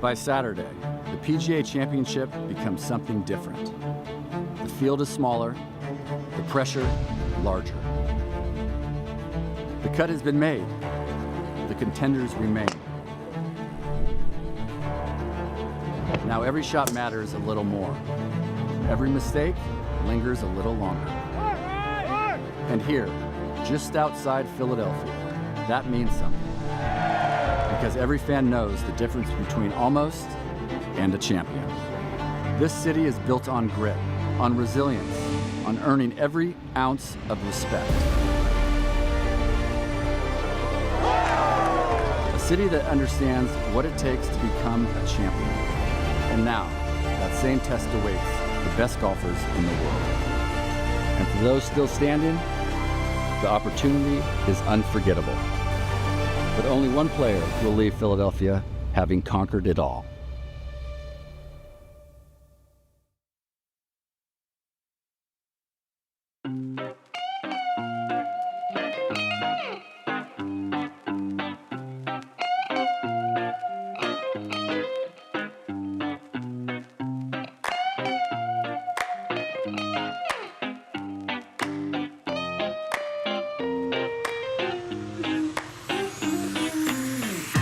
By Saturday, the PGA Championship becomes something different. The field is smaller, the pressure larger. The cut has been made, the contenders remain. Now every shot matters a little more. Every mistake lingers a little longer. And here, just outside Philadelphia, that means something. Because every fan knows the difference between almost and a champion. This city is built on grit, on resilience, on earning every ounce of respect. A city that understands what it takes to become a champion. And now, that same test awaits the best golfers in the world. And for those still standing, the opportunity is unforgettable. But only one player will leave Philadelphia having conquered it all.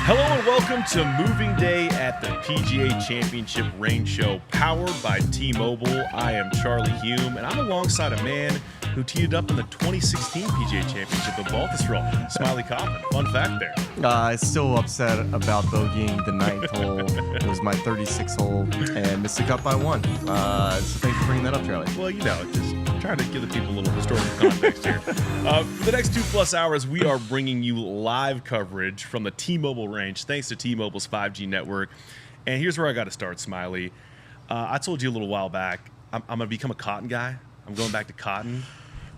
Hello and welcome to Moving Day at the PGA Championship Rain Show, powered by T-Mobile. I am Charlie Hume, and I'm alongside a man who teed it up in the 2016 PGA Championship at Baltusrol, Smiley Coffin. Fun fact there. Still upset about bogeying the 9th hole. It was my 36th hole, and missed the cut by one. So thanks for bringing that up, Charlie. Well, you know, just trying to give the people a little historical context here. For the next 2+ hours, we are bringing you live coverage from the T-Mobile range, thanks to T-Mobile's 5G network. And here's where I got to start, Smiley. I told you a little while back, I'm going to become a cotton guy. I'm going back to cotton.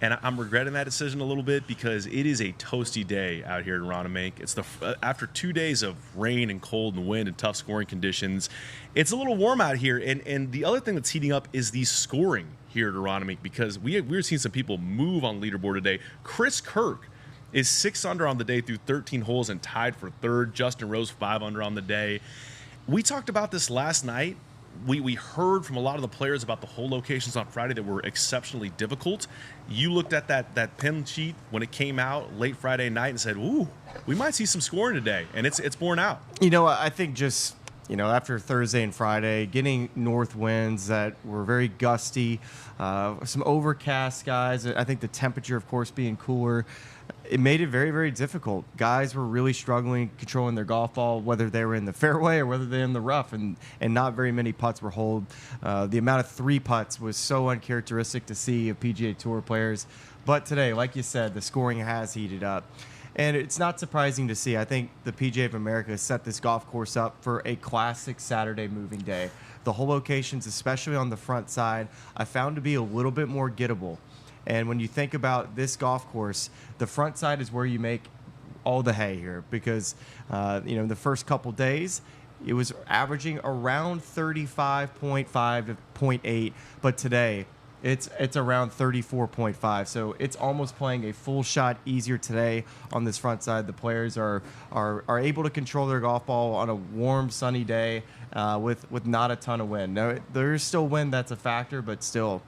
And I'm regretting that decision a little bit because it is a toasty day out here in Ronamink. It's after 2 days of rain and cold and wind and tough scoring conditions, it's a little warm out here. And the other thing that's heating up is the scoring here at Ronamink, because we're seeing some people move on leaderboard today. Chris Kirk is 6 under on the day through 13 holes and tied for third. Justin Rose 5 under on the day. We talked about this last night. We heard from a lot of the players about the hole locations on Friday that were exceptionally difficult. You looked at that pin sheet when it came out late Friday night and said, ooh, we might see some scoring today, and it's borne out. You know, I think just, after Thursday and Friday, getting north winds that were very gusty, some overcast skies, I think the temperature, of course, being cooler, it made it very, very difficult. Guys were really struggling controlling their golf ball, whether they were in the fairway or whether they're in the rough, and not very many putts were holed. The amount of 3 putts was so uncharacteristic to see of PGA Tour players. But today, like you said, the scoring has heated up. And it's not surprising to see. I think the PGA of America has set this golf course up for a classic Saturday moving day. The hole locations, especially on the front side, I found to be a little bit more gettable. And when you think about this golf course, the front side is where you make all the hay here, because the first couple days it was averaging around 35.5 to 0.8, but today it's around 34.5. So it's almost playing a full shot easier today on this front side. The players are able to control their golf ball on a warm, sunny day with not a ton of wind. Now, there's still wind that's a factor, but still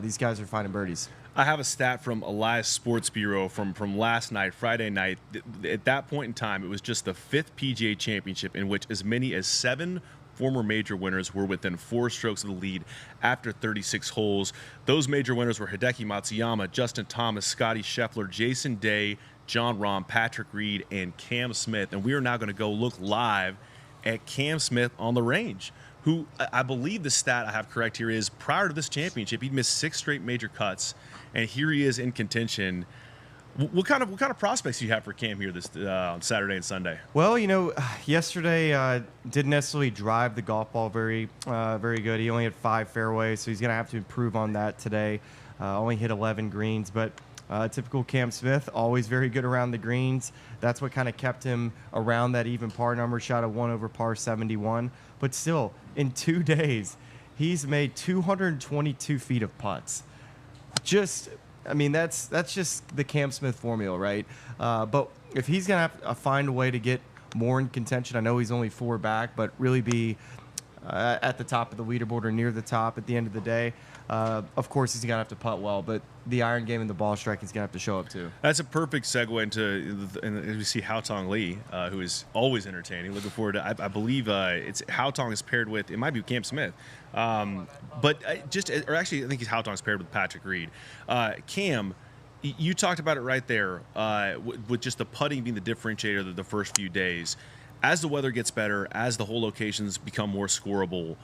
these guys are finding birdies. I have a stat from Elias Sports Bureau from last night, Friday night. At that point in time, it was just the 5th PGA Championship in which as many as 7 former major winners were within 4 strokes of the lead after 36 holes. Those major winners were Hideki Matsuyama, Justin Thomas, Scottie Scheffler, Jason Day, Jon Rahm, Patrick Reed, and Cam Smith. And we are now going to go look live at Cam Smith on the range, who I believe the stat I have correct here is prior to this championship, he'd missed 6 straight major cuts, and here he is in contention. What kind of prospects do you have for Cam here this on Saturday and Sunday? Well, yesterday didn't necessarily drive the golf ball very good. He only had 5 fairways, so he's going to have to improve on that today. Only hit 11 greens, but typical Cam Smith, always very good around the greens. That's what kind of kept him around that even par number, shot a 1 over par 71. But still, in 2 days, he's made 222 feet of putts. That's just the Cam Smith formula, right? But if he's going to have to find a way to get more in contention. I know he's only 4 back, but really be at the top of the leaderboard or near the top at the end of the day. Of course, he's going to have to putt well, but the iron game and the ball striking is going to have to show up too. That's a perfect segue into, and we see Haotong Lee, who is always entertaining. Looking forward to, I believe it's Haotong is paired with, it might be Cam Smith. But I think Haotong's paired with Patrick Reed. Cam, you talked about it right there with just the putting being the differentiator the first few days. As the weather gets better, as the hole locations become more scoreable,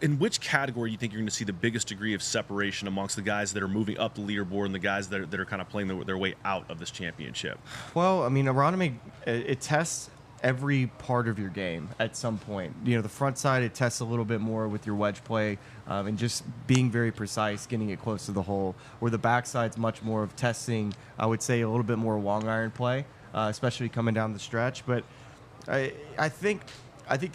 in which category do you think you're going to see the biggest degree of separation amongst the guys that are moving up the leaderboard and the guys that are kind of playing their way out of this championship? Well, I mean, agronomy, it tests every part of your game at some point. You know, the front side, it tests a little bit more with your wedge play and just being very precise, getting it close to the hole, where the backside's much more of testing, I would say, a little bit more long iron play, especially coming down the stretch. But I think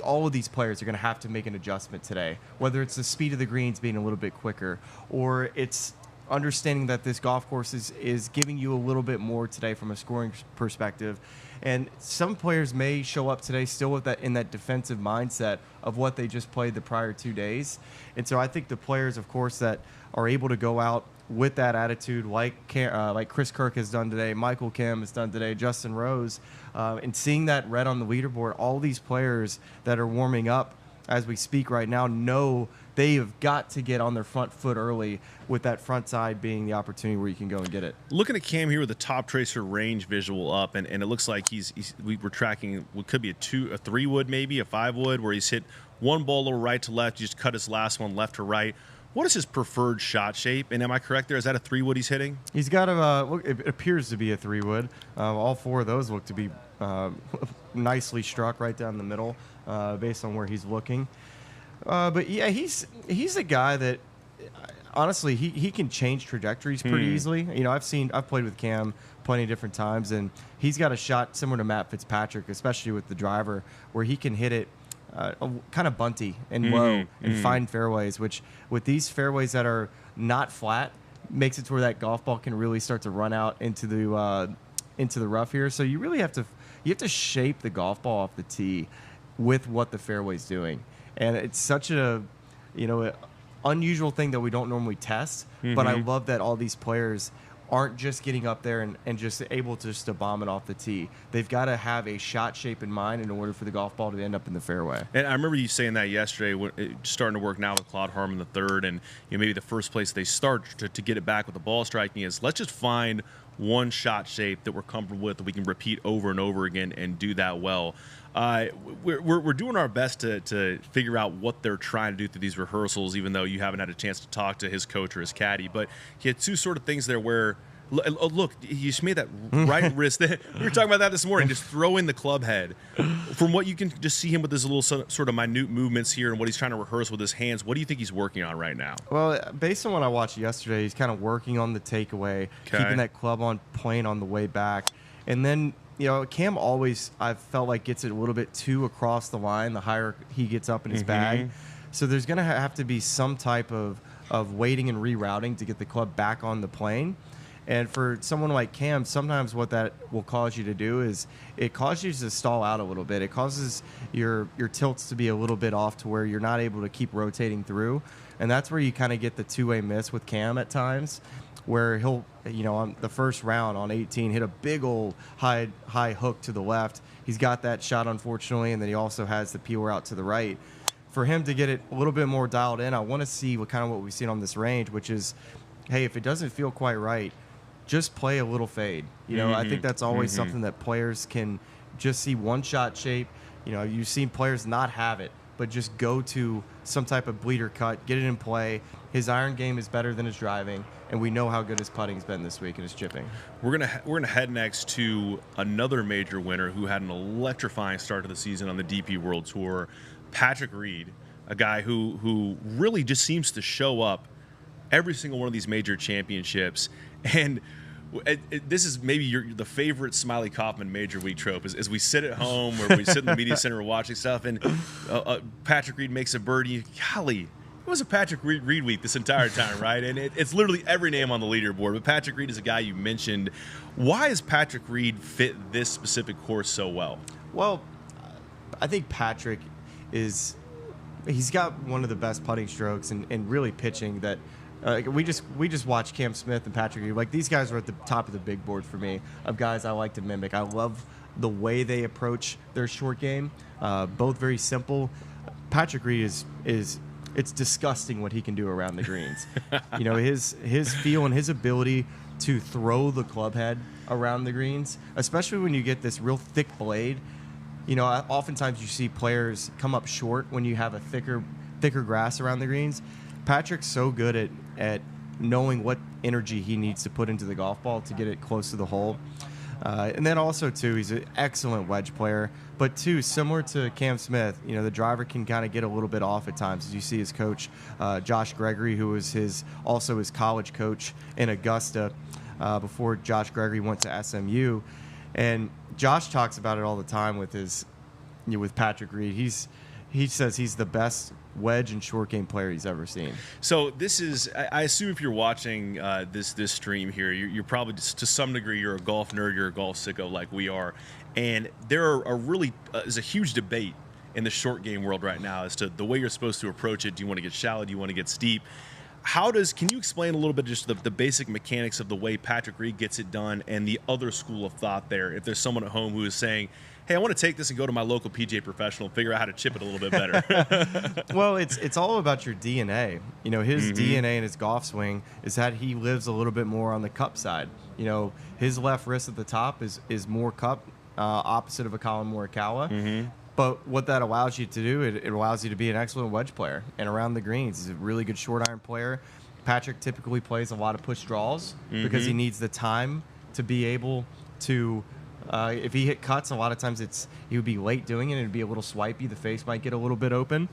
all of these players are going to have to make an adjustment today, whether it's the speed of the greens being a little bit quicker, or it's understanding that this golf course is giving you a little bit more today from a scoring perspective. And some players may show up today still with that in that defensive mindset of what they just played the prior 2 days. And so I think the players, of course, that are able to go out with that attitude, like Chris Kirk has done today, Michael Kim has done today, Justin Rose, and seeing that red on the leaderboard, all these players that are warming up as we speak right now know they have got to get on their front foot early, with that front side being the opportunity where you can go and get it. Looking at Cam here with the top tracer range visual up, and it looks like we're tracking what could be a 3 wood, maybe a 5 wood, where he's hit one ball a little right to left, just cut his last one left to right. What is his preferred shot shape? And am I correct there? Is that a 3 wood he's hitting? He's got it appears to be a 3 wood. All 4 of those look to be nicely struck right down the middle, based on where he's looking. But yeah, he's a guy that honestly he can change trajectories pretty easily. You know, I've played with Cam plenty of different times, and he's got a shot similar to Matt Fitzpatrick, especially with the driver, where he can hit it kind of bunty and low and find fairways, which with these fairways that are not flat makes it to where that golf ball can really start to run out into the rough here. So you really have to shape the golf ball off the tee with what the fairway's doing. And it's such a, unusual thing that we don't normally test. But I love that all these players aren't just getting up there and just able to bomb it off the tee. They've got to have a shot shape in mind in order for the golf ball to end up in the fairway. And I remember you saying that yesterday, starting to work now with Claude Harmon the third, and maybe the first place they start to get it back with the ball striking is, let's just find one shot shape that we're comfortable with, that we can repeat over and over again and do that well. We're doing our best to figure out what they're trying to do through these rehearsals, even though you haven't had a chance to talk to his coach or his caddy. But he had 2 sort of things there where, look, he just made that right wrist. We were talking about that this morning, just throwing the club head. From what you can just see him with his little sort of minute movements here and what he's trying to rehearse with his hands, what do you think he's working on right now? Well, based on what I watched yesterday, he's kind of working on the takeaway, keeping that club on plane on the way back. And then, Cam always, I've felt like, gets it a little bit too across the line the higher he gets up in his bag. So there's going to have to be some type of waiting and rerouting to get the club back on the plane. And for someone like Cam, sometimes what that will cause you to do is it causes you to stall out a little bit. It causes your tilts to be a little bit off to where you're not able to keep rotating through. And that's where you kind of get the two-way miss with Cam at times, where he'll, on the first round on 18, hit a big old high hook to the left. He's got that shot, unfortunately, and then he also has the peeler out to the right. For him to get it a little bit more dialed in, I want to see what we've seen on this range, which is, hey, if it doesn't feel quite right, just play a little fade. I think that's always something that players can just see one shot shape. You've seen players not have it, but just go to some type of bleeder cut, get it in play. His iron game is better than his driving, and we know how good his putting's been this week and his chipping. We're gonna head next to another major winner who had an electrifying start to the season on the DP World Tour, Patrick Reed, a guy who really just seems to show up every single one of these major championships. And this is maybe the favorite Smiley Kaufman Major Week trope is we sit at home or we sit in the media center watching stuff, and Patrick Reed makes a birdie. Golly, it was a Patrick Reed week this entire time, right? And it's literally every name on the leaderboard. But Patrick Reed is a guy you mentioned. Why has Patrick Reed fit this specific course so well? Well, I think Patrick he's got one of the best putting strokes and really pitching that we just watched Cam Smith and Patrick Reed. Like, these guys are at the top of the big board for me of guys I like to mimic. I love the way they approach their short game. Both very simple. Patrick Reed is it's disgusting what he can do around the greens. You know, his feel and his ability to throw the club head around the greens, especially when you get this real thick blade. You know, oftentimes you see players come up short when you have a thicker grass around the greens. Patrick's so good at knowing what energy he needs to put into the golf ball to get it close to the hole. And then also, too, he's an excellent wedge player. But, too, similar to Cam Smith, you know, the driver can kind of get a little bit off at times. As you see his coach, Josh Gregory, who was also his college coach in Augusta before Josh Gregory went to SMU. And Josh talks about it all the time with with Patrick Reed. He says he's the best wedge and short game player he's ever seen. So this is, I assume if you're watching this stream here, you're probably just, to some degree, you're a golf nerd, you're a golf sicko like we are. And there is a huge debate in the short game world right now as to the way you're supposed to approach it. Do you want to get shallow? Do you want to get steep? Can you explain a little bit just the basic mechanics of the way Patrick Reed gets it done and the other school of thought there? If there's someone at home who is saying, hey, I want to take this and go to my local PGA professional and figure out how to chip it a little bit better. Well, it's all about your DNA. You know, his DNA and his golf swing is that he lives a little bit more on the cup side. You know, his left wrist at the top is more cup, opposite of a Colin Morikawa. But what that allows you to do, it allows you to be an excellent wedge player. And around the greens, he's a really good short iron player. Patrick typically plays a lot of push draws because he needs the time to be able to, if he hit cuts, a lot of times he would be late doing it and it'd be a little swipey. The face might get a little bit open.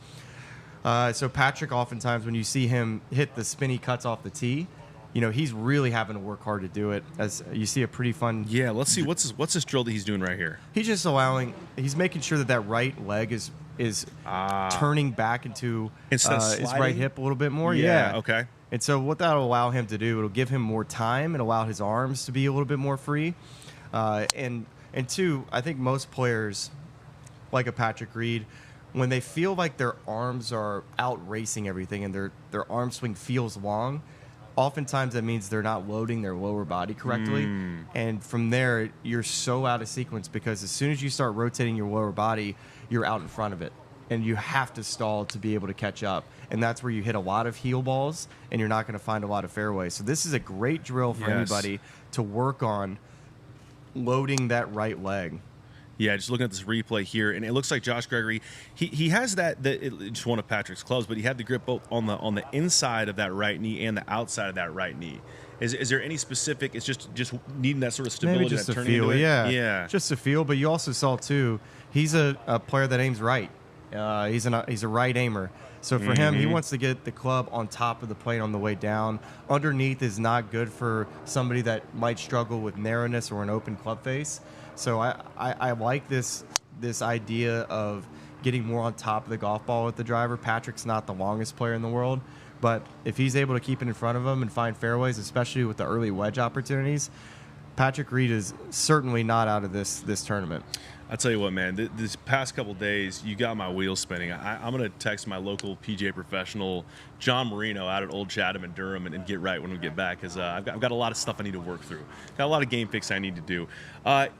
So Patrick, oftentimes when you see him hit the spinny cuts off the tee, you know, he's really having to work hard to do it. As you see a pretty fun... Yeah, let's see. What's this drill that he's doing right here? He's just he's making sure that right leg is turning back into his right hip a little bit more. Yeah. Okay. And so what that'll allow him to do, it'll give him more time and allow his arms to be a little bit more free. And two, I think most players, like a Patrick Reed, when they feel like their arms are out racing everything and their arm swing feels long, oftentimes that means they're not loading their lower body correctly. And from there, you're so out of sequence because as soon as you start rotating your lower body, you're out in front of it. And you have to stall to be able to catch up. And that's where you hit a lot of heel balls and you're not going to find a lot of fairways. So this is a great drill for anybody to work on loading that right leg. Yeah, just looking at this replay here, and it looks like Josh Gregory, he has just one of Patrick's clubs, but he had the grip both on the inside of that right knee and the outside of that right knee. Is there any specific? It's just needing that sort of stability. Maybe just that a feel, yeah, just a feel. But you also saw too, he's a player that aims right. He's a right aimer. So for him, he wants to get the club on top of the plate on the way down. Underneath is not good for somebody that might struggle with narrowness or an open club face. So I like this idea of getting more on top of the golf ball with the driver. Patrick's not the longest player in the world, but if he's able to keep it in front of him and find fairways, especially with the early wedge opportunities, Patrick Reed is certainly not out of this tournament. I'll tell you what, man, this past couple days, you got my wheels spinning. I'm going to text my local PGA professional, John Marino, out at Old Chatham in Durham and get right when we get back because I've got a lot of stuff I need to work through. Got a lot of game fix I need to do.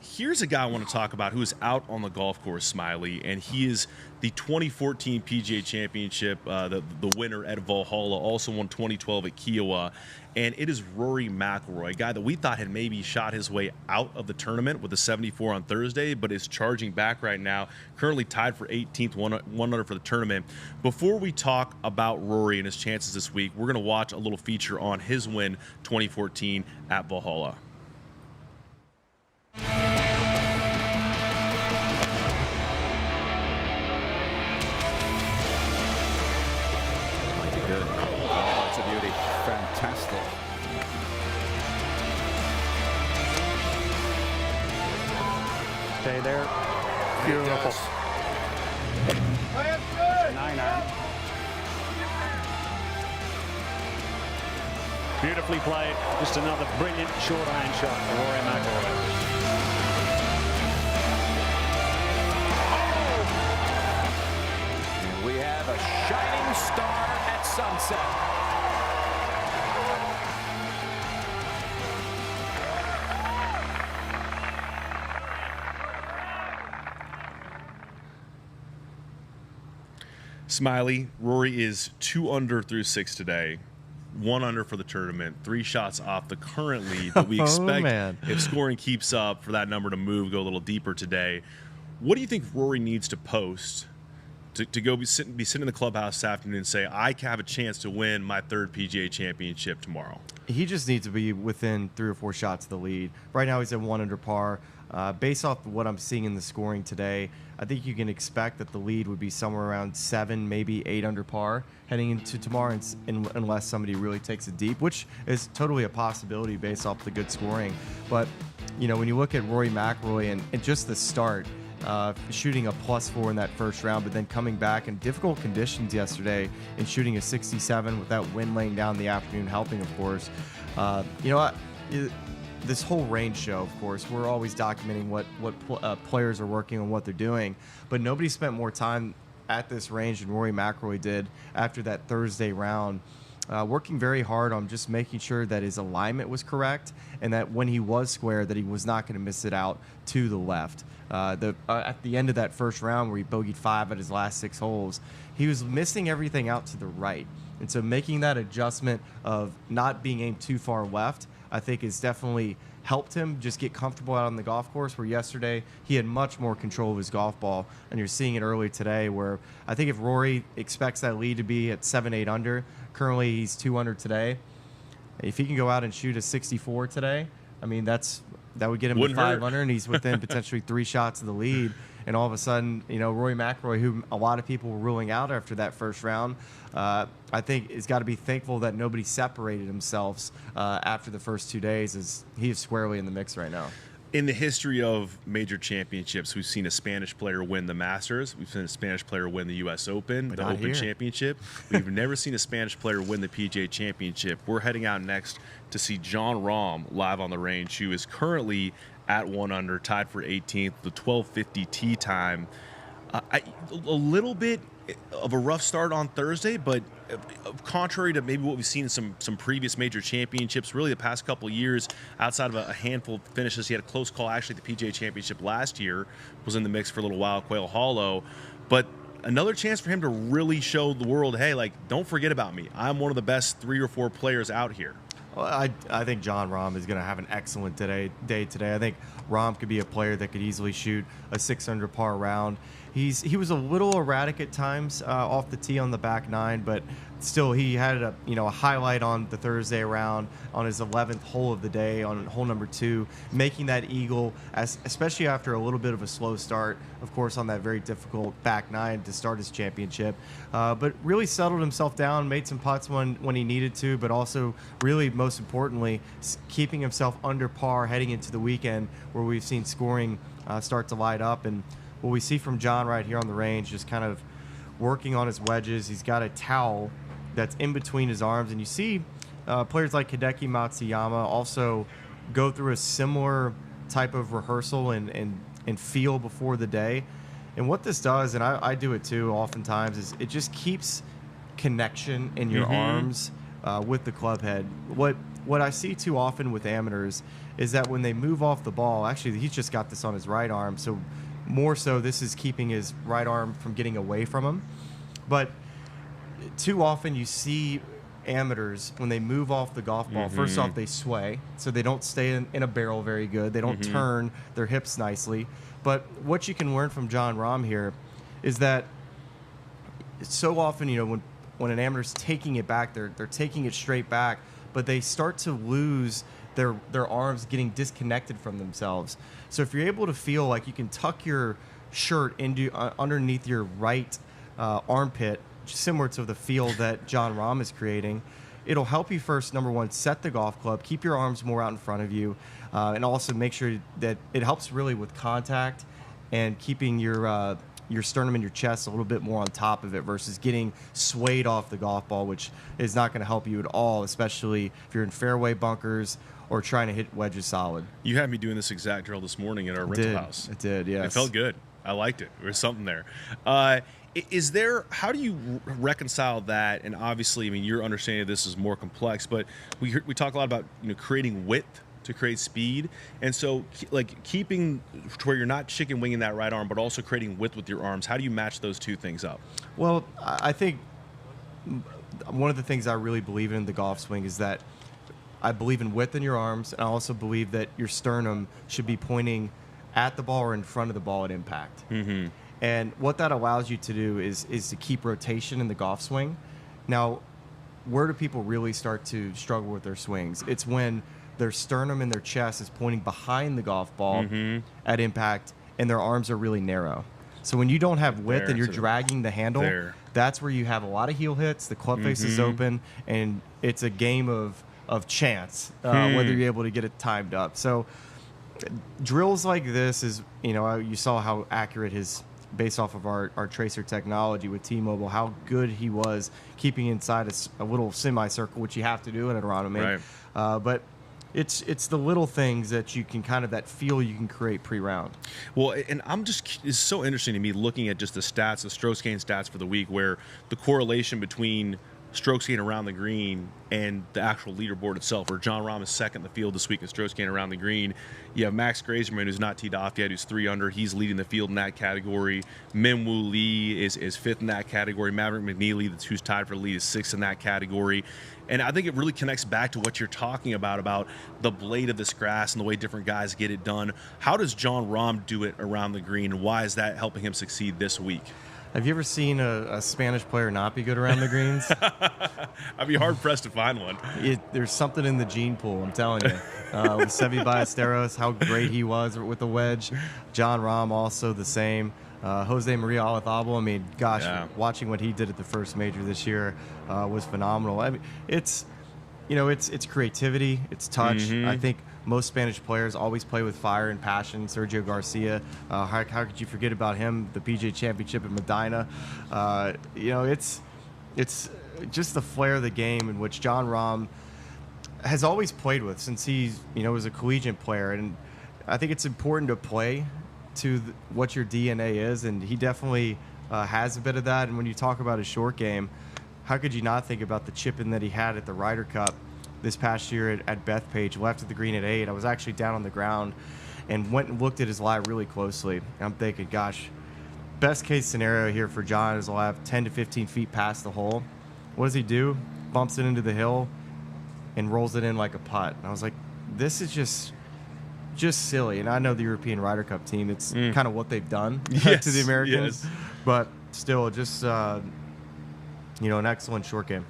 Here's a guy I want to talk about who is out on the golf course, Smiley, and he is the 2014 PGA Championship, the winner at Valhalla, also won 2012 at Kiowa. And it is Rory McIlroy, a guy that we thought had maybe shot his way out of the tournament with a 74 on Thursday, but is charging back right now, currently tied for 18th, one under for the tournament. Before we talk about Rory and his chances this week, we're going to watch a little feature on his win 2014 at Valhalla. Might be good. Oh, it's a beauty. Fantastic. Stay there. Beautiful. 9-iron. Beautifully played. Just another brilliant short iron shot for Rory McIlroy. And we have a shining star at sunset. Smiley, Rory is 2 under through 6 today. 1 under for the tournament, 3 shots off the current lead, but we expect if scoring keeps up for that number to move, go a little deeper today. What do you think Rory needs to post to go be sitting in the clubhouse this afternoon and say, I have a chance to win my 3rd PGA Championship tomorrow? He just needs to be within 3 or 4 shots of the lead. Right now he's at 1 under par. Based off of what I'm seeing in the scoring today, I think you can expect that the lead would be somewhere around 7, maybe 8 under par heading into tomorrow, unless somebody really takes it deep, which is totally a possibility based off the good scoring. But, you know, when you look at Rory McIlroy and just the start, shooting a +4 in that first round, but then coming back in difficult conditions yesterday and shooting a 67 with that wind laying down the afternoon helping, of course. You know what? This whole range show, of course, we're always documenting what players are working on, what they're doing, but nobody spent more time at this range than Rory McIlroy did after that Thursday round, working very hard on just making sure that his alignment was correct and that when he was square that he was not going to miss it out to the left. At the end of that first round where he bogeyed 5 at his last 6 holes, he was missing everything out to the right. And so making that adjustment of not being aimed too far left, I think has definitely helped him just get comfortable out on the golf course, where yesterday he had much more control of his golf ball. And you're seeing it early today where I think if Rory expects that lead to be at 7, 8 under, currently he's 2 under today. If he can go out and shoot a 64 today, I mean, that would get him to 5 under, and he's within potentially 3 shots of the lead. And all of a sudden, you know, Rory McIlroy, who a lot of people were ruling out after that first round, I think has got to be thankful that nobody separated themselves after the first 2 days, as he is squarely in the mix right now. In the history of major championships, we've seen a Spanish player win the Masters. We've seen a Spanish player win the U.S. Open, the Open Championship. We've never seen a Spanish player win the PGA Championship. We're heading out next to see Jon Rahm live on the range, who is currently at 1 under, tied for 18th, the 12:50 tee time. A little bit of a rough start on Thursday, but contrary to maybe what we've seen in some previous major championships, really the past couple of years, outside of a handful of finishes, he had a close call actually at the PGA Championship last year, was in the mix for a little while, Quail Hollow, but another chance for him to really show the world, hey, like, don't forget about me. I'm one of the best 3 or 4 players out here. Well, I think Jon Rahm is going to have an excellent day today. I think Rahm could be a player that could easily shoot a 6 under par round. He was a little erratic at times off the tee on the back 9, but still he had a highlight on the Thursday round on his 11th hole of the day on hole number 2, making that eagle, especially after a little bit of a slow start, of course, on that very difficult back 9 to start his championship. But really settled himself down, made some putts when he needed to, but also really most importantly keeping himself under par heading into the weekend, where we've seen scoring start to light up. And what we see from Jon right here on the range, just kind of working on his wedges. He's got a towel that's in between his arms, and you see players like Hideki Matsuyama also go through a similar type of rehearsal and feel before the day. And what this does, and I do it too oftentimes, is it just keeps connection in your arms with the club head. What I see too often with amateurs is that when they move off the ball, actually he's just got this on his right arm, so more so this is keeping his right arm from getting away from him. But too often you see amateurs, when they move off the golf ball, first off they sway, so they don't stay in a barrel very good. They don't turn their hips nicely. But what you can learn from Jon Rahm here is that so often, you know, when an amateur's taking it back, they're taking it straight back, but they start to lose their arms, getting disconnected from themselves. So if you're able to feel like you can tuck your shirt into underneath your right armpit, similar to the feel that Jon Rahm is creating, it'll help you first, number one, set the golf club, keep your arms more out in front of you, and also make sure that it helps really with contact and keeping your your sternum and your chest a little bit more on top of it versus getting swayed off the golf ball, which is not going to help you at all, especially if you're in fairway bunkers or trying to hit wedges solid. You had me doing this exact drill this morning at our rental house. It did, yes. It felt good. I liked it. There was something there. How do you reconcile that? And obviously, I mean, your understanding of this is more complex, but we talk a lot about, creating width to create speed. And so, like, keeping to where you're not chicken winging that right arm, but also creating width with your arms. How do you match those two things up? Well, I think one of the things I really believe in the golf swing is that I believe in width in your arms, and I also believe that your sternum should be pointing at the ball or in front of the ball at impact. Mm-hmm. And what that allows you to do is to keep rotation in the golf swing. Now, where do people really start to struggle with their swings? It's when their sternum and their chest is pointing behind the golf ball at impact, and their arms are really narrow. So when you don't have width and you're dragging the handle, that's where you have a lot of heel hits, the club face is open, and it's a game of chance whether you're able to get it timed up. So drills like this is, you saw how accurate his, based off of our tracer technology with T-Mobile, how good he was keeping inside a little semicircle, which you have to do in a tournament. Right. But it's the little things that you can that feel you can create pre-round. Well, and it's so interesting to me looking at just the stats, the strokes gain stats for the week, where the correlation between strokes gain around the green and the actual leaderboard itself, where Jon Rahm is second in the field this week in strokes gain around the green. You have Max Grazerman, who's not teed off yet, who's 3 under. He's leading the field in that category. Min Woo Lee is 5th in that category. Maverick McNeely, who's tied for the lead, is 6th in that category. And I think it really connects back to what you're talking about the blade of this grass and the way different guys get it done. How does Jon Rahm do it around the green, and why is that helping him succeed this week? Have you ever seen a Spanish player not be good around the greens? I'd be hard-pressed to find one. There's something in the gene pool, I'm telling you. With Seve Ballesteros, how great he was with the wedge. Jon Rahm also the same. Jose Maria Olazabal, I mean, gosh, watching what he did at the first major this year was phenomenal. I mean, it's creativity, it's touch. I think most Spanish players always play with fire and passion. Sergio Garcia, how could you forget about him? The PGA Championship in Medina. It's just the flair of the game in which Jon Rahm has always played with since he was a collegiate player. And I think it's important to play to what your DNA is, and he definitely has a bit of that. And when you talk about his short game, how could you not think about the chip-in that he had at the Ryder Cup this past year at Bethpage, left at the green at 8. I was actually down on the ground and went and looked at his lie really closely. I'm thinking, gosh, best case scenario here for John is he'll have 10 to 15 feet past the hole. What does he do? Bumps it into the hill and rolls it in like a putt. And I was like, this is just silly. And I know the European Ryder Cup team, it's kind of what they've done to the Americans. But still, just an excellent short game.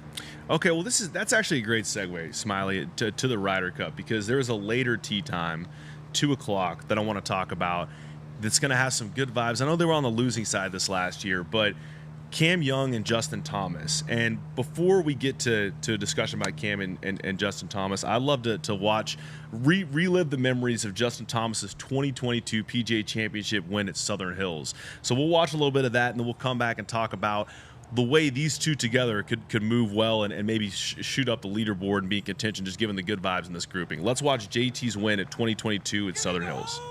Okay, well, that's actually a great segue, Smiley, to the Ryder Cup, because there is a later tee time, 2 o'clock, that I want to talk about that's going to have some good vibes. I know they were on the losing side this last year, but Cam Young and Justin Thomas. And before we get to a discussion about Cam and Justin Thomas, I'd love to watch, relive the memories of Justin Thomas's 2022 PGA Championship win at Southern Hills. So we'll watch a little bit of that, and then we'll come back and talk about the way these two together could move well and maybe shoot up the leaderboard and be in contention, just given the good vibes in this grouping. Let's watch JT's win at 2022 at Southern Hills.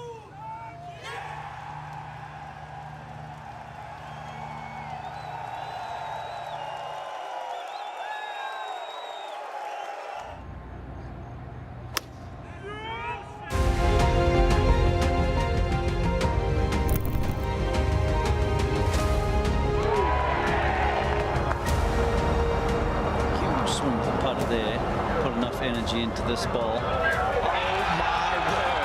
Into this ball. Oh my word.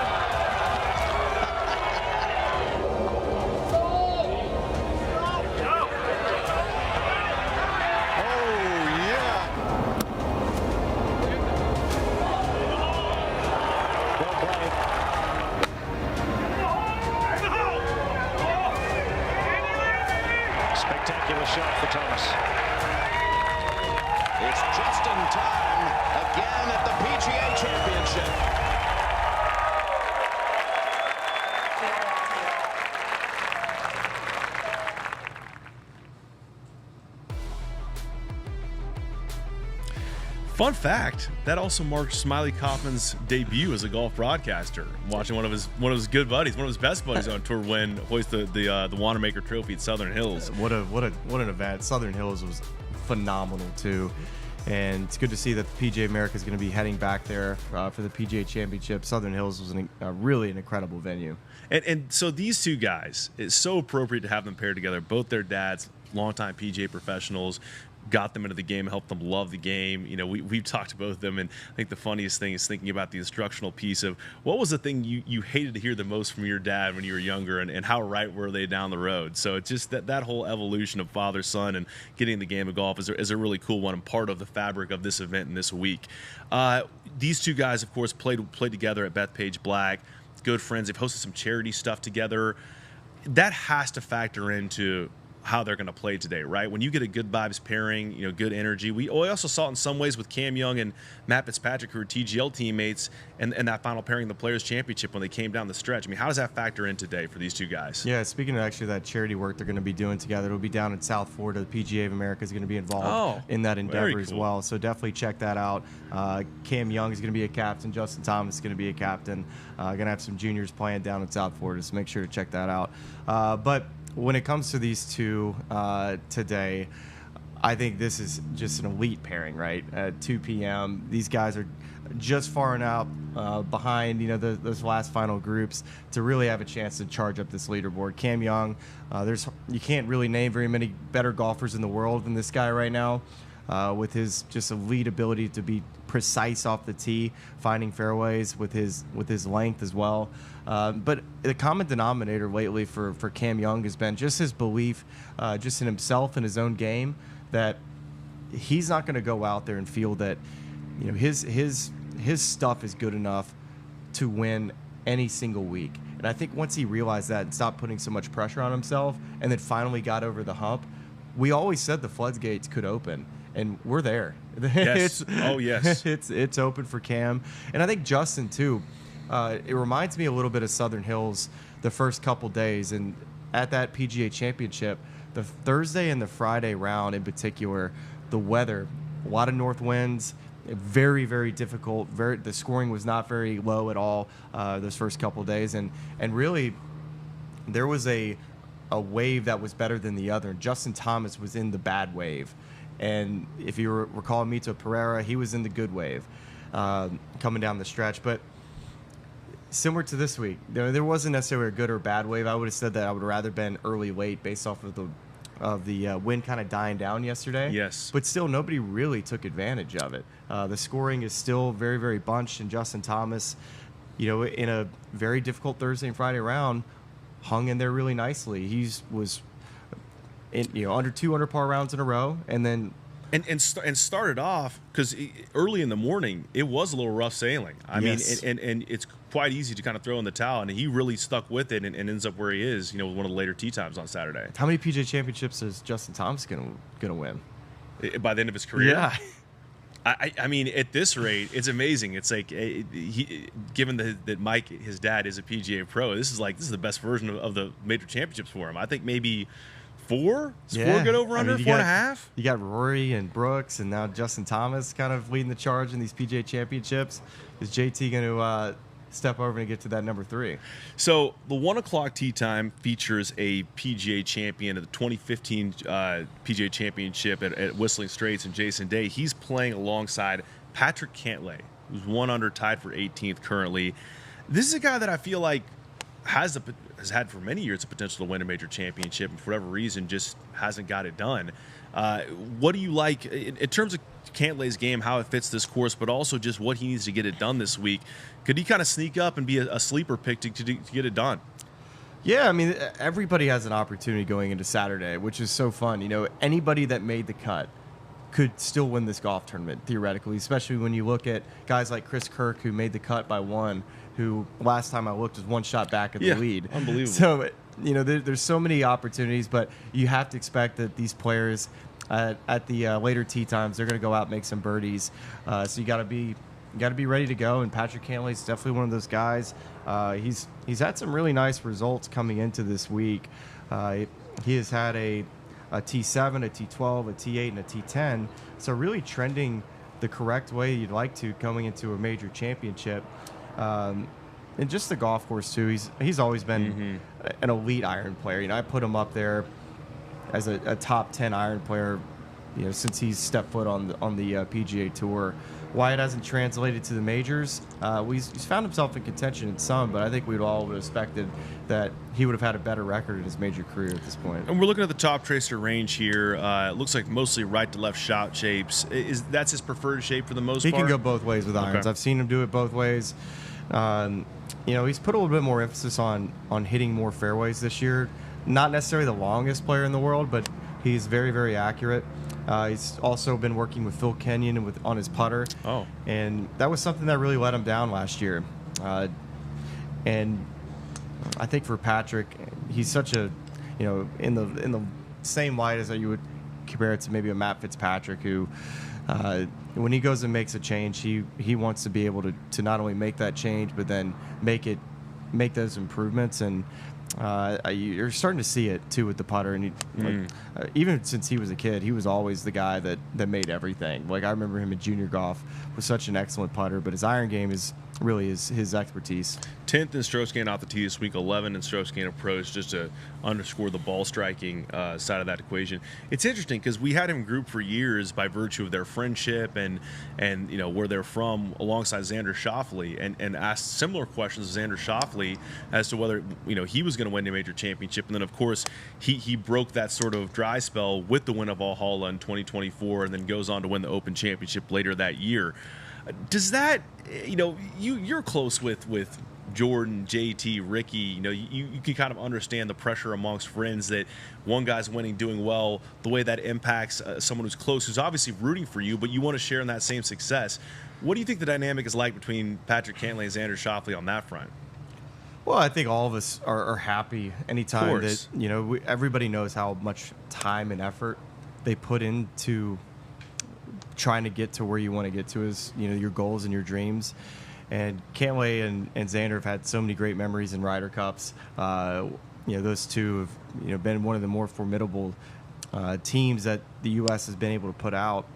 Oh yeah. Well played. Spectacular shot for Thomas. It's just in time again at the PGA Championship. Fun fact, that also marked Smiley Kaufman's debut as a golf broadcaster. I'm watching one of his good buddies, one of his best buddies on tour hoist the Wanamaker Trophy at Southern Hills. What an event. Southern Hills was phenomenal too. And it's good to see that the PGA America is going to be heading back there for the PGA Championship. Southern Hills was really an incredible venue. And so these two guys, it's so appropriate to have them paired together. Both their dads, longtime PGA professionals, got them into the game, helped them love the game. You know, we've talked to both of them, and I think the funniest thing is thinking about the instructional piece of what was the thing you hated to hear the most from your dad when you were younger, and how right were they down the road. So it's just that whole evolution of father-son and getting the game of golf is a really cool one and part of the fabric of this event and this week. These two guys, of course, played together at Bethpage Black. Good friends. They've hosted some charity stuff together. That has to factor into how they're going to play today, right? When you get a good vibes pairing, you know, good energy. We also saw it in some ways with Cam Young and Matt Fitzpatrick, who were TGL teammates, and that final pairing in the Players Championship when they came down the stretch. I mean, how does that factor in today for these two guys? Yeah, speaking of actually that charity work they're going to be doing together, it'll be down in South Florida. The PGA of America is going to be involved in that endeavor as well. So definitely check that out. Cam Young is going to be a captain. Justin Thomas is going to be a captain. Going to have some juniors playing down in South Florida, so make sure to check that out. But when it comes to these two today, I think this is just an elite pairing, right? At 2 p.m., these guys are just far enough behind, you know, those last final groups to really have a chance to charge up this leaderboard. Cam Young, you can't really name very many better golfers in the world than this guy right now, with his just elite ability to be precise off the tee, finding fairways with his length as well. But the common denominator lately for Cam Young has been just his belief just in himself and his own game, that he's not going to go out there and feel that, you know, his stuff is good enough to win any single week. And I think once he realized that and stopped putting so much pressure on himself and then finally got over the hump, we always said the floodgates could open. And we're there. Yes. Yes. It's open for Cam. And I think Justin, too, it reminds me a little bit of Southern Hills the first couple days. And at that PGA Championship, the Thursday and the Friday round in particular, the weather, a lot of north winds, very, very difficult. The scoring was not very low at all those first couple days. And really, there was a wave that was better than the other. Justin Thomas was in the bad wave. And if you recall Mito Pereira, he was in the good wave coming down the stretch. But similar to this week, there wasn't necessarily a good or bad wave. I would have said that I would rather been early late based off of the wind kind of dying down yesterday. Yes. But still, nobody really took advantage of it. The scoring is still very, very bunched. And Justin Thomas, you know, in a very difficult Thursday and Friday round, hung in there really nicely. He was under 200 par rounds in a row, and then started off, because early in the morning it was a little rough sailing. I mean, and it's quite easy to kind of throw in the towel, and he really stuck with it and ends up where he is, you know, with one of the later tee times on Saturday. How many PGA Championships is Justin Thomas gonna win by the end of his career? Yeah. I mean, at this rate, it's amazing. It's like, given that Mike, his dad, is a PGA pro, this is the best version of the major championships for him. I think maybe 4? Is 4 good over under? 4.5? You got Rory and Brooks, and now Justin Thomas kind of leading the charge in these PGA Championships. Is JT going to step over and get to that number 3? So the 1 o'clock tee time features a PGA champion at the 2015 PGA Championship at Whistling Straits, and Jason Day. He's playing alongside Patrick Cantlay, who's 1 under, tied for 18th currently. This is a guy that I feel like has had for many years the potential to win a major championship, and for whatever reason just hasn't got it done. What do you like in terms of Cantlay's game, how it fits this course, but also just what he needs to get it done this week? Could he kind of sneak up and be a sleeper pick to get it done? Yeah, I mean, everybody has an opportunity going into Saturday, which is so fun. You know, anybody that made the cut could still win this golf tournament, theoretically, especially when you look at guys like Chris Kirk, who made the cut by 1, who last time I looked was 1 shot back at the lead. Unbelievable. So, you know, there's so many opportunities, but you have to expect that these players at the later tee times, they're going to go out and make some birdies. So you got to be ready to go. And Patrick Cantlay is definitely one of those guys. He's had some really nice results coming into this week. He has had a T7, a T12, a T8, and a T10. So really trending the correct way you'd like to coming into a major championship. And just the golf course too. He's always been an elite iron player. You know, I put him up there as a top 10 iron player, you know, since he's stepped foot on the PGA Tour. Why it hasn't translated to the majors, he's found himself in contention in some, but I think we'd all would have expected that he would have had a better record in his major career at this point. And we're looking at the top tracer range here. It looks like mostly right to left shot shapes. That's his preferred shape for the most part? He can go both ways with irons. Okay. I've seen him do it both ways. You know, he's put a little bit more emphasis on hitting more fairways this year. Not necessarily the longest player in the world, but he's very, very accurate. He's also been working with Phil Kenyon on his putter. Oh. And that was something that really let him down last year. And I think for Patrick, he's such a, you know, in the same light as you would compare it to maybe a Matt Fitzpatrick, who when he goes and makes a change, he wants to be able to not only make that change, but then make those improvements. And you're starting to see it too with the putter. And even since he was a kid, he was always the guy that made everything. Like, I remember him in junior golf was such an excellent putter, but his iron game is really his expertise. 10th in strokes gained off the tee this week, 11 in strokes gained approach, just to underscore the ball striking side of that equation. It's interesting because we had him grouped for years by virtue of their friendship and you know where they're from, alongside Xander Schauffele, and asked similar questions of Xander Schauffele as to whether, you know, he was going to win a major championship. And then of course he broke that sort of dry spell with the win of Valhalla in 2024, and then goes on to win the Open Championship later that year. Does that, you know, you're close with Jordan, JT, Ricky, you know, you can kind of understand the pressure amongst friends that one guy's winning, doing well, the way that impacts someone who's close, who's obviously rooting for you, but you want to share in that same success. What do you think the dynamic is like between Patrick Cantlay and Xander Schauffele on that front? Well, I think all of us are happy anytime that, you know, everybody knows how much time and effort they put into trying to get to where you want to get to, is, you know, your goals and your dreams. And Cantlay and Xander have had so many great memories in Ryder Cups. You know, those two have, you know, been one of the more formidable teams that the U.S. has been able to put out.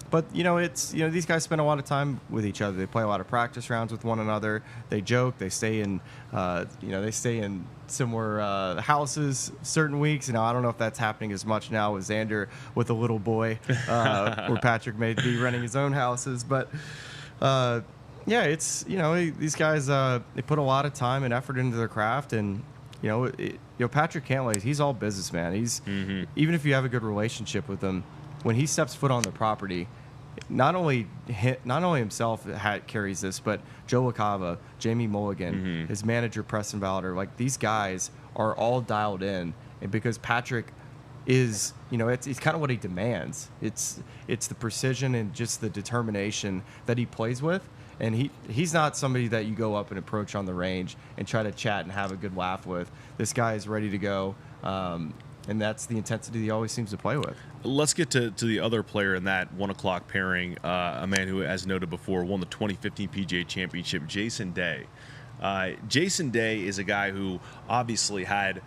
But, you know, these guys spend a lot of time with each other. They play a lot of practice rounds with one another. They joke. They stay in, similar houses certain weeks. You know, I don't know if that's happening as much now with Xander with a little boy, where Patrick may be running his own houses. But, yeah, it's, you know, these guys, they put a lot of time and effort into their craft. And, you know, Patrick Cantlay, he's all business, man. He's even if you have a good relationship with him, when he steps foot on the property, not only himself carries this, but Joe LaCava, Jamie Mulligan, his manager Preston Valder, like, these guys are all dialed in. And because Patrick is, you know, it's kind of what he demands. It's the precision and just the determination that he plays with. And he's not somebody that you go up and approach on the range and try to chat and have a good laugh with. This guy is ready to go. And that's the intensity he always seems to play with. Let's get to the other player in that 1 o'clock pairing, a man who, as noted before, won the 2015 PGA Championship, Jason Day. Jason Day is a guy who obviously had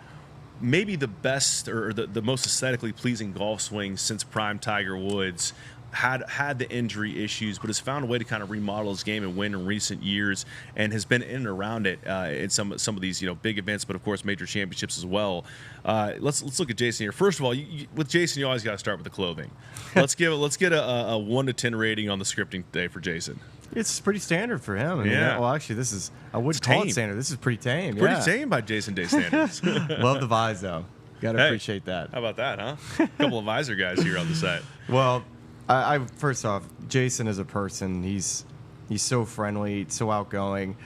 maybe the best or the most aesthetically pleasing golf swing since prime Tiger Woods. Had the injury issues, but has found a way to kind of remodel his game and win in recent years, and has been in and around it in some of these, you know, big events, but of course major championships as well. Let's look at Jason here. First of all, with Jason, you always got to start with the clothing. Let's get a 1 to 10 rating on the scripting today for Jason. It's pretty standard for him. I mean, yeah. Well, actually, I wouldn't call it standard. This is pretty tame. Pretty tame by Jason Day standards. Love the vise, though. Got to appreciate that. How about that, huh? A couple of visor guys here on the site. Well, I first off, Jason as a person, he's so friendly, so outgoing.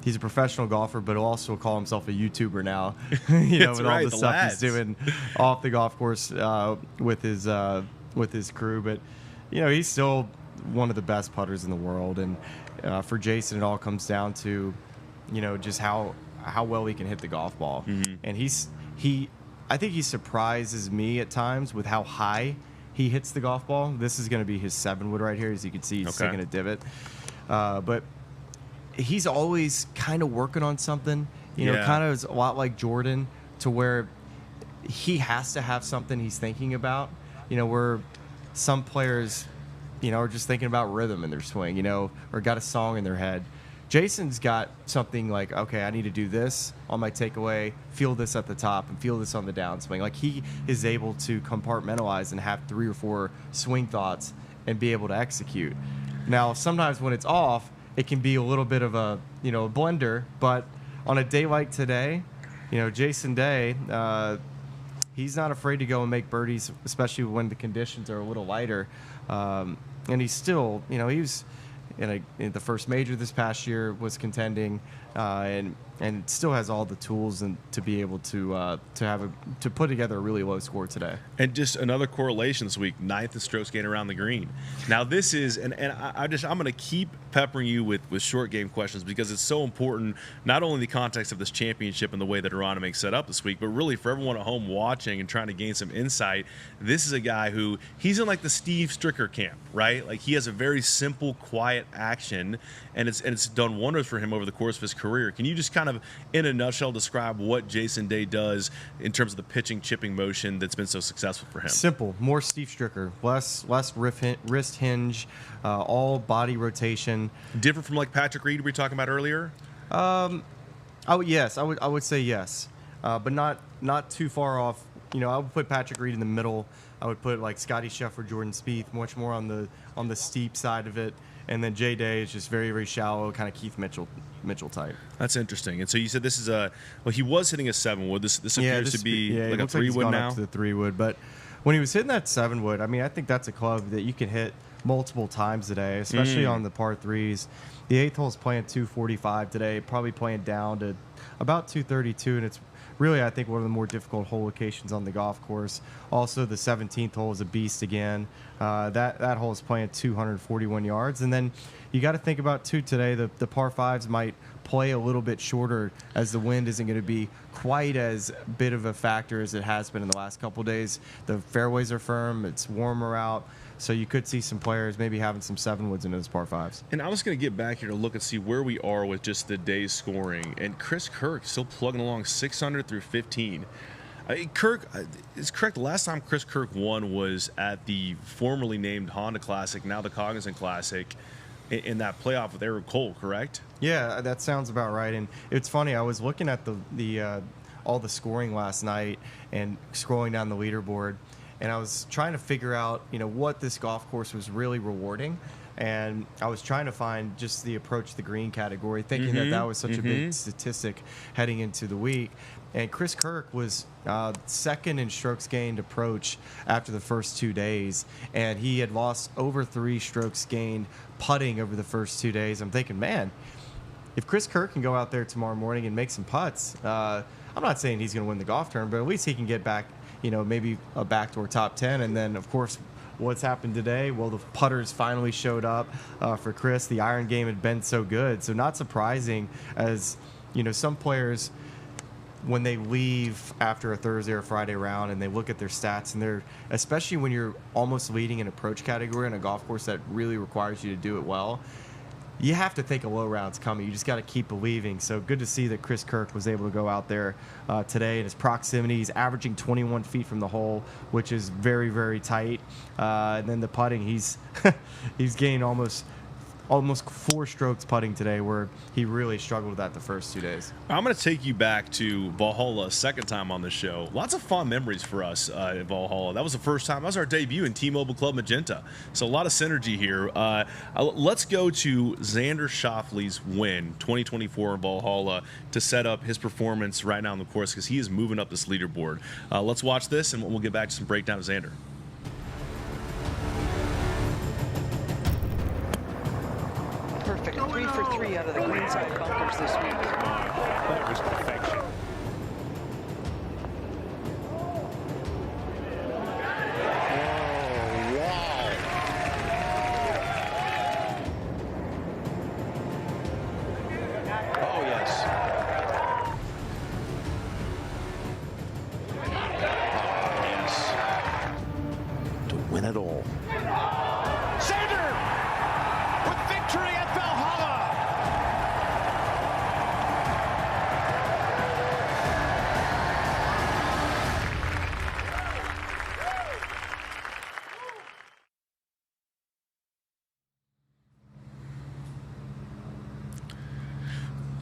He's a professional golfer, but he'll also call himself a YouTuber now. You know, with all the stuff lads. he's doing off the golf course with his crew. But, you know, he's still one of the best putters in the world. And for Jason, it all comes down to, you know, just how well he can hit the golf ball. And I think he surprises me at times with how high he hits the golf ball. This is going to be his 7-wood right here. As you can see, he's taking a divot. But he's always kind of working on something, you know, kind of a lot like Jordan, to where he has to have something he's thinking about. You know, where some players, are just thinking about rhythm in their swing, or got a song in their head. Jason's got something like, okay, I need to do this on my takeaway, feel this at the top, and feel this on the downswing. Like, he is able to compartmentalize and have 3 or 4 swing thoughts and be able to execute. Now, sometimes when it's off, it can be a little bit of a blender, but on a day like today, Jason Day, he's not afraid to go and make birdies, especially when the conditions are a little lighter. And he's still, he was in the first major this past year, was contending, and still has all the tools and to be able to put together a really low score today. And just another correlation this week, 9th in strokes gained around the green. Now this is, and I'm going to keep peppering you with short game questions because it's so important, not only in the context of this championship and the way that Arana makes set up this week, but really for everyone at home watching and trying to gain some insight. This is a guy who, he's in like the Steve Stricker camp, right? Like, he has a very simple, quiet action, and it's done wonders for him over the course of his career. Can you just kind of, in a nutshell, describe what Jason Day does in terms of the pitching chipping motion that's been so successful for him? Simple, more Steve Stricker, less wrist hinge, all body rotation. Different from like Patrick Reed we were talking about earlier? Yes, I would say yes, but not too far off. I would put Patrick Reed in the middle. I would put like Scottie Scheffler, Jordan Spieth, much more on the steep side of it. And then Jay Day is just very, very shallow, kind of Keith Mitchell type. That's interesting. And so you said this is he was hitting a 7-wood. This appears to be like a 3-wood now. Up to the 3-wood, but when he was hitting that 7-wood, I think that's a club that you can hit multiple times today, especially on the par 3s. The 8th hole is playing 245 today, probably playing down to about 232, and it's really, I think, one of the more difficult hole locations on the golf course. Also, the 17th hole is a beast again. That hole is playing 241 yards. And then you got to think about, too, today, the par 5s might play a little bit shorter as the wind isn't going to be quite as big of a factor as it has been in the last couple of days. The fairways are firm. It's warmer out. So you could see some players maybe having some 7-woods into those par 5s. And I was going to get back here to look and see where we are with just the day's scoring. And Chris Kirk still plugging along 600 through 15. Kirk is correct. The last time Chris Kirk won was at the formerly named Honda Classic, now the Cognizant Classic, in that playoff with Eric Cole, correct? Yeah, that sounds about right. And it's funny, I was looking at the all the scoring last night and scrolling down the leaderboard, and I was trying to figure out, what this golf course was really rewarding. And I was trying to find just the approach the green category, thinking that was such a big statistic heading into the week. And Chris Kirk was second in strokes gained approach after the first 2 days, and he had lost over 3 strokes gained putting over the first 2 days. I'm thinking, man, if Chris Kirk can go out there tomorrow morning and make some putts, I'm not saying he's going to win the golf tournament, but at least he can get back, maybe a backdoor top 10. And then, of course, what's happened today? Well, the putters finally showed up for Chris. The iron game had been so good. So not surprising, as, some players, when they leave after a Thursday or Friday round and they look at their stats, and they're, especially when you're almost leading an approach category in a golf course that really requires you to do it well, you have to think a low round's coming. You just got to keep believing. So good to see that Chris Kirk was able to go out there today in his proximity. He's averaging 21 feet from the hole, which is very, very tight. And then the putting, he's gained almost 4 strokes putting today, where he really struggled with that the first 2 days. I'm going to take you back to Valhalla, second time on the show. Lots of fond memories for us at Valhalla. That was the first time. That was our debut in T-Mobile Club Magenta. So a lot of synergy here. Let's go to Xander Schauffele's win, 2024 in Valhalla, to set up his performance right now on the course, because he is moving up this leaderboard. Let's watch this, and we'll get back to some breakdown of Xander. Perfect. 3 for 3 out of the greenside bunkers this week. That was perfection. Oh, yes. Oh, yes. To win it all.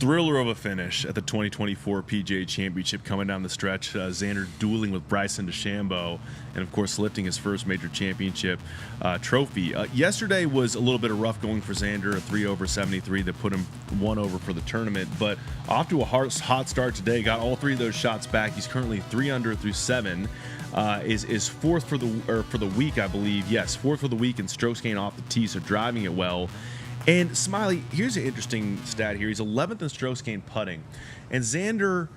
Thriller of a finish at the 2024 PGA Championship coming down the stretch. Xander dueling with Bryson DeChambeau, and of course lifting his first major championship trophy. Yesterday was a little bit of rough going for Xander, a 3 over 73 that put him 1 over for the tournament. But off to a hot start today. Got all 3 of those shots back. He's currently 3 under through 7. Is fourth for the week, I believe. Yes, fourth for the week in strokes gained off the tee, so driving it well. And Smiley, here's an interesting stat here. He's 11th in strokes gained putting. And Xander,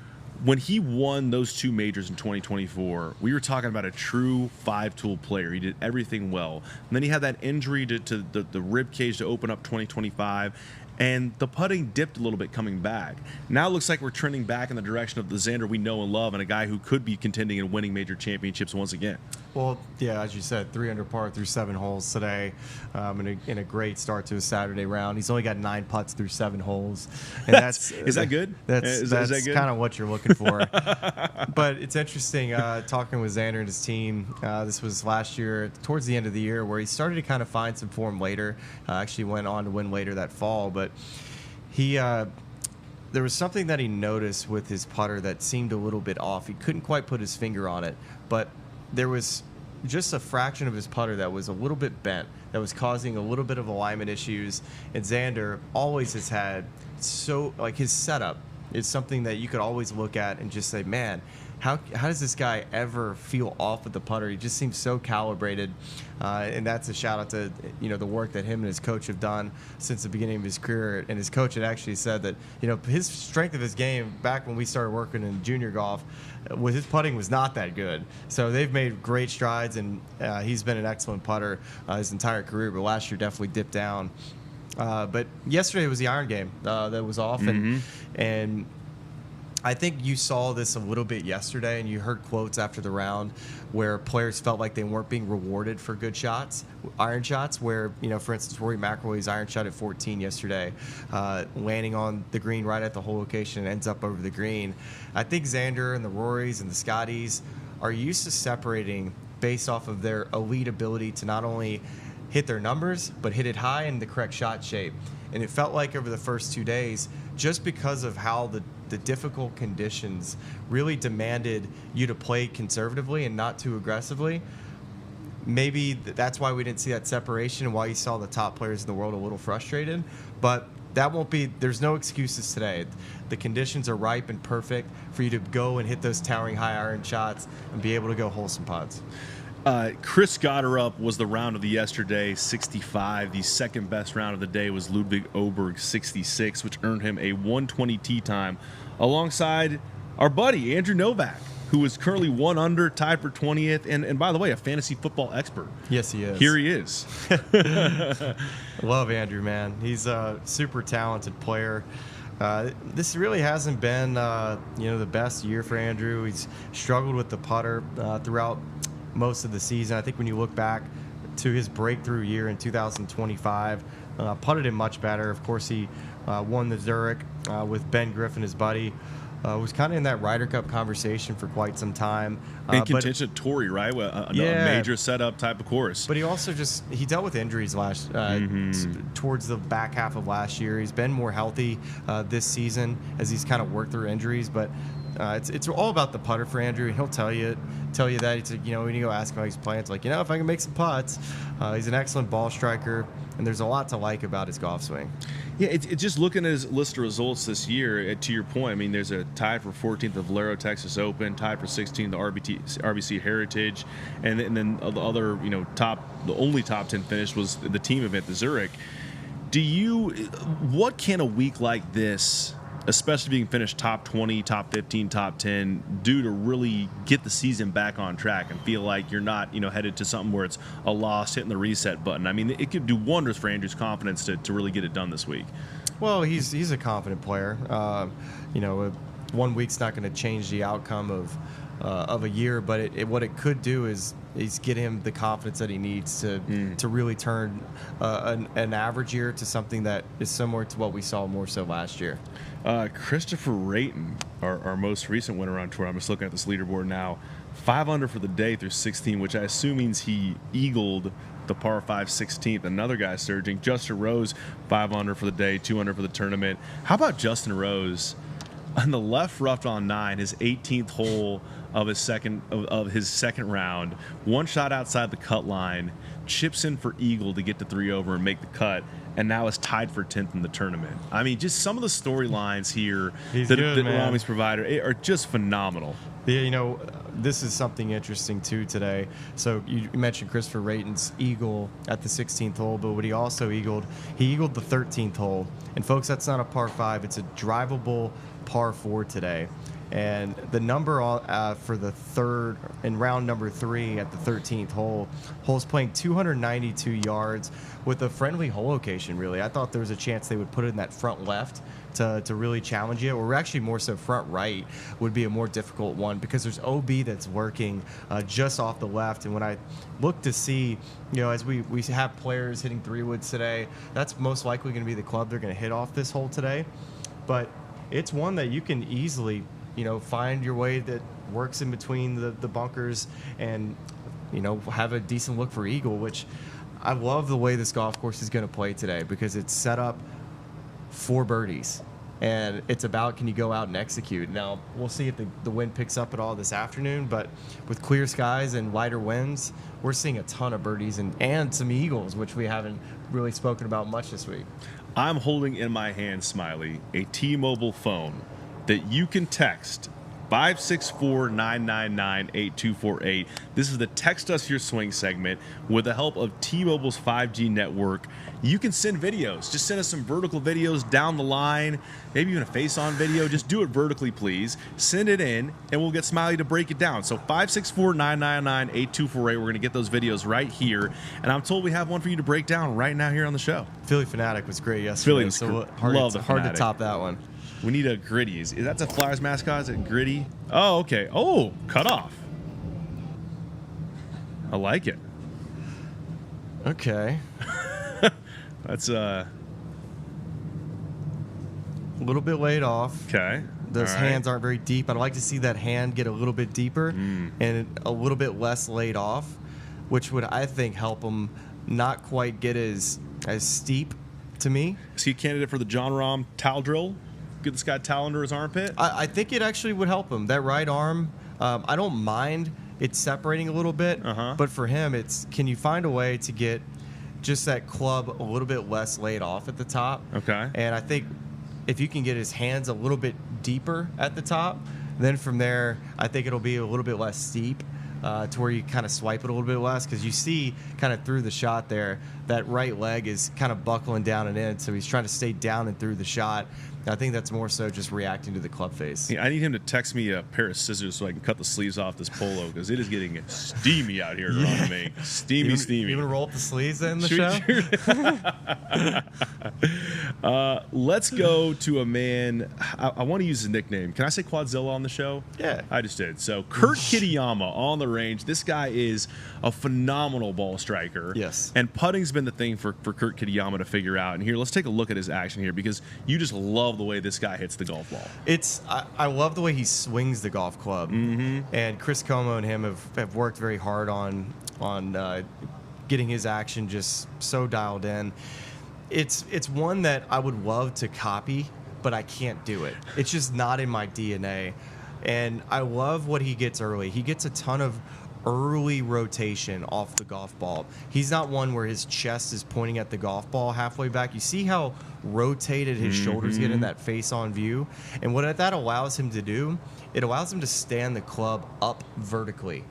when he won those 2 majors in 2024, we were talking about a true 5-tool player. He did everything well. And then he had that injury to the rib cage to open up 2025. And the putting dipped a little bit coming back. Now it looks like we're trending back in the direction of the Xander we know and love, and a guy who could be contending and winning major championships once again. Well, yeah, as you said, 3 under par through 7 holes today, in a great start to his Saturday round. He's only got 9 putts through 7 holes, and is that good? That's that good? Kind of what you're looking for. But it's interesting talking with Xander and his team. This was last year, towards the end of the year, where he started to kind of find some form later. Actually went on to win later that fall, but he. There was something that he noticed with his putter that seemed a little bit off. He couldn't quite put his finger on it, but there was just a fraction of his putter that was a little bit bent, that was causing a little bit of alignment issues. And Xander always has had his setup is something that you could always look at and just say, man, how does this guy ever feel off with the putter? He just seems so calibrated, and that's a shout out to the work that him and his coach have done since the beginning of his career. And his coach had actually said that his strength of his game back when we started working in junior golf, with his putting was not that good. So they've made great strides, and he's been an excellent putter his entire career. But last year definitely dipped down. But yesterday was the iron game that was off, and I think you saw this a little bit yesterday, and you heard quotes after the round where players felt like they weren't being rewarded for good shots, iron shots, where, for instance, Rory McIlroy's iron shot at 14 yesterday, landing on the green right at the hole location and ends up over the green. I think Xander and the Rorys and the Scotties are used to separating based off of their elite ability to not only hit their numbers, but hit it high in the correct shot shape. And it felt like over the first 2 days, just because of how the difficult conditions really demanded you to play conservatively and not too aggressively, maybe that's why we didn't see that separation and why you saw the top players in the world a little frustrated. But that won't be, there's no excuses today. The conditions are ripe and perfect for you to go and hit those towering high iron shots and be able to go hole some putts. Chris Gotterup was the round of the yesterday, 65. The second best round of the day was Ludwig Oberg, 66, which earned him a 120 tee time alongside our buddy Andrew Novak, who is currently 1 under, tied for 20th, and by the way, a fantasy football expert. Yes, he is. Here he is. Love Andrew, man. He's a super talented player. This really hasn't been, the best year for Andrew. He's struggled with the putter throughout most of the season. I think when you look back to his breakthrough year in 2025, putted him much better. Of course, he won the Zurich with Ben Griffin, his buddy. Was kind of in that Ryder Cup conversation for quite some time. In contention, Torrey, right? A major setup type of course. But he also he dealt with injuries towards the back half of last year. He's been more healthy this season as he's kind of worked through injuries. But it's all about the putter for Andrew. He'll tell you that. It's when you go ask him how he's playing, it's like, if I can make some putts. He's an excellent ball striker, and there's a lot to like about his golf swing. Yeah, it's just looking at his list of results this year. To your point, I mean, there's a tied for 14th of Valero Texas Open, tied for 16th the RBC Heritage, and then the other, the only top 10 finish was the team event, the Zurich. What can a week like this, especially being finished top 20, top 15, top 10, do to really get the season back on track and feel like you're not, headed to something where it's a loss, hitting the reset button? I mean, it could do wonders for Andrew's confidence to really get it done this week. Well, he's a confident player. 1 week's not going to change the outcome of a year, but what it could do is get him the confidence that he needs to really turn an average year to something that is similar to what we saw more so last year. Christopher Rayton, our most recent winner on tour, I'm just looking at this leaderboard now, 5 under for the day through 16, which I assume means he eagled the par 5 16th. Another guy surging. Justin Rose, 5 under for the day, 2 under for the tournament. How about Justin Rose on the left rough on 9, his 18th hole of his second round, one shot outside the cut line, chips in for eagle to get to 3 over and make the cut, and now is tied for 10th in the tournament. I mean, just some of the storylines here that Rahmi's provided are just phenomenal. Yeah, you know, this is something interesting too today. So you mentioned Christopher Rayton's eagle at the 16th hole, but what he also eagled, he eagled the 13th hole. And folks, that's not a par 5; it's a drivable par 4 today. And the number for the third in round number 3 at the 13th hole's playing 292 yards with a friendly hole location. Really, I thought there was a chance they would put it in that front left to really challenge it, or actually more so front right would be a more difficult one because there's OB that's working just off the left. And when I look to see, you know, as we have players hitting 3-woods today, that's most likely going to be the club they're going to hit off this hole today. But it's one that you can easily, you know, find your way that works in between the bunkers and, you know, have a decent look for eagle, which I love the way this golf course is going to play today because it's set up for birdies. And it's about, can you go out and execute? Now, we'll see if the wind picks up at all this afternoon, but with clear skies and lighter winds, we're seeing a ton of birdies and some eagles, which we haven't really spoken about much this week. I'm holding in my hand, Smiley, a T-Mobile phone that you can text 564-999-8248. This is the Text Us Your Swing segment. With the help of T-Mobile's 5G network, you can send videos. Just send us some vertical videos down the line, maybe even a face-on video. Just do it vertically, please. Send it in, and we'll get Smiley to break it down. So 564-999-8248. We're going to get those videos right here, and I'm told we have one for you to break down right now here on the show. Philly Fanatic was great yesterday. Love the hard to Fanatic. top that one. We need a Gritty. Is that's a Flyers mascot? Is it Gritty? Oh, okay. Oh, cut off. I like it. Okay. That's a little bit laid off. okay. Those All right. hands aren't very deep. I'd like to see that hand get a little bit deeper and a little bit less laid off, which would, I think, help him not quite get as steep to me. Is he a candidate for the Jon Rahm towel drill? Get this guy towel under his armpit? I think it actually would help him. That right arm, I don't mind it separating a little bit, but for him, it's, can you find a way to get just that club a little bit less laid off at the top? Okay. And I think if you can get his hands a little bit deeper at the top, then from there, I think it'll be a little bit less steep to where you kind of swipe it a little bit less, because you see kind of through the shot there, that right leg is kind of buckling down and in, so he's trying to stay down and through the shot. I think that's more so just reacting to the club face. Yeah, I need him to text me a pair of scissors so I can cut the sleeves off this polo, because it is getting steamy out here around me. Steamy. You want to roll up the sleeves in the show? Let's go to a man. I want to use his nickname. Can I say Quadzilla on the show? Yeah. I just did. So Kirk Kitayama on the range. This guy is a phenomenal ball striker. Yes. And putting's been the thing for Kirk Kitayama to figure out. And here, let's take a look at his action here, because you just love the way this guy hits the golf ball. I love the way he swings the golf club. And Chris Como and him have worked very hard on getting his action just so dialed in. It's one that I would love to copy, but I can't do it. It's just not in my DNA. And I love what he gets early. He gets a ton of early rotation off the golf ball. He's not one where his chest is pointing at the golf ball halfway back. You see how rotated his shoulders get in that face-on view? And what that allows him to do, it allows him to stand the club up vertically.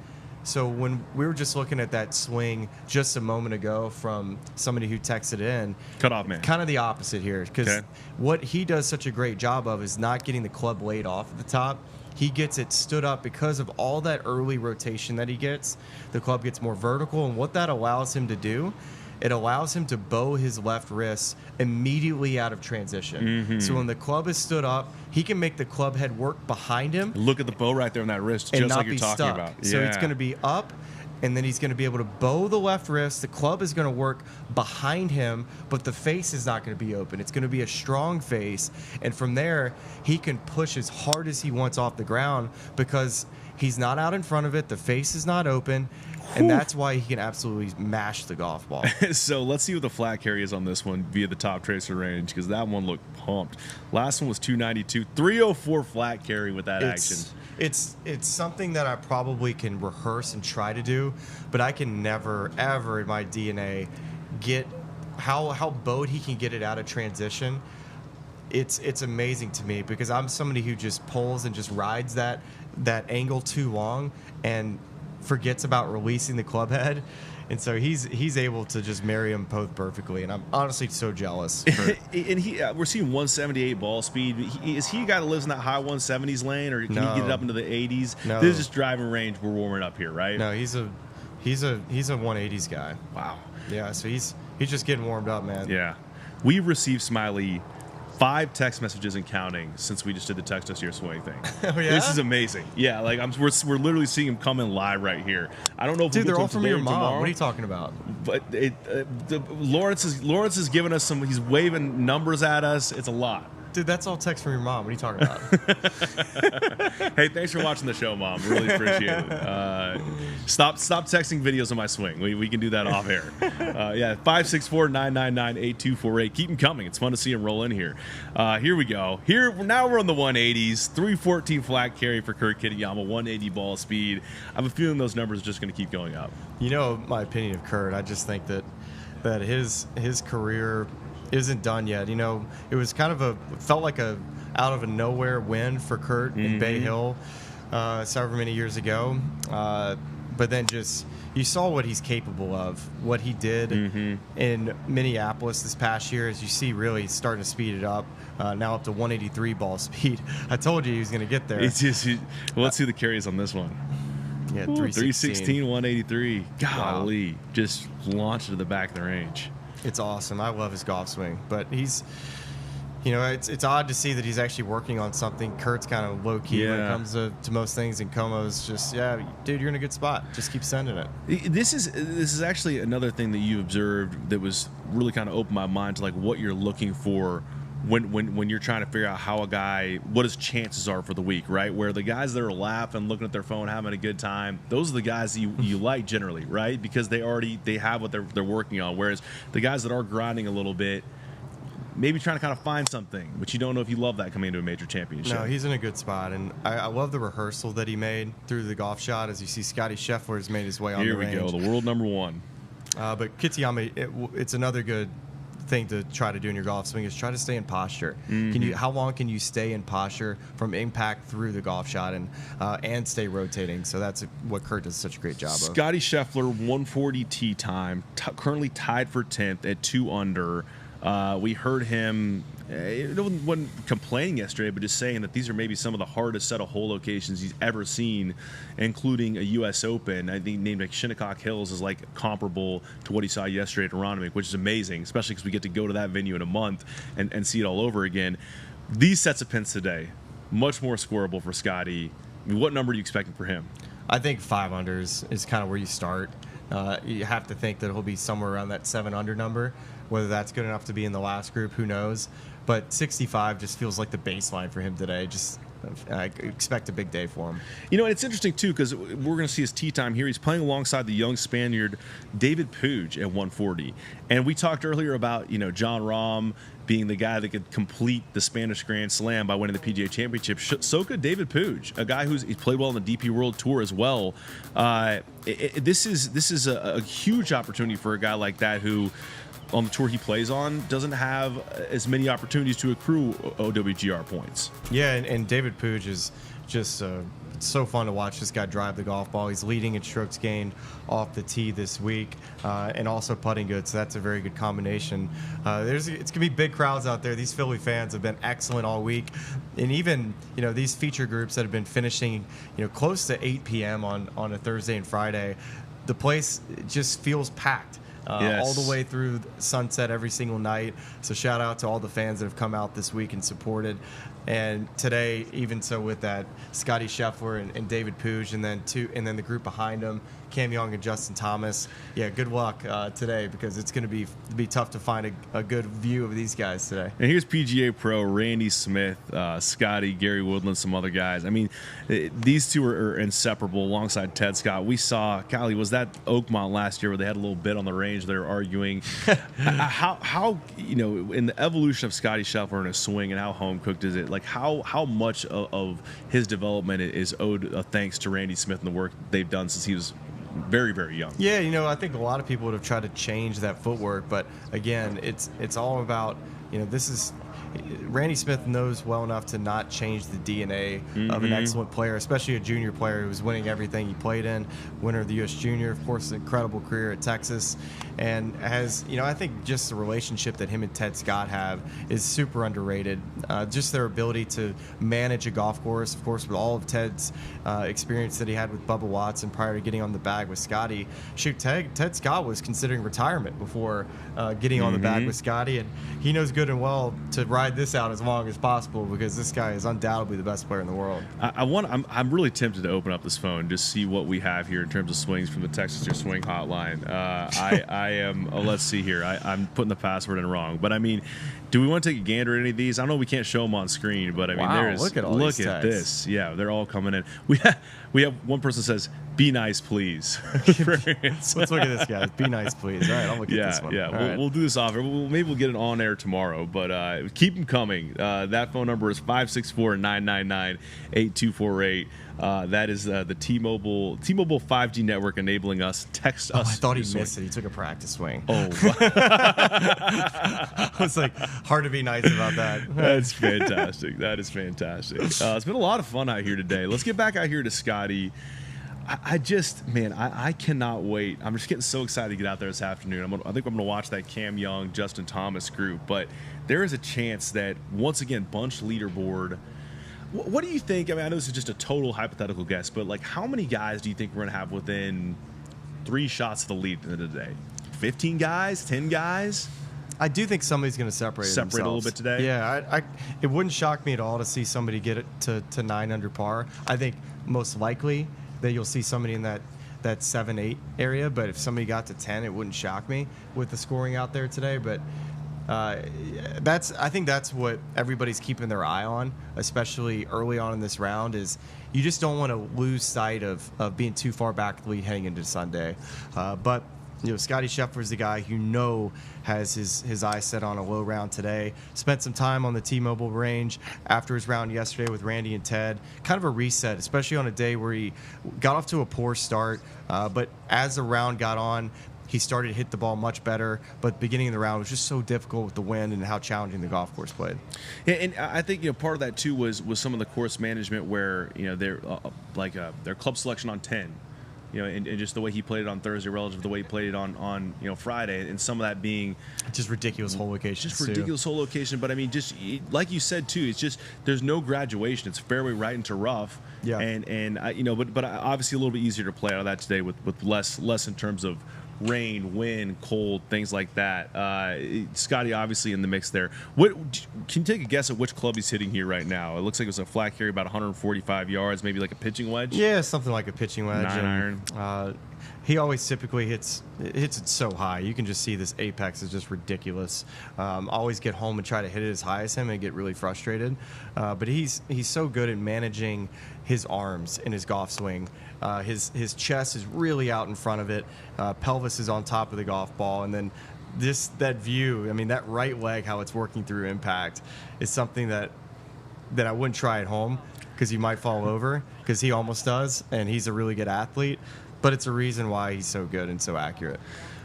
So when we were just looking at that swing just a moment ago from somebody who texted in, Cut off, man. kind of the opposite here, because what he does such a great job of is not getting the club laid off at the top. He gets it stood up because of all that early rotation that he gets. The club gets more vertical, and what that allows him to do, it allows him to bow his left wrist immediately out of transition. So when the club is stood up, he can make the club head work behind him. Look at the bow right there on that wrist, and just not like you're be talking stuck. about. So it's going to be up, and then he's going to be able to bow the left wrist. The club is going to work behind him, but the face is not going to be open. It's going to be a strong face, and from there, he can push as hard as he wants off the ground because he's not out in front of it. The face is not open, And that's why he can absolutely mash the golf ball. So let's see what the flat carry is on this one via the Top Tracer range, because that one looked pumped. Last one was 292, 304 flat carry with that action. It's something that I probably can rehearse and try to do, but I can never, ever in my DNA get how bowed he can get it out of transition. It's amazing to me, because I'm somebody who just pulls and just rides that angle too long and forgets about releasing the club head. And so he's able to just marry them both perfectly, and I'm honestly so jealous. And we're seeing 178 ball speed. Is he a guy that lives in that high 170s lane, or can he get it up into the 80s? No. This is just driving range. We're warming up here, right? No, he's a 180s guy. Wow. Yeah, so he's just getting warmed up, man. Yeah. We've received, Smiley, 5 text messages and counting since we just did the text us your swing thing. Oh, yeah? This is amazing. Yeah, like we're literally seeing him come in live right here. I don't know if Dude, we'll they're all get to from him your today or mom. tomorrow, What are you talking about? But Lawrence is giving us some. He's waving numbers at us. It's a lot. Dude, that's all text from your mom. What are you talking about? Hey, thanks for watching the show, Mom. Really appreciate it. Stop texting videos of my swing. We can do that off air. Yeah, 564-999-8248. Keep them coming. It's fun to see them roll in here. Here we go. Now we're on the 180s. 314 flat carry for Kirk Kitayama. 180 ball speed. I have a feeling those numbers are just going to keep going up. You know my opinion of Kurt. I just think that his career isn't done yet. You know, it was kind of felt like a out of a nowhere win for Kurt in Bay Hill several many years ago. But then just you saw what he's capable of, what he did in Minneapolis this past year. As you see, really starting to speed it up. Now up to 183 ball speed. I told you he was going to get there. It's just, let's see the carries on this one. Yeah, 316, 183. Golly, Wow. just launched to the back of the range. It's awesome. I love his golf swing, but he's, you know, it's odd to see that he's actually working on something. Kurt's kind of low key when it comes to most things, and Como's just, yeah, dude, you're in a good spot. Just keep sending it. This is actually another thing that you observed that was really kind of opened my mind to like what you're looking for when you're trying to figure out how a guy, what his chances are for the week, right? Where the guys that are laughing, looking at their phone, having a good time, those are the guys that you like generally, right? Because they have what they're working on. Whereas the guys that are grinding a little bit, maybe trying to kind of find something, but you don't know if you love that coming into a major championship. No, he's in a good spot, and I love the rehearsal that he made through the golf shot. As you see, Scottie Scheffler has made his way on the range. Here we go, the world number one. But Kitayama, it's another good thing to try to do in your golf swing is try to stay in posture. How long can you stay in posture from impact through the golf shot and stay rotating? So that's what Kurt does such a great job of. Scottie Scheffler, 140 tee time, currently tied for 10th at 2 under. We heard him, wasn't complaining yesterday, but just saying that these are maybe some of the hardest set of hole locations he's ever seen, including a U.S. Open. I think named like Shinnecock Hills is like comparable to what he saw yesterday at Aronimink, which is amazing, especially because we get to go to that venue in a month and see it all over again. These sets of pins today, much more scoreable for Scottie. I mean, what number are you expecting for him? I think 5 unders is kind of where you start. You have to think that he'll be somewhere around that 7 under number. Whether that's good enough to be in the last group, who knows? But 65 just feels like the baseline for him today. I expect a big day for him. You know, it's interesting, too, because we're going to see his tee time here. He's playing alongside the young Spaniard David Puig at 140. And we talked earlier about, you know, Jon Rahm being the guy that could complete the Spanish Grand Slam by winning the PGA Championship. So could David Puig, a guy he's played well on the DP World Tour as well. This is a huge opportunity for a guy like that who, on the tour he plays on, doesn't have as many opportunities to accrue OWGR points. Yeah, and David Puig is just so fun to watch this guy drive the golf ball. He's leading in strokes gained off the tee this week, and also putting good, so that's a very good combination. It's going to be big crowds out there. These Philly fans have been excellent all week, and even, you know, these feature groups that have been finishing, you know, close to 8 p.m. on a Thursday and Friday, the place just feels packed. all the way through sunset every single night. So shout out to all the fans that have come out this week and supported. And today, even so, with that, Scottie Scheffler and David Puig, and then the group behind him, Cam Young and Justin Thomas. Yeah, good luck today, because it's going to be tough to find a good view of these guys today. And here's PGA Pro Randy Smith, Scottie, Gary Woodland, some other guys. I mean, these two are inseparable alongside Ted Scott. We saw, golly, was that Oakmont last year where they had a little bit on the range? They were arguing how in the evolution of Scottie Scheffler and his swing and how home cooked is it? Like how much of his development is owed thanks to Randy Smith and the work they've done since he was very, very young. Yeah, I think a lot of people would have tried to change that footwork, but again, it's all about, this is Randy Smith knows well enough to not change the DNA of an excellent player, especially a junior player who's winning everything he played in, winner of the U.S. Junior, of course, an incredible career at Texas, and has, I think just the relationship that him and Ted Scott have is super underrated. Just their ability to manage a golf course, of course, with all of Ted's experience that he had with Bubba Watson prior to getting on the bag with Scottie. Shoot, Ted Scott was considering retirement before getting on the bag with Scottie, and he knows good and well to ride this out as long as possible, because this guy is undoubtedly the best player in the world. I'm really tempted to open up this phone, just see what we have here in terms of swings from the Texas Your Swing hotline. I am. Let's see here. I'm putting the password in wrong, but I mean, do we want to take a gander at any of these? I know we can't show them on screen, but I mean, wow, look at this. Yeah, they're all coming in. We have one person says, "Be nice, please." Let's look at this, guys. Be nice, please. All right, I'll look at this one. Yeah, we'll do this off. Maybe we'll get it on air tomorrow, but keep them coming. That phone number is 564-999-8248. That is the T-Mobile 5G network enabling us. Text us. I thought he missed it. He took a practice swing. Oh, it's like hard to be nice about that. That's fantastic. That is fantastic. It's been a lot of fun out here today. Let's get back out here to Scottie. I cannot wait. I'm just getting so excited to get out there this afternoon. I think I'm going to watch that Cam Young, Justin Thomas group. But there is a chance that, once again, bunch leaderboard. What do you think? I mean, I know this is just a total hypothetical guess, but like, how many guys do you think we're going to have within 3 shots of the lead at the end of the day? 15 guys? 10 guys? I do think somebody's going to separate a little bit today. Yeah, it wouldn't shock me at all to see somebody get it to 9 under par. I think most likely that you'll see somebody in that 7-8 area, but if somebody got to 10, it wouldn't shock me with the scoring out there today. But I think that's what everybody's keeping their eye on, especially early on in this round, is you just don't want to lose sight of being too far back the lead heading into Sunday. But Scottie Scheffler is the guy who has his eyes set on a low round today. Spent some time on the T-Mobile range after his round yesterday with Randy and Ted. Kind of a reset, especially on a day where he got off to a poor start. But as the round got on, he started to hit the ball much better. But the beginning of the round was just so difficult with the wind and how challenging the golf course played. Yeah, and I think part of that too was some of the course management where their club selection on 10. And just the way he played it on Thursday relative to the way he played it on Friday, and some of that being just ridiculous hole location. But I mean, just like you said too, it's just there's no graduation. It's fairway right into rough. Yeah. But obviously a little bit easier to play out of that today with less in terms of rain, wind, cold, things like that. Scottie obviously in the mix there. What can you take a guess at which club he's hitting here right now? It looks like it was a flat carry, about 145 yards, maybe like a pitching wedge. Yeah, something like a pitching wedge. 9-iron. He always typically hits it so high. You can just see this apex is just ridiculous. Always get home and try to hit it as high as him and get really frustrated. But he's so good at managing his arms in his golf swing. His chest is really out in front of it. Pelvis is on top of the golf ball, and then that view. I mean, that right leg, how it's working through impact, is something that I wouldn't try at home, because you might fall over, because he almost does, and he's a really good athlete. But it's a reason why he's so good and so accurate.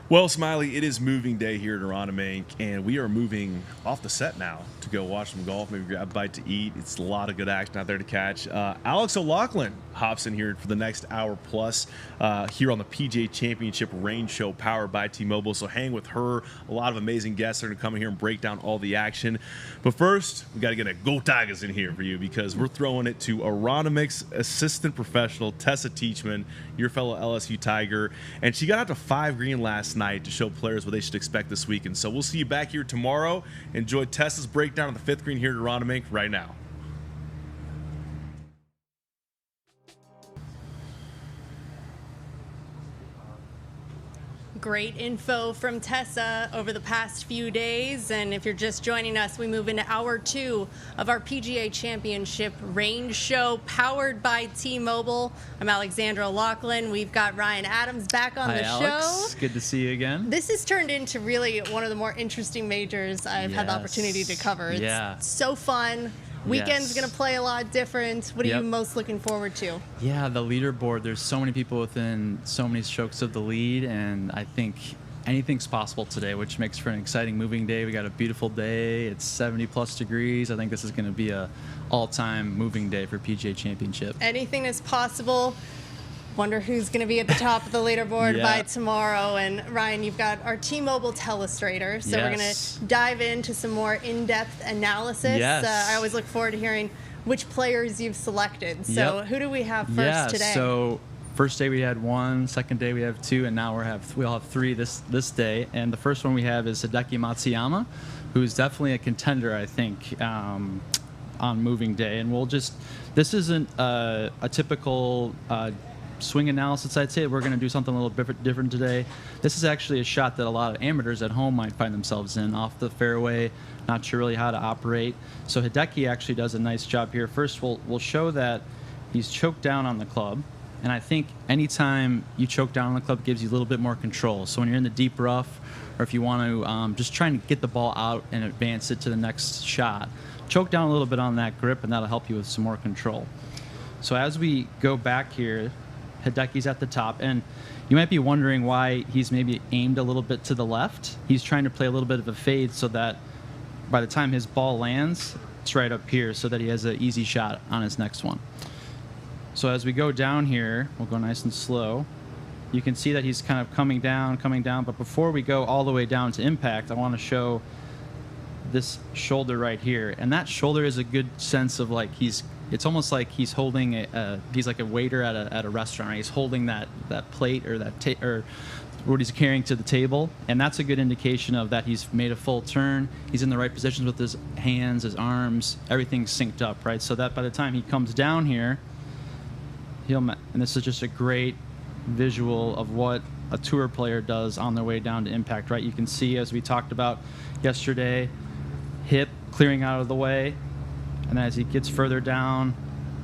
Well, Smiley, it is moving day here at Aronimink, and we are moving off the set now to go watch some golf, maybe grab a bite to eat. It's a lot of good action out there to catch. Alex O'Loughlin hops in here for the next hour plus here on the PGA Championship Rain Show powered by T-Mobile. So hang with her. A lot of amazing guests are going to come in here and break down all the action. But first, we got to get a Go Tigers in here for you, because we're throwing it to Aronimink's assistant professional, Tessa Teachman, your fellow LSU Tiger. And she got out to 5 green last night to show players what they should expect this weekend. So we'll see you back here tomorrow. Enjoy Tessa's breakdown of the 5th green here at Ronimink right now. Great info from Tessa over the past few days. And if you're just joining us, we move into hour 2 of our PGA Championship range show powered by T-Mobile. I'm Alexandra Laughlin. We've got Ryan Adams back on the show. Alex. Good to see you again. This has turned into really one of the more interesting majors I've had the opportunity to cover. It's so fun. Weekend's going to play a lot different. What are you most looking forward to? Yeah, the leaderboard. There's so many people within so many strokes of the lead, and I think anything's possible today, which makes for an exciting moving day. We got a beautiful day. It's 70-plus degrees. I think this is going to be a all-time moving day for PGA Championship. Anything is possible. Wonder who's going to be at the top of the leaderboard by tomorrow. And Ryan, you've got our T-Mobile Telestrator, so we're going to dive into some more in-depth analysis. I always look forward to hearing which players you've selected. So who do we have first today? So first day we had 1, second day we have 2, and now we'll have 3 this day. And the first one we have is Hideki Matsuyama, who's definitely a contender, I think, on moving day. And this isn't a typical swing analysis, I'd say. We're going to do something a little different today. This is actually a shot that a lot of amateurs at home might find themselves in, off the fairway, not sure really how to operate. So Hideki actually does a nice job here. First, we'll show that he's choked down on the club, and I think anytime you choke down on the club, it gives you a little bit more control. So when you're in the deep rough, or if you want to just try and get the ball out and advance it to the next shot, choke down a little bit on that grip, and that'll help you with some more control. So as we go back here, Hideki's at the top, and you might be wondering why he's maybe aimed a little bit to the left. He's trying to play a little bit of a fade so that by the time his ball lands, it's right up here so that he has an easy shot on his next one. So as we go down here, we'll go nice and slow. You can see that he's kind of coming down, but before we go all the way down to impact, I want to show this shoulder right here. And that shoulder is a good sense of like it's almost like he's holding he's like a waiter at a restaurant, right? He's holding that plate or or what he's carrying to the table, and that's a good indication of that he's made a full turn. He's in the right positions with his hands, his arms, everything's synced up, right? So that by the time he comes down here, and this is just a great visual of what a tour player does on their way down to impact, right? You can see, as we talked about yesterday, hip clearing out of the way. And then as he gets further down,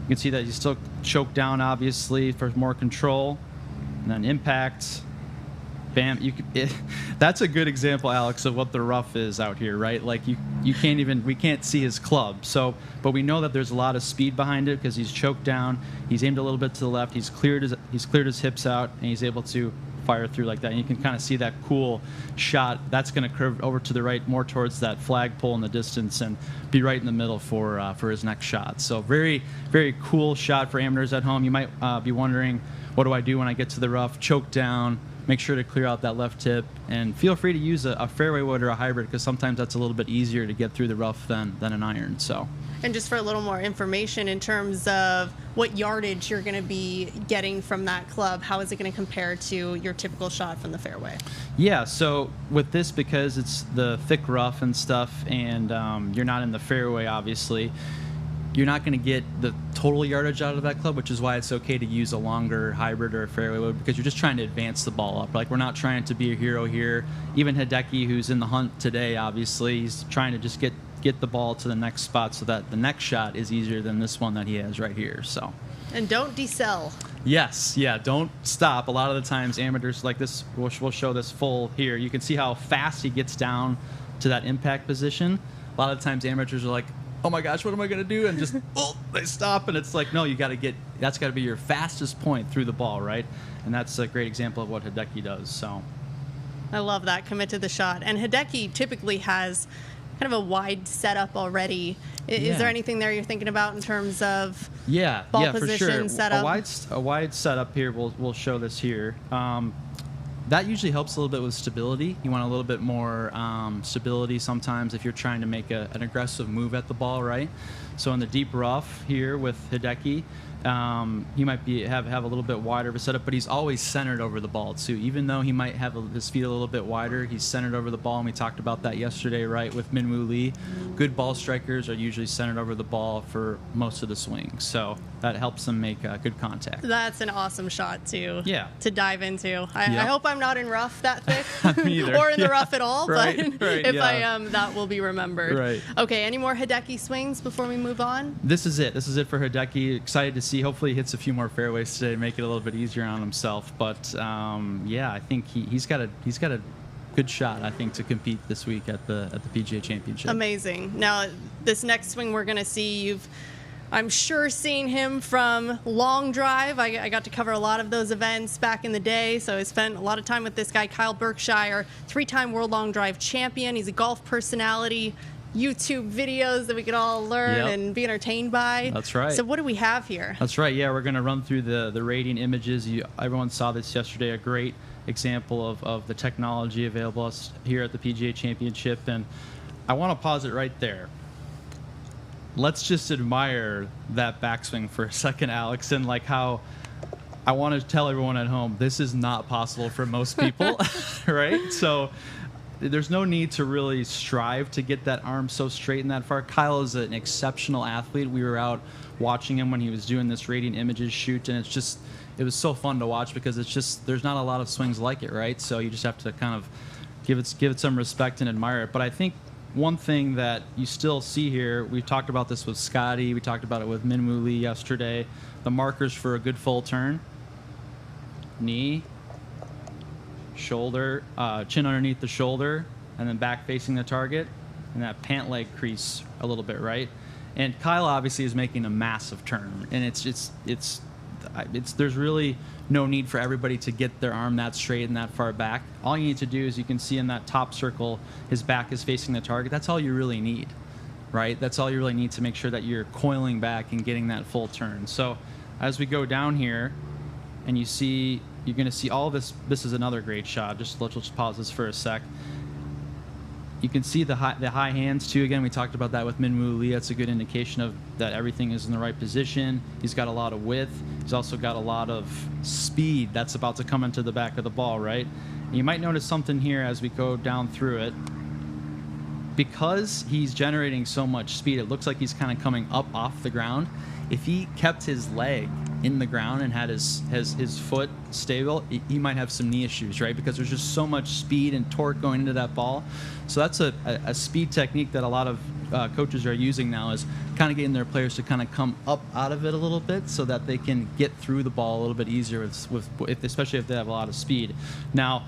you can see that he's still choked down, obviously, for more control. And then impact, bam. That's a good example, Alex, of what the rough is out here, right? Like we can't see his club. But we know that there's a lot of speed behind it because he's choked down. He's aimed a little bit to the left. He's cleared his hips out, and he's able to fire through like that. And you can kind of see that cool shot. That's going to curve over to the right, more towards that flagpole in the distance, and be right in the middle for his next shot. So very, very cool shot for amateurs at home. You might be wondering, what do I do when I get to the rough? Choke down. Make sure to clear out that left tip, and feel free to use a fairway wood or a hybrid, because sometimes that's a little bit easier to get through the rough than an iron. So. And just for a little more information in terms of what yardage you're going to be getting from that club, how is it going to compare to your typical shot from the fairway? Yeah, so with this, because it's the thick rough and stuff, and you're not in the fairway, obviously, you're not going to get the total yardage out of that club, which is why it's okay to use a longer hybrid or a fairway wood, because you're just trying to advance the ball up. Like, we're not trying to be a hero here. Even Hideki, who's in the hunt today, obviously, he's trying to just get the ball to the next spot so that the next shot is easier than this one that he has right here. So. And don't decel. Yes, yeah, don't stop. A lot of the times amateurs like this, we'll show this full here. You can see how fast he gets down to that impact position. A lot of times amateurs are like, oh my gosh, what am I going to do? And just, they stop, and it's like, no, that's got to be your fastest point through the ball, right? And that's a great example of what Hideki does. So. I love that, commit to the shot. And Hideki typically has kind of a wide setup already. Is there anything there you're thinking about in terms of ball position, for sure. setup? A wide setup here, we'll show this here. That usually helps a little bit with stability. You want a little bit more stability sometimes if you're trying to make an aggressive move at the ball, right? So in the deep rough here with Hideki, He might have a little bit wider of a setup, but he's always centered over the ball too. Even though he might have his feet a little bit wider, he's centered over the ball, and we talked about that yesterday, right, with Min-Woo Lee. Good ball strikers are usually centered over the ball for most of the swing, so that helps them make good contact. That's an awesome shot too. Yeah. To dive into. I hope I'm not in rough that thick, Me either. or in the rough at all. Right, but right, if yeah. I am, that will be remembered. Right. Okay. Any more Hideki swings before we move on? This is it. This is it for Hideki. Excited to see. Hopefully, he hits a few more fairways today to make it a little bit easier on himself. But yeah, I think he's got a good shot, I think, to compete this week at the PGA Championship. Amazing. Now, this next swing we're going to see, I'm sure, seen him from Long Drive. I got to cover a lot of those events back in the day, so I spent a lot of time with this guy, Kyle Berkshire, 3-time World Long Drive champion. He's a golf personality. YouTube videos that we could all learn and be entertained by. That's right. So what do we have here? That's right. Yeah, we're going to run through the rating images. Everyone saw this yesterday. A great example of the technology available here at the PGA Championship. And I want to pause it right there. Let's just admire that backswing for a second, Alex, and like how I want to tell everyone at home, this is not possible for most people, right? So there's no need to really strive to get that arm so straight and that far. Kyle is an exceptional athlete. We were out watching him when he was doing this rating images shoot, and it was so fun to watch because there's not a lot of swings like it, right? So you just have to kind of give it some respect and admire it. But I think one thing that you still see here, we talked about this with Scottie, we talked about it with Min-Woo Lee yesterday, the markers for a good full turn: knee, shoulder, chin underneath the shoulder, and then back facing the target, and that pant leg crease a little bit, right? And Kyle obviously is making a massive turn, and there's really no need for everybody to get their arm that straight and that far back. All you need to do is, you can see in that top circle, his back is facing the target. That's all you really need, right? That's all you really need to make sure that you're coiling back and getting that full turn. So as we go down here, and you're going to see all this. This is another great shot. Let's just pause this for a sec. You can see the high hands too. Again, we talked about that with Min-Woo Lee. That's a good indication of that everything is in the right position. He's got a lot of width. He's also got a lot of speed that's about to come into the back of the ball, right? And you might notice something here as we go down through it. Because he's generating so much speed, it looks like he's kind of coming up off the ground. If he kept his leg in the ground and had his foot stable, he might have some knee issues, right? Because there's just so much speed and torque going into that ball. So that's a speed technique that a lot of coaches are using now, is kind of getting their players to kind of come up out of it a little bit so that they can get through the ball a little bit easier, especially if they have a lot of speed. Now,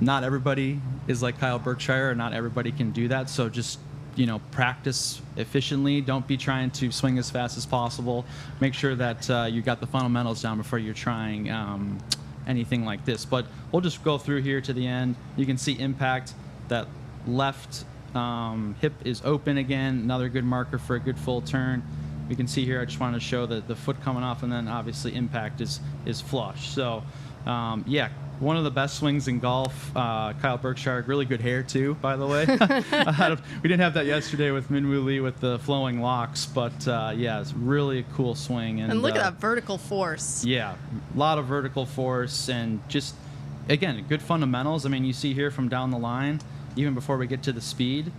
not everybody is like Kyle Berkshire, or not everybody can do that. So just, practice efficiently. Don't be trying to swing as fast as possible. Make sure that you got the fundamentals down before you're trying anything like this. But we'll just go through here to the end. You can see impact. That left hip is open again. Another good marker for a good full turn. You can see here, I just wanted to show the foot coming off, and then obviously impact is flush. So yeah, one of the best swings in golf. Kyle Berkshire, really good hair too, by the way. We didn't have that yesterday with Min-Woo Lee with the flowing locks, but yeah, it's really a cool swing. And look at that vertical force. Yeah, a lot of vertical force, and just, again, good fundamentals. I mean, you see here from down the line, even before we get to the speed,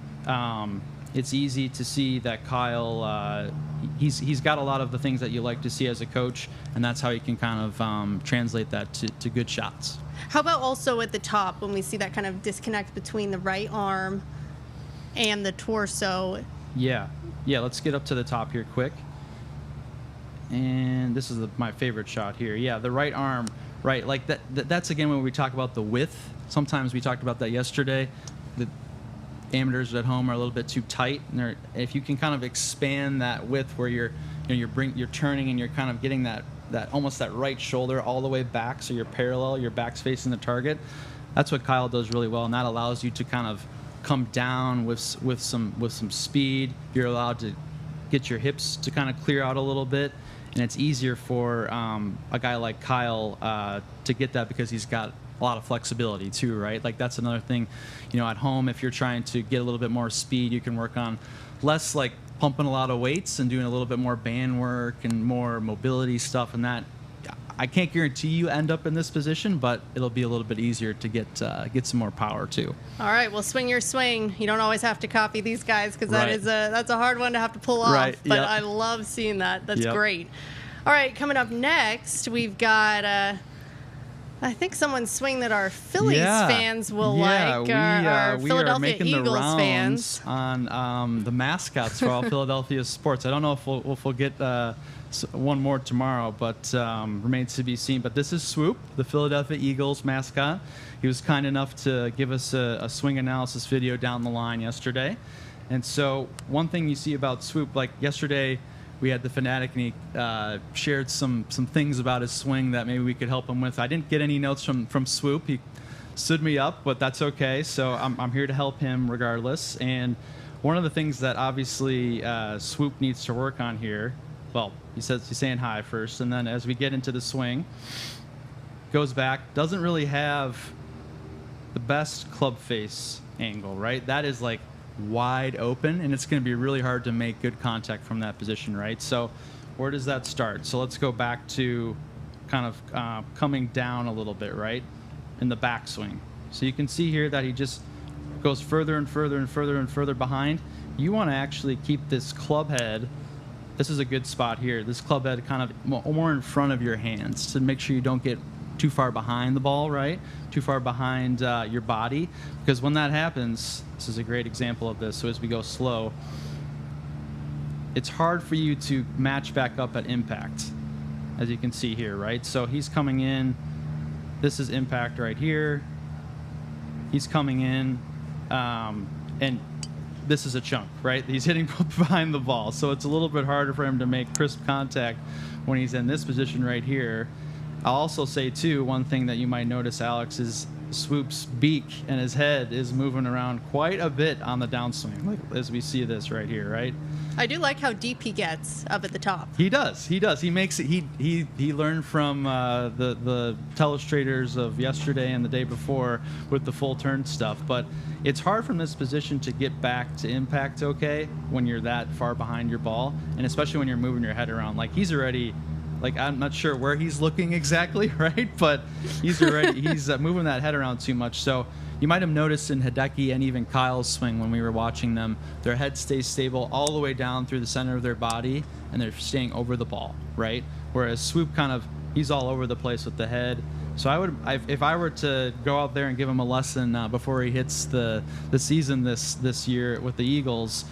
it's easy to see that Kyle, he's got a lot of the things that you like to see as a coach, and that's how you can kind of translate that to good shots. How about also at the top, when we see that kind of disconnect between the right arm and the torso? Yeah, let's get up to the top here quick. And this is my favorite shot here. Yeah, the right arm, right, like that's again when we talk about the width. Sometimes we talked about that yesterday. The amateurs at home are a little bit too tight, and if you can kind of expand that width where you're turning and you're kind of getting that almost that right shoulder all the way back, so you're parallel, your back's facing the target. That's what Kyle does really well, and that allows you to kind of come down with some speed. You're allowed to get your hips to kind of clear out a little bit, and it's easier for a guy like Kyle to get that because he's got a lot of flexibility too, right? Like that's another thing, at home, if you're trying to get a little bit more speed, you can work on less like pumping a lot of weights and doing a little bit more band work and more mobility stuff and that, I can't guarantee you end up in this position, but it'll be a little bit easier to get some more power too. All right, well, swing your swing. You don't always have to copy these guys because Right. that's a hard one to have to pull off. Right, But yep. I love seeing that. That's Yep. great. All right, coming up next, we've got I think someone's swing that our Phillies fans will like. Our we Philadelphia are making Eagles the rounds fans. on the mascots for all Philadelphia sports. I don't know if we'll get one more tomorrow, but remains to be seen. But this is Swoop, the Philadelphia Eagles mascot. He was kind enough to give us a swing analysis video down the line yesterday. And so one thing you see about Swoop, like yesterday, we had the Fanatic, and he shared some things about his swing that maybe we could help him with. I didn't get any notes from Swoop. He stood me up, but that's okay. So I'm here to help him regardless. And one of the things that obviously Swoop needs to work on here, well, he's saying hi first, and then as we get into the swing, goes back, doesn't really have the best club face angle, right? That is like wide open, and it's going to be really hard to make good contact from that position, right? So where does that start? So let's go back to kind of coming down a little bit, right, in the backswing. So you can see here that he just goes further and further and further and further behind. You want to actually keep this club head. This is a good spot here. This club head kind of more in front of your hands to make sure you don't get too far behind the ball, right? Too far behind your body. Because when that happens, this is a great example of this. So as we go slow, it's hard for you to match back up at impact, as you can see here, right? So he's coming in. This is impact right here. He's coming in, and this is a chunk, right? He's hitting behind the ball. So it's a little bit harder for him to make crisp contact when he's in this position right here. I'll also say, too, one thing that you might notice, Alex, is Swoop's beak and his head is moving around quite a bit on the downswing, like as we see this right here, right? I do like how deep he gets up at the top. He does. He makes it. He learned from the telestrators of yesterday and the day before with the full turn stuff. But it's hard from this position to get back to impact okay when you're that far behind your ball, and especially when you're moving your head around. Like he's already. Like, I'm not sure where he's looking exactly, right? But he's moving that head around too much. So you might have noticed in Hideki and even Kyle's swing when we were watching them, their head stays stable all the way down through the center of their body, and they're staying over the ball, right? Whereas Swoop he's all over the place with the head. So if I were to go out there and give him a lesson before he hits the season this year with the Eagles,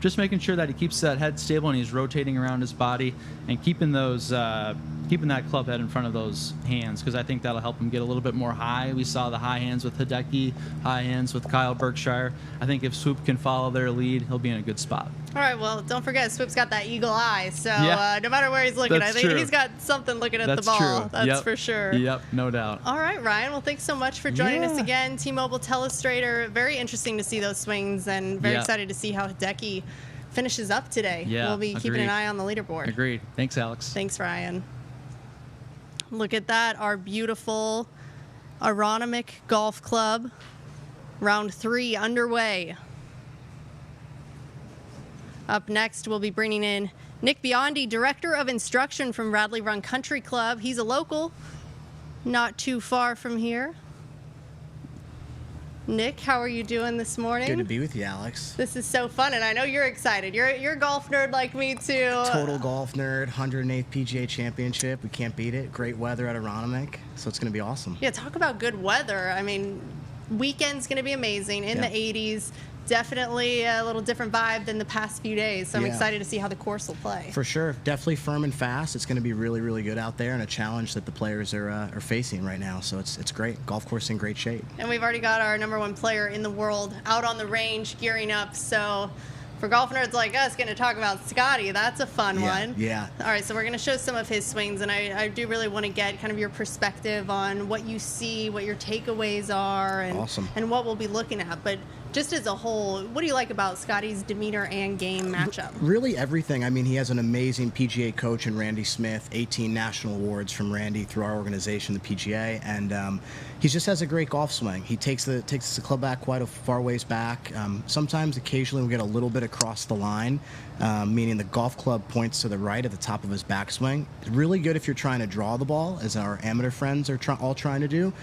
just making sure that he keeps that head stable and he's rotating around his body and keeping that club head in front of those hands, because I think that'll help him get a little bit more high. We saw the high hands with Hideki, high hands with Kyle Berkshire. I think if Swoop can follow their lead, he'll be in a good spot. All right, well, don't forget, Swoop's got that eagle eye, so no matter where he's looking, I think he's got something looking at the ball. True. That's for sure. Yep, no doubt. All right, Ryan, well, thanks so much for joining us again. T-Mobile Telestrator, very interesting to see those swings, and very excited to see how Hideki finishes up today. Yeah, we'll be keeping an eye on the leaderboard. Agreed. Thanks, Alex. Thanks, Ryan. Look at that, our beautiful Aronimic Golf Club. Round 3 underway. Up next, we'll be bringing in Nick Biondi, Director of Instruction from Radley Run Country Club. He's a local, not too far from here. Nick, how are you doing this morning? Good to be with you, Alex. This is so fun, and I know you're excited. You're a golf nerd like me, too. Total golf nerd, 108th PGA Championship. We can't beat it. Great weather at Aronimic, so it's going to be awesome. Yeah, talk about good weather. I mean, weekend's going to be amazing in the 80s. Definitely a little different vibe than the past few days, so I'm excited to see how the course will play. For sure. Definitely firm and fast. It's going to be really, really good out there, and a challenge that the players are facing right now, so it's great. Golf course in great shape. And we've already got our #1 player in the world out on the range gearing up, so for golf nerds like us, going to talk about Scottie, that's a fun one. Yeah. All right, so we're going to show some of his swings, and I do really want to get kind of your perspective on what you see, what your takeaways are, and, awesome. and what we'll be looking at. But just as a whole, what do you like about Scottie's demeanor and game matchup? Really everything. I mean, he has an amazing PGA coach in Randy Smith, 18 national awards from Randy through our organization, the PGA, and he just has a great golf swing. He takes the club back quite a far ways back. Sometimes, occasionally, we get a little bit across the line, meaning the golf club points to the right at the top of his backswing. Really good if you're trying to draw the ball, as our amateur friends are all trying to do.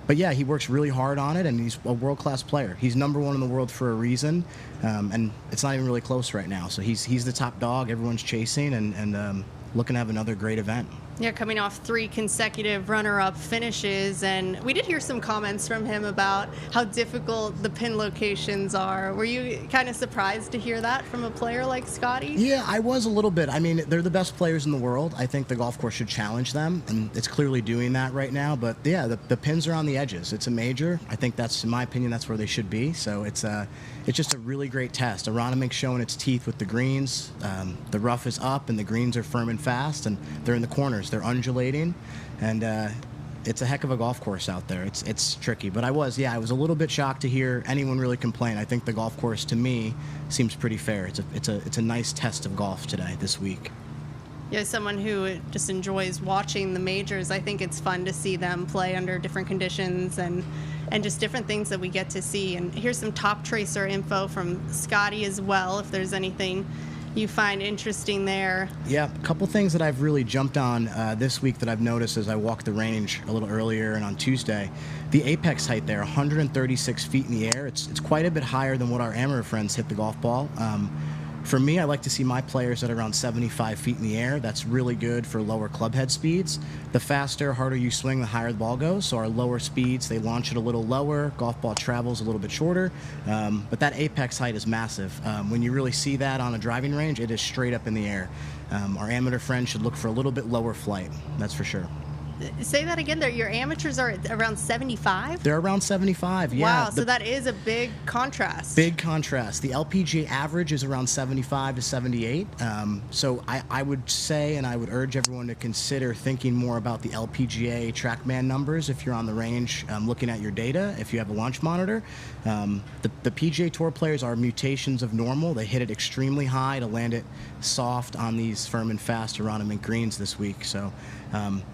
But yeah, he works really hard on it, and he's a world-class player. He's #1 in the world for a reason, and it's not even really close right now. So he's the top dog. Everyone's chasing, and looking to have another great event. Yeah, coming off 3 consecutive runner-up finishes, and we did hear some comments from him about how difficult the pin locations are. Were you kind of surprised to hear that from a player like Scottie? Yeah, I was a little bit. I mean, they're the best players in the world. I think the golf course should challenge them, and it's clearly doing that right now. But yeah, the pins are on the edges. It's a major. I think that's, in my opinion, that's where they should be. So it's just a really great test. Aronimic's showing its teeth with the greens. The rough is up, and the greens are firm and fast, and they're in the corners. They're undulating, and it's a heck of a golf course out there. It's tricky, but I was a little bit shocked to hear anyone really complain. I think the golf course, to me, seems pretty fair. It's a nice test of golf today, this week. Yeah, as someone who just enjoys watching the majors, I think it's fun to see them play under different conditions and just different things that we get to see. And here's some top tracer info from Scottie as well, if there's anything you find interesting there. Yeah, a couple things that I've really jumped on this week that I've noticed as I walked the range a little earlier and on Tuesday. The apex height there, 136 feet in the air. It's quite a bit higher than what our amateur friends hit the golf ball. For me, I like to see my players at around 75 feet in the air. That's really good for lower club head speeds. The faster, harder you swing, the higher the ball goes. So our lower speeds, they launch it a little lower. Golf ball travels a little bit shorter. But that apex height is massive. When you really see that on a driving range, it is straight up in the air. Our amateur friends should look for a little bit lower flight. That's for sure. Say that again. Your amateurs are at around 75? They're around 75, yeah. Wow, so that is a big contrast. Big contrast. The LPGA average is around 75 to 78. So I would say, and I would urge everyone to consider thinking more about the LPGA TrackMan numbers if you're on the range looking at your data, if you have a launch monitor. The PGA Tour players are mutations of normal. They hit it extremely high to land it soft on these firm and fast Aronimic greens this week. So,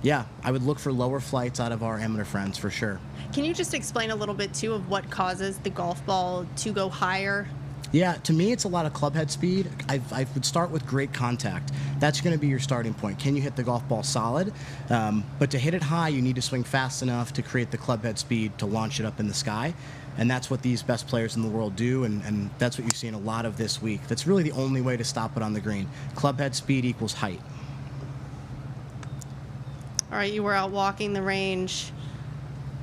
yeah, I would look for lower flights out of our amateur friends for sure. Can you just explain a little bit, too, of what causes the golf ball to go higher? Yeah, to me, it's a lot of club head speed. I would start with great contact. That's going to be your starting point. Can you hit the golf ball solid? But to hit it high, you need to swing fast enough to create the club head speed to launch it up in the sky. And that's what these best players in the world do, and that's what you're seeing a lot of this week. That's really the only way to stop it on the green. Club head speed equals height. All right, you were out walking the range.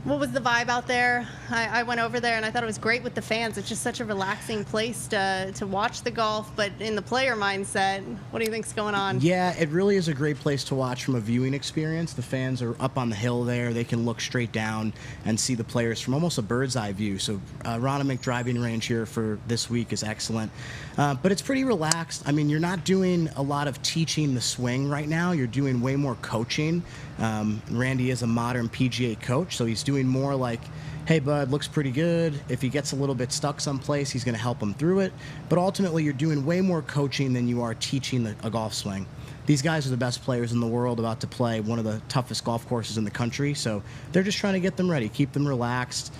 What was the vibe out there? I went over there and I thought it was great with the fans. It's just such a relaxing place to watch the golf, but in the player mindset, what do you think's going on? Yeah, it really is a great place to watch from a viewing experience. The fans are up on the hill there. They can look straight down and see the players from almost a bird's eye view. So Aronimic driving range here for this week is excellent. But it's pretty relaxed. I mean, you're not doing a lot of teaching the swing right now. You're doing way more coaching. Randy is a modern PGA coach, so he's doing more like, hey, bud, looks pretty good. If he gets a little bit stuck someplace, he's going to help him through it. But ultimately, you're doing way more coaching than you are teaching a golf swing. These guys are the best players in the world about to play one of the toughest golf courses in the country, so they're just trying to get them ready, keep them relaxed,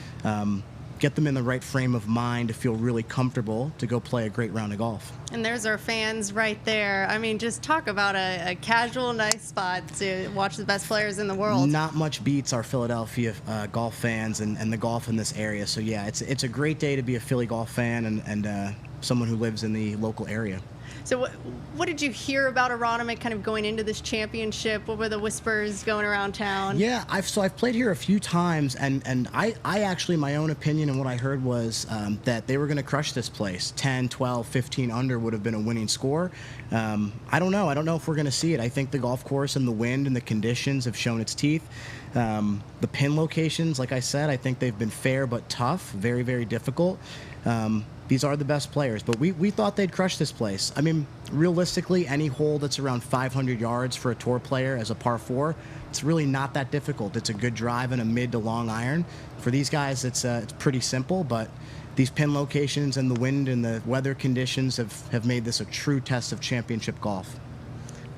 get them in the right frame of mind to feel really comfortable to go play a great round of golf. And there's our fans right there. I mean, just talk about a casual, nice spot to watch the best players in the world. Not much beats our Philadelphia golf fans and the golf in this area. So, yeah, it's a great day to be a Philly golf fan and someone who lives in the local area. So what did you hear about Aronimic kind of going into this championship? What were the whispers going around town? Yeah, I've played here a few times, and I actually, my own opinion and what I heard was that they were going to crush this place. 10, 12, 15 under would have been a winning score. I don't know. I don't know if we're going to see it. I think the golf course and the wind and the conditions have shown its teeth. The pin locations, like I said, I think they've been fair but tough, very, very difficult. These are the best players, but we thought they'd crush this place. I mean, realistically, any hole that's around 500 yards for a tour player as a par 4, it's really not that difficult. It's a good drive and a mid to long iron. For these guys, it's pretty simple, but these pin locations and the wind and the weather conditions have made this a true test of championship golf.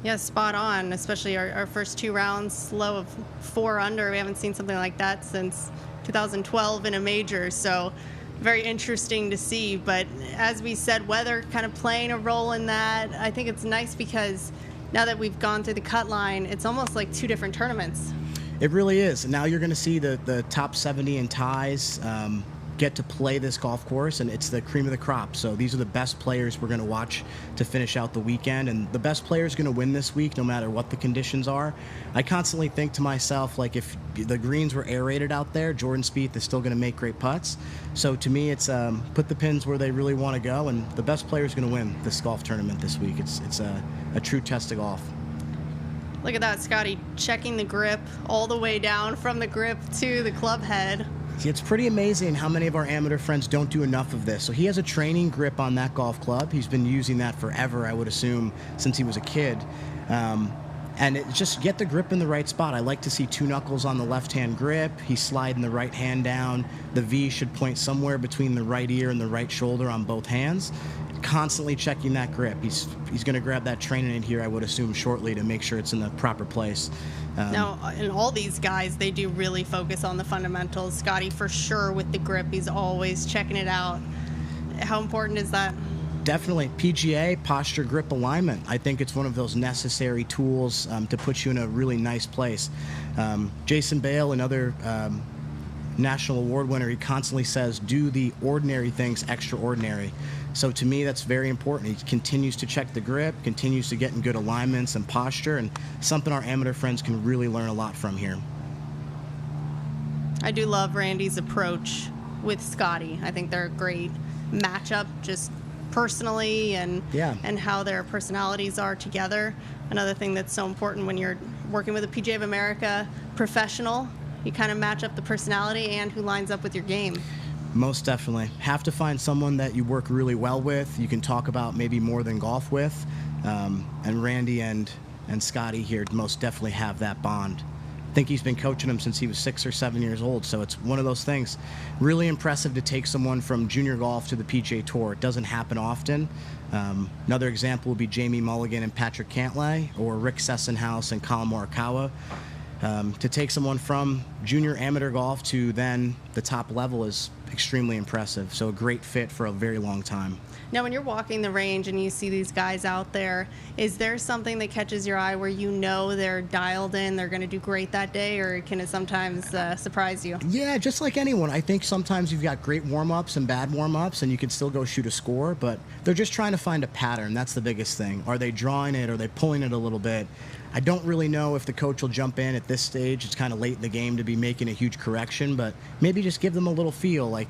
Yeah, spot on, especially our first 2 rounds, low of 4 under. We haven't seen something like that since 2012 in a major, so very interesting to see. But as we said, weather kind of playing a role in that. I think it's nice because now that we've gone through the cut line, it's almost like 2 different tournaments. It really is. Now you're going to see the top 70 in ties get to play this golf course, and it's the cream of the crop. So these are the best players we're going to watch to finish out the weekend, and the best player is going to win this week no matter what the conditions are. I constantly think to myself, like, if the greens were aerated out there, Jordan Spieth is still going to make great putts. So to me, it's put the pins where they really want to go, and the best player is going to win this golf tournament this week. It's a true test of golf. Look at that, Scottie, checking the grip all the way down from the grip to the club head. See, it's pretty amazing how many of our amateur friends don't do enough of this. So he has a training grip on that golf club. He's been using that forever, I would assume, since he was a kid. And just get the grip in the right spot. I like to see 2 knuckles on the left-hand grip. He's sliding the right hand down. The V should point somewhere between the right ear and the right shoulder on both hands. Constantly checking that grip. He's going to grab that training in here, I would assume, shortly to make sure it's in the proper place. Now, and all these guys, they do really focus on the fundamentals. Scottie, for sure, with the grip, he's always checking it out. How important is that? Definitely. PGA, posture, grip, alignment. I think it's one of those necessary tools to put you in a really nice place. Jason Bale, another national award winner, he constantly says, do the ordinary things extraordinary. So to me, that's very important. He continues to check the grip, continues to get in good alignments and posture, and something our amateur friends can really learn a lot from here. I do love Randy's approach with Scottie. I think they're a great matchup, just personally and how their personalities are together. Another thing that's so important when you're working with a PGA of America professional, you kind of match up the personality and who lines up with your game. Most definitely. Have to find someone that you work really well with, you can talk about maybe more than golf with. And Randy and Scottie here most definitely have that bond. I think he's been coaching him since he was 6 or 7 years old, so it's one of those things. Really impressive to take someone from junior golf to the PGA Tour. It doesn't happen often. Another example would be Jamie Mulligan and Patrick Cantlay, or Rick Sessenhaus and Colin Morikawa. To take someone from junior amateur golf to then the top level is extremely impressive. So a great fit for a very long time. Now, when you're walking the range and you see these guys out there, is there something that catches your eye where you know they're dialed in, they're going to do great that day, or can it sometimes surprise you? Yeah, just like anyone. I think sometimes you've got great warm-ups and bad warm-ups, and you can still go shoot a score, but they're just trying to find a pattern. That's the biggest thing. Are they drawing it? Are they pulling it a little bit? I don't really know if the coach will jump in at this stage. It's kind of late in the game to be making a huge correction, but maybe just give them a little feel, like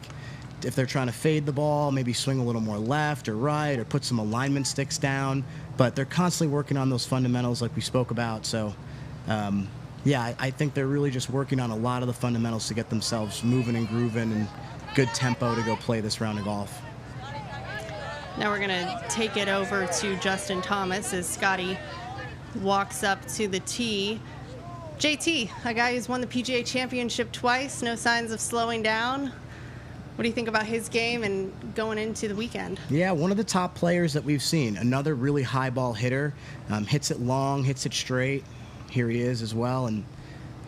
if they're trying to fade the ball, maybe swing a little more left or right, or put some alignment sticks down. But they're constantly working on those fundamentals like we spoke about. So, yeah, I think they're really just working on a lot of the fundamentals to get themselves moving and grooving and good tempo to go play this round of golf. Now we're going to take it over to Justin Thomas as Scottie walks up to the tee. JT, a guy who's won the PGA Championship twice, no signs of slowing down. What do you think about his game and going into the weekend? Yeah, one of the top players that we've seen. Another really high ball hitter. Hits it long, hits it straight. Here he is as well. And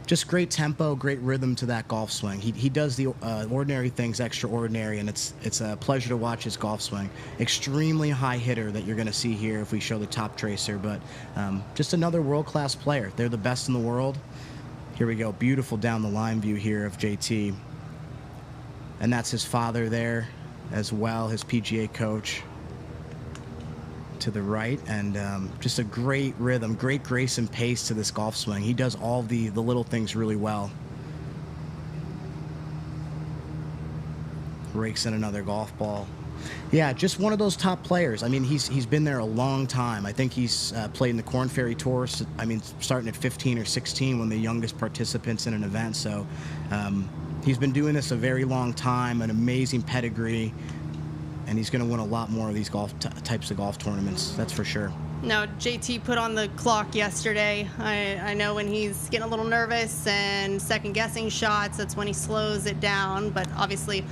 just great tempo, great rhythm to that golf swing. He does the ordinary things extraordinary, and it's a pleasure to watch his golf swing. Extremely high hitter that you're going to see here if we show the top tracer, but just another world-class player. They're the best in the world. Here we go. Beautiful down the line view here of JT. And that's his father there as well, his PGA coach to the right. And just a great rhythm, great grace and pace to this golf swing. He does all the little things really well. Rakes in another golf ball. Yeah, just one of those top players. I mean, he's been there a long time. I think he's played in the Korn Ferry Tour, I mean, starting at 15 or 16, one of the youngest participants in an event. So he's been doing this a very long time, an amazing pedigree, and he's going to win a lot more of these types of golf tournaments, that's for sure. Now, JT put on the clock yesterday. I know when he's getting a little nervous and second-guessing shots, that's when he slows it down. But obviously,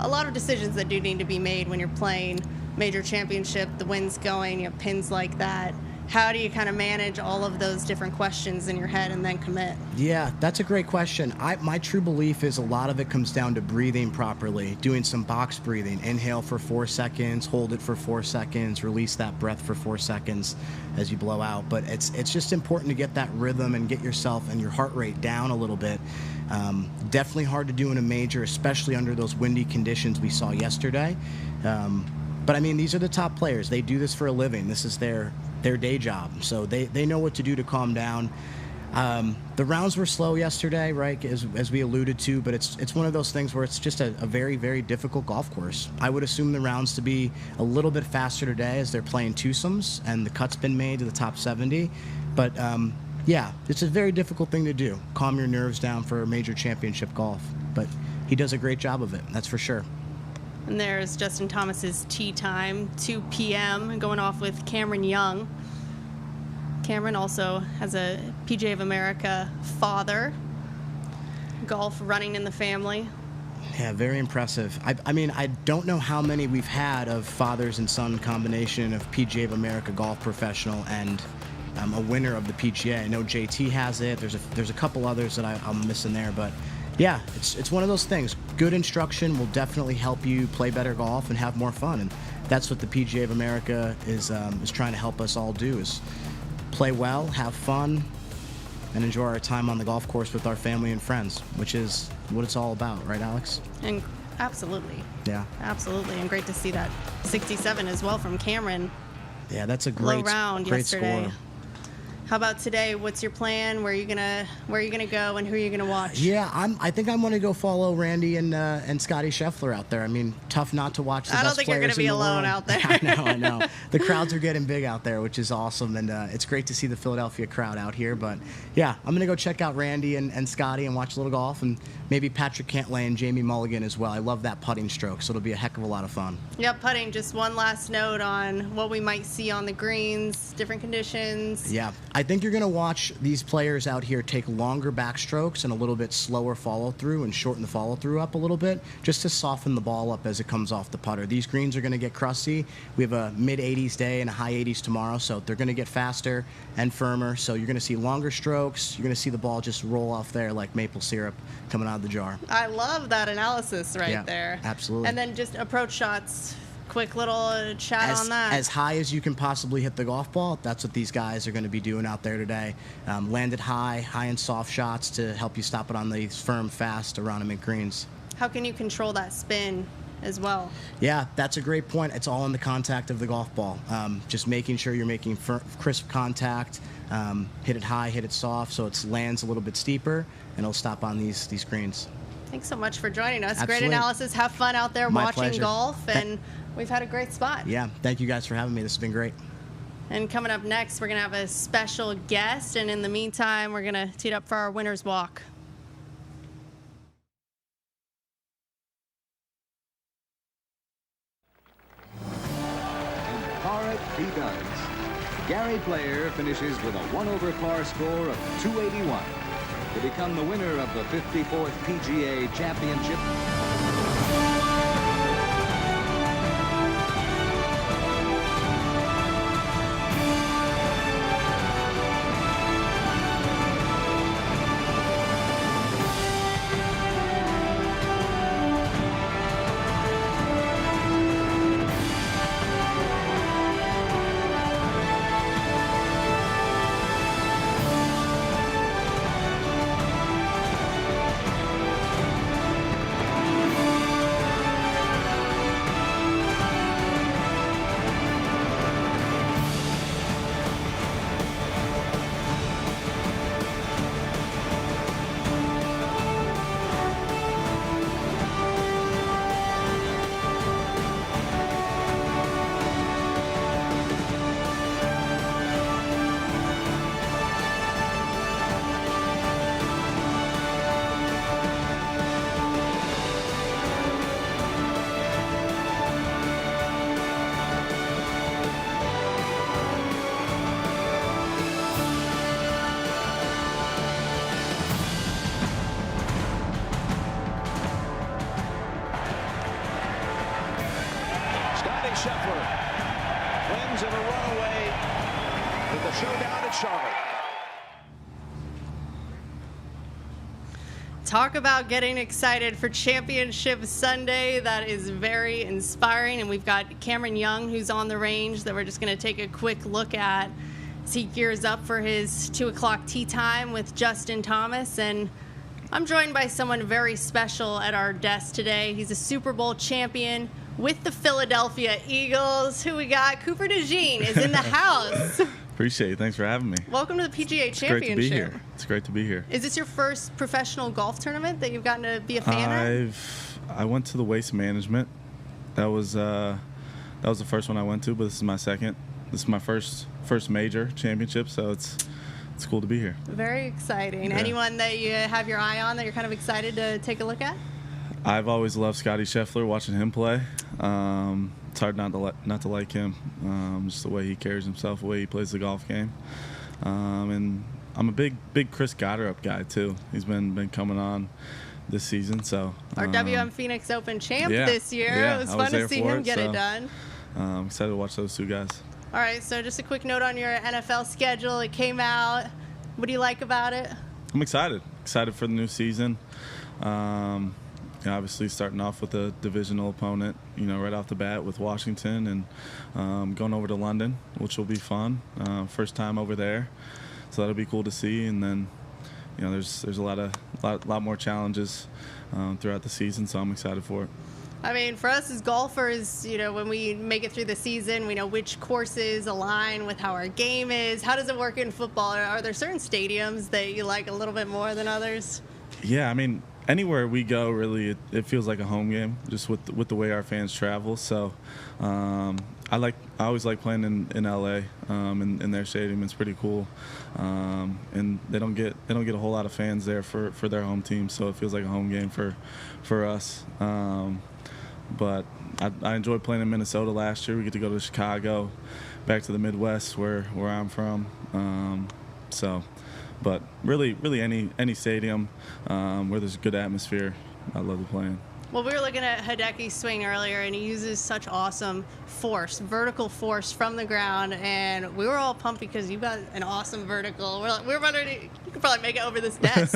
a lot of decisions that do need to be made when you're playing major championship, the wind's going, you have pins like that. How do you kind of manage all of those different questions in your head and then commit? Yeah, that's a great question. My true belief is a lot of it comes down to breathing properly, doing some box breathing. Inhale for 4 seconds, hold it for 4 seconds, release that breath for 4 seconds as you blow out. But it's just important to get that rhythm and get yourself and your heart rate down a little bit. Definitely hard to do in a major, especially under those windy conditions we saw yesterday. But I mean, these are the top players. They do this for a living. This is their day job. So they know what to do to calm down. The rounds were slow yesterday, right, as we alluded to, but it's one of those things where it's just a very, very difficult golf course. I would assume the rounds to be a little bit faster today as they're playing twosomes and the cut's been made to the top 70. But yeah, it's a very difficult thing to do. Calm your nerves down for a major championship golf. But he does a great job of it, that's for sure. And there's Justin Thomas's tee time, 2 p.m., going off with Cameron Young. Cameron also has a PGA of America father. Golf running in the family. Yeah, very impressive. I mean, I don't know how many we've had of fathers and son combination of PGA of America golf professional and a winner of the PGA. I know JT has it. There's a couple others that I'm missing there, but yeah, it's one of those things. Good instruction will definitely help you play better golf and have more fun, and that's what the PGA of America is trying to help us all do: is play well, have fun, and enjoy our time on the golf course with our family and friends, which is what it's all about, right, Alex? And absolutely. Yeah. Absolutely, and great to see that 67 as well from Cameron. Yeah, that's a Low round great yesterday. score. How about today? What's your plan? Where are you gonna go, and who are you gonna watch? Yeah, I think I'm gonna go follow Randy and Scottie Scheffler out there. I mean, tough not to watch the best I don't think you're players gonna be in the alone world. out there. I know. The crowds are getting big out there, which is awesome, and it's great to see the Philadelphia crowd out here. But yeah, I'm gonna go check out Randy and Scottie and watch a little golf, and maybe Patrick Cantlay and Jamie Mulligan as well. I love that putting stroke, so it'll be a heck of a lot of fun. Yeah, putting. Just one last note on what we might see on the greens, different conditions. Yeah, I think you're gonna watch these players out here take longer backstrokes and a little bit slower follow through and shorten the follow through up a little bit just to soften the ball up as it comes off the putter. These greens are going to get crusty. We have a mid 80s day and a high 80s tomorrow, so they're going to get faster and firmer. So you're going to see longer strokes. You're going to see the ball just roll off there like maple syrup coming out of the jar. I love that analysis right there. Absolutely. And then just approach shots. Quick little chat on that. As high as you can possibly hit the golf ball, that's what these guys are going to be doing out there today. Land it high and soft shots to help you stop it on these firm, fast around them greens. How can you control that spin as well? Yeah, that's a great point. It's all in the contact of the golf ball. Just making sure you're making crisp contact, hit it high, hit it soft, so it lands a little bit steeper, and it'll stop on these greens. Thanks so much for joining us. Absolutely. Great analysis. Have fun out there My watching pleasure. golf, and we've had a great spot. Yeah, thank you guys for having me. This has been great. And coming up next, we're going to have a special guest, and in the meantime, we're going to tee it up for our winner's walk. Par it he does. Gary Player finishes with a 1-over par score of 281 to become the winner of the 54th PGA Championship. the showdown at Charlotte. Talk about getting excited for Championship Sunday. That is very inspiring. And we've got Cameron Young, who's on the range, that we're just going to take a quick look at as he gears up for his 2 o'clock tee time with Justin Thomas. And I'm joined by someone very special at our desk today. He's a Super Bowl champion with the Philadelphia Eagles. Who we got? Cooper DeJean is in the house. Appreciate it. Thanks for having me. Welcome to the PGA Championship. Great to be here. It's great to be here. Is this your first professional golf tournament that you've gotten to be a fan of? I went to the Waste Management. That was the first one I went to, but this is my second. This is my first major championship, so it's cool to be here. Very exciting. Yeah. Anyone that you have your eye on that you're kind of excited to take a look at? I've always loved Scottie Scheffler, watching him play. It's hard not to like him, just the way he carries himself, the way he plays the golf game. And I'm a big Chris Gotterup guy too. He's been coming on this season, so our WM Phoenix Open champ this year. Yeah, it was fun to see him get it done. I'm excited to watch those two guys. All right, so just a quick note on your NFL schedule. It came out. What do you like about it? I'm excited for the new season. Obviously starting off with a divisional opponent, right off the bat with Washington, and going over to London, which will be fun. First time over there, so that'll be cool to see. And then, there's a lot more challenges throughout the season, so I'm excited for it. I mean, for us as golfers, when we make it through the season, we know which courses align with how our game is. How does it work in football? Are there certain stadiums that you like a little bit more than others? Yeah, I mean, anywhere we go, really, it feels like a home game, just with the way our fans travel. So, I always like playing in LA, in their stadium. It's pretty cool, and they don't get a whole lot of fans there for their home team, so it feels like a home game for us. But I enjoyed playing in Minnesota last year. We get to go to Chicago, back to the Midwest where I'm from. But really any stadium where there's a good atmosphere, I love to play in. Well, we were looking at Hideki's swing earlier, and he uses such awesome force, vertical force from the ground, and we were all pumped because you got an awesome vertical. We're wondering, you could probably make it over this desk.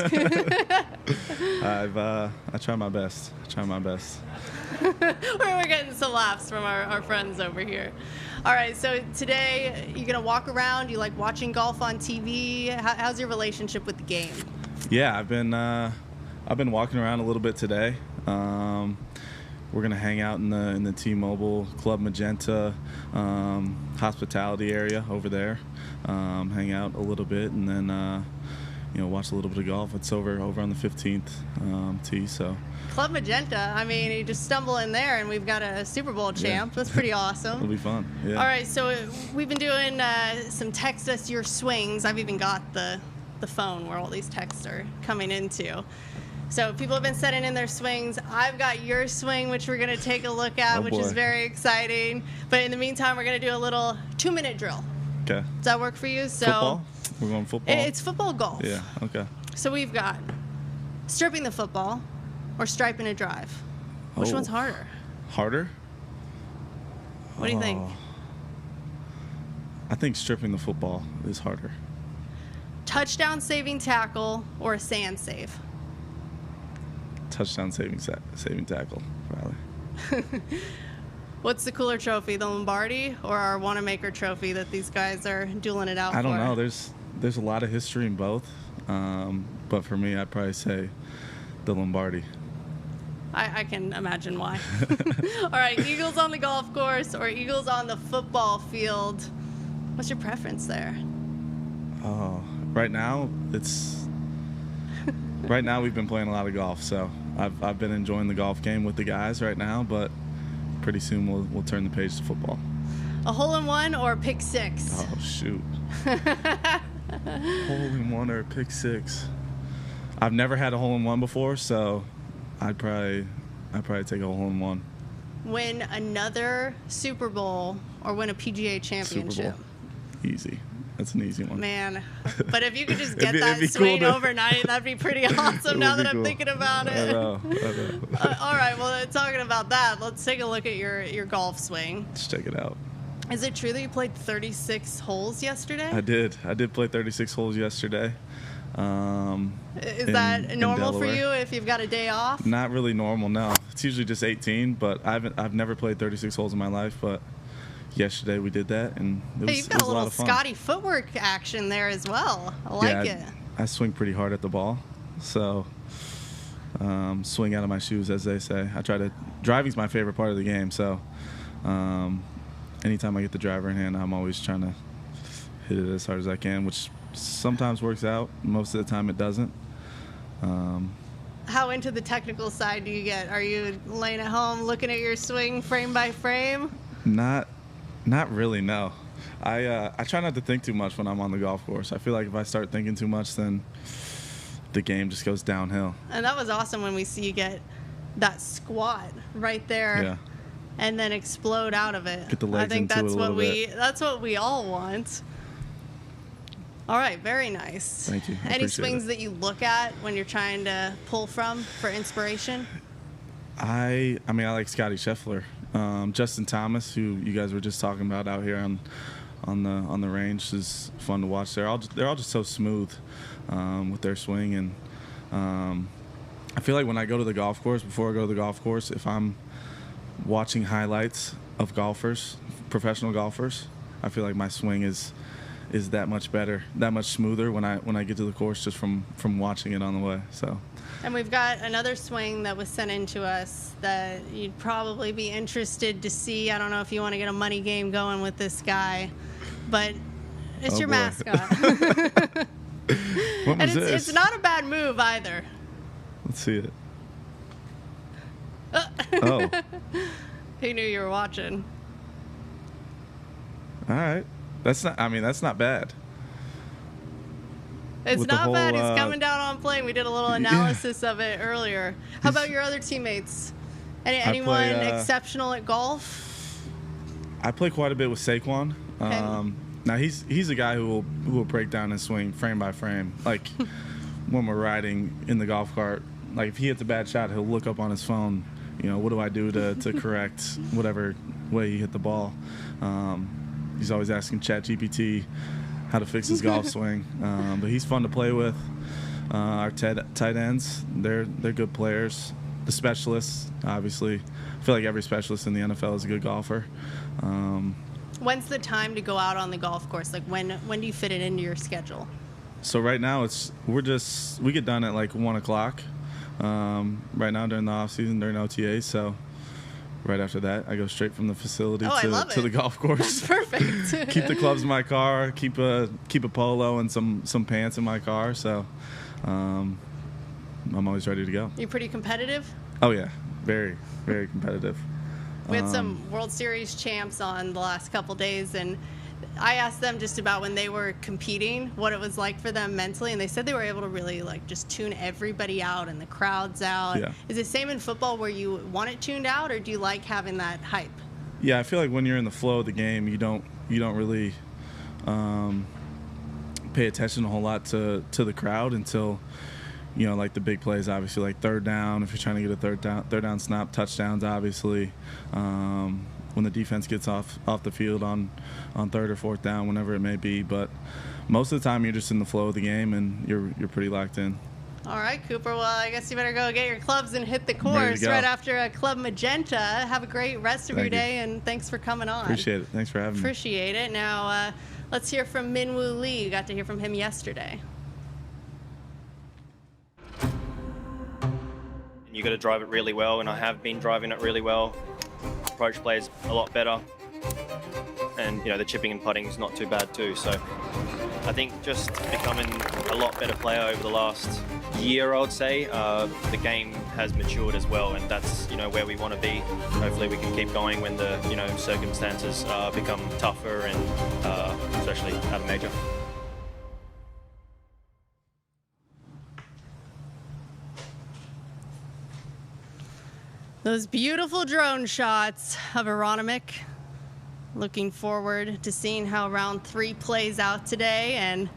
I try my best. We're getting some laughs from our friends over here. All right, so today you're going to walk around. You like watching golf on TV. How's your relationship with the game? Yeah, I've been walking around a little bit today. We're gonna hang out in the T-Mobile Club Magenta hospitality area over there. Hang out a little bit, and then watch a little bit of golf. It's over on the 15th tee. So Club Magenta. I mean, you just stumble in there, and we've got a Super Bowl champ. That's pretty awesome. It'll be fun. Yeah. All right, so we've been doing some text us your swings. I've even got the phone where all these texts are coming into. So people have been sending in their swings. I've got your swing, which we're going to take a look at, which is very exciting. But in the meantime, we're going to do a little 2-minute drill. Okay. Does that work for you? So football? We're going football? It's football golf. Yeah, okay. So we've got stripping the football or striping a drive. Which one's harder? Harder? What do you think? I think stripping the football is harder. Touchdown saving tackle or a sand save? Touchdown saving tackle, probably. What's the cooler trophy, the Lombardi or our Wanamaker trophy that these guys are dueling it out for? I don't know. There's a lot of history in both, but for me, I'd probably say the Lombardi. I can imagine why. All right, Eagles on the golf course or Eagles on the football field? What's your preference there? Oh, right now we've been playing a lot of golf, so I've been enjoying the golf game with the guys right now, but pretty soon we'll turn the page to football. A hole-in-one or a pick six? Oh, shoot. Hole-in-one or a pick six? I've never had a hole-in-one before, so I'd probably take a hole-in-one. Win another Super Bowl or win a PGA Championship? Super Bowl. Easy. That's an easy one. Man. But if you could just get that swing overnight, that'd be pretty awesome now that I'm thinking about it. I know. All right, well, talking about that, let's take a look at your golf swing. Let's check it out. Is it true that you played 36 holes yesterday? I did play 36 holes yesterday. Is that normal for you if you've got a day off? Not really normal, no. It's usually just 18, but I've never played 36 holes in my life, but yesterday we did that, and it was, you've got it was a lot little of fun. Scottie footwork action there as well. I like it. I swing pretty hard at the ball, so swing out of my shoes, as they say. Driving's my favorite part of the game, so anytime I get the driver in hand, I'm always trying to hit it as hard as I can, which sometimes works out. Most of the time it doesn't. How into the technical side do you get? Are you laying at home looking at your swing frame by frame? Not really, no. I try not to think too much when I'm on the golf course. I feel like if I start thinking too much, then the game just goes downhill. And that was awesome when we see you get that squat right there. Yeah. And then explode out of it. Get the legs I think into that's it a little bit. That's what we all want. All right, very nice. Thank you. I Any appreciate swings it. that you look at when you're trying to pull from for inspiration? I like Scottie Scheffler, Justin Thomas, who you guys were just talking about out here on the range, is fun to watch. They're all just so smooth with their swing, and I feel like when I go to the golf course, before I go to the golf course, if I'm watching highlights of golfers, professional golfers, I feel like my swing is that much better, that much smoother when I get to the course just from watching it on the way. So. And we've got another swing that was sent in to us that you'd probably be interested to see. I don't know if you want to get a money game going with this guy, but it's your boy. mascot. What was and this? it's not a bad move either. Let's see it. Oh. He knew you were watching. All right. That's not bad. It's With the not bad. whole, He's coming down on plane. We did a little analysis of it earlier. How about your other teammates? Anyone exceptional at golf? I play quite a bit with Saquon. Okay. Now he's a guy who will break down his swing frame by frame. Like when we're riding in the golf cart, like if he hits a bad shot, he'll look up on his phone. What do I do to correct whatever way he hit the ball? He's always asking ChatGPT how to fix his golf swing. But he's fun to play with. Our tight ends, they're good players. The specialists, obviously. I feel like every specialist in the NFL is a good golfer. When's the time to go out on the golf course? Like when do you fit it into your schedule? So right now we get done at like 1 o'clock. Right now during the off season, during OTA. So right after that, I go straight from the facility to the golf course. That's perfect. Keep the clubs in my car. Keep a polo and some pants in my car. So I'm always ready to go. You pretty competitive? Oh yeah, very very competitive. We had some World Series champs on the last couple days, and I asked them just about when they were competing, what it was like for them mentally, and they said they were able to really like just tune everybody out and the crowds out. Yeah. Is it same in football where you want it tuned out, or do you like having that hype? Yeah, I feel like when you're in the flow of the game, you don't really pay attention a whole lot to the crowd until like the big plays, obviously, like third down. If you're trying to get a third down snap, touchdowns, obviously. When the defense gets off the field on third or fourth down, whenever it may be. But most of the time, you're just in the flow of the game, and you're pretty locked in. All right, Cooper. Well, I guess you better go get your clubs and hit the course right after a Club Magenta. Have a great rest of your day, and thanks for coming on. Appreciate it. Thanks for having me. Appreciate it. Now, let's hear from Min-Woo Lee. You got to hear from him yesterday. You got to drive it really well, and I have been driving it really well. Approach play is a lot better, and the chipping and putting is not too bad too. So I think just becoming a lot better player over the last year, I would say. The game has matured as well, and that's where we want to be. Hopefully we can keep going when the circumstances become tougher, and especially at a major. Those beautiful drone shots of Aronimic. Looking forward to seeing how round 3 plays out today. And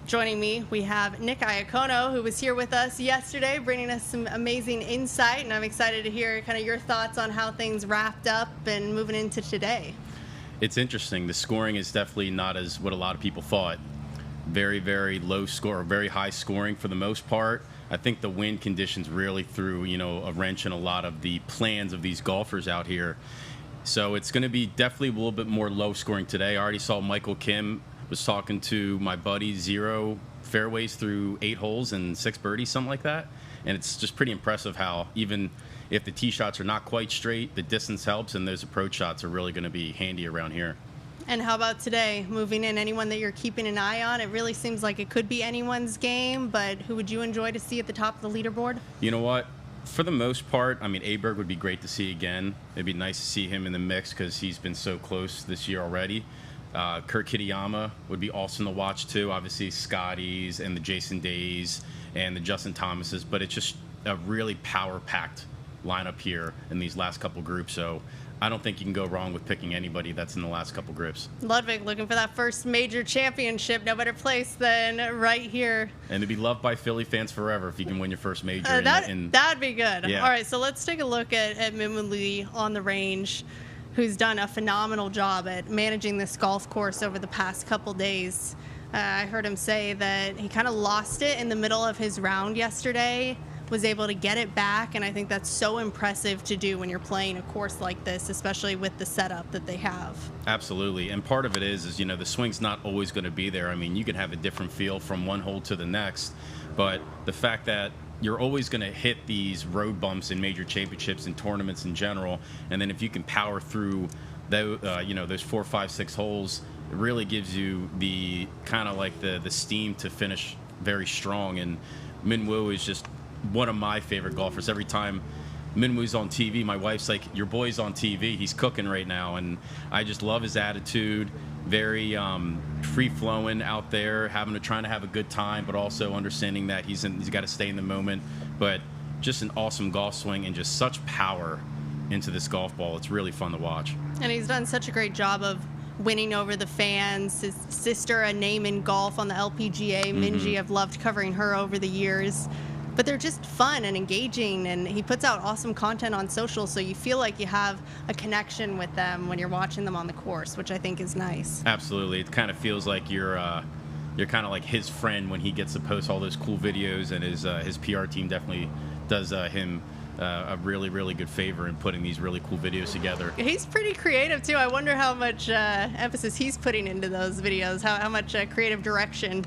joining me, we have Nick Iacono, who was here with us yesterday, bringing us some amazing insight. And I'm excited to hear kind of your thoughts on how things wrapped up and moving into today. It's interesting. The scoring is definitely not as what a lot of people thought. Very, very low score, very high scoring for the most part. I think the wind conditions really threw, a wrench in a lot of the plans of these golfers out here. So it's going to be definitely a little bit more low scoring today. I already saw Michael Kim was talking to my buddy, 0 fairways through 8 holes and 6 birdies, something like that. And it's just pretty impressive how even if the tee shots are not quite straight, the distance helps, and those approach shots are really going to be handy around here. And how about today? Moving in, anyone that you're keeping an eye on? It really seems like it could be anyone's game, but who would you enjoy to see at the top of the leaderboard? You know what? For the most part, I mean, Aberg would be great to see again. It'd be nice to see him in the mix because he's been so close this year already. Kirk Kitayama would be awesome to watch too. Obviously, Scotties and the Jason Days and the Justin Thomases, but it's just a really power-packed lineup here in these last couple groups. So I don't think you can go wrong with picking anybody that's in the last couple groups. Ludwig looking for that first major championship. No better place than right here. And to be loved by Philly fans forever if you can win your first major. That'd be good. Yeah. All right, so let's take a look at Minwoo Lee on the range, who's done a phenomenal job at managing this golf course over the past couple days. I heard him say that he kind of lost it in the middle of his round yesterday, was able to get it back, and I think that's so impressive to do when you're playing a course like this, especially with the setup that they have. Absolutely, and part of it is the swing's not always going to be there. I mean, you can have a different feel from one hole to the next, but the fact that you're always going to hit these road bumps in major championships and tournaments in general, and then if you can power through those 4, 5, 6 holes, it really gives you the kind of like the steam to finish very strong. And Minwoo is just one of my favorite golfers. Every time Minwoo's on TV, my wife's like, your boy's on TV, he's cooking right now. And I just love his attitude. Very free-flowing out there, trying to have a good time, but also understanding that he's got to stay in the moment. But just an awesome golf swing and just such power into this golf ball. It's really fun to watch. And he's done such a great job of winning over the fans. His sister, a name in golf on the LPGA, Minji, I've loved covering her over the years. But they're just fun and engaging, and he puts out awesome content on social, so you feel like you have a connection with them when you're watching them on the course, which I think is nice. Absolutely. It kind of feels like you're kind of like his friend when he gets to post all those cool videos, and his PR team definitely does him a really, really good favor in putting these really cool videos together. He's pretty creative, too. I wonder how much emphasis he's putting into those videos, how much creative direction.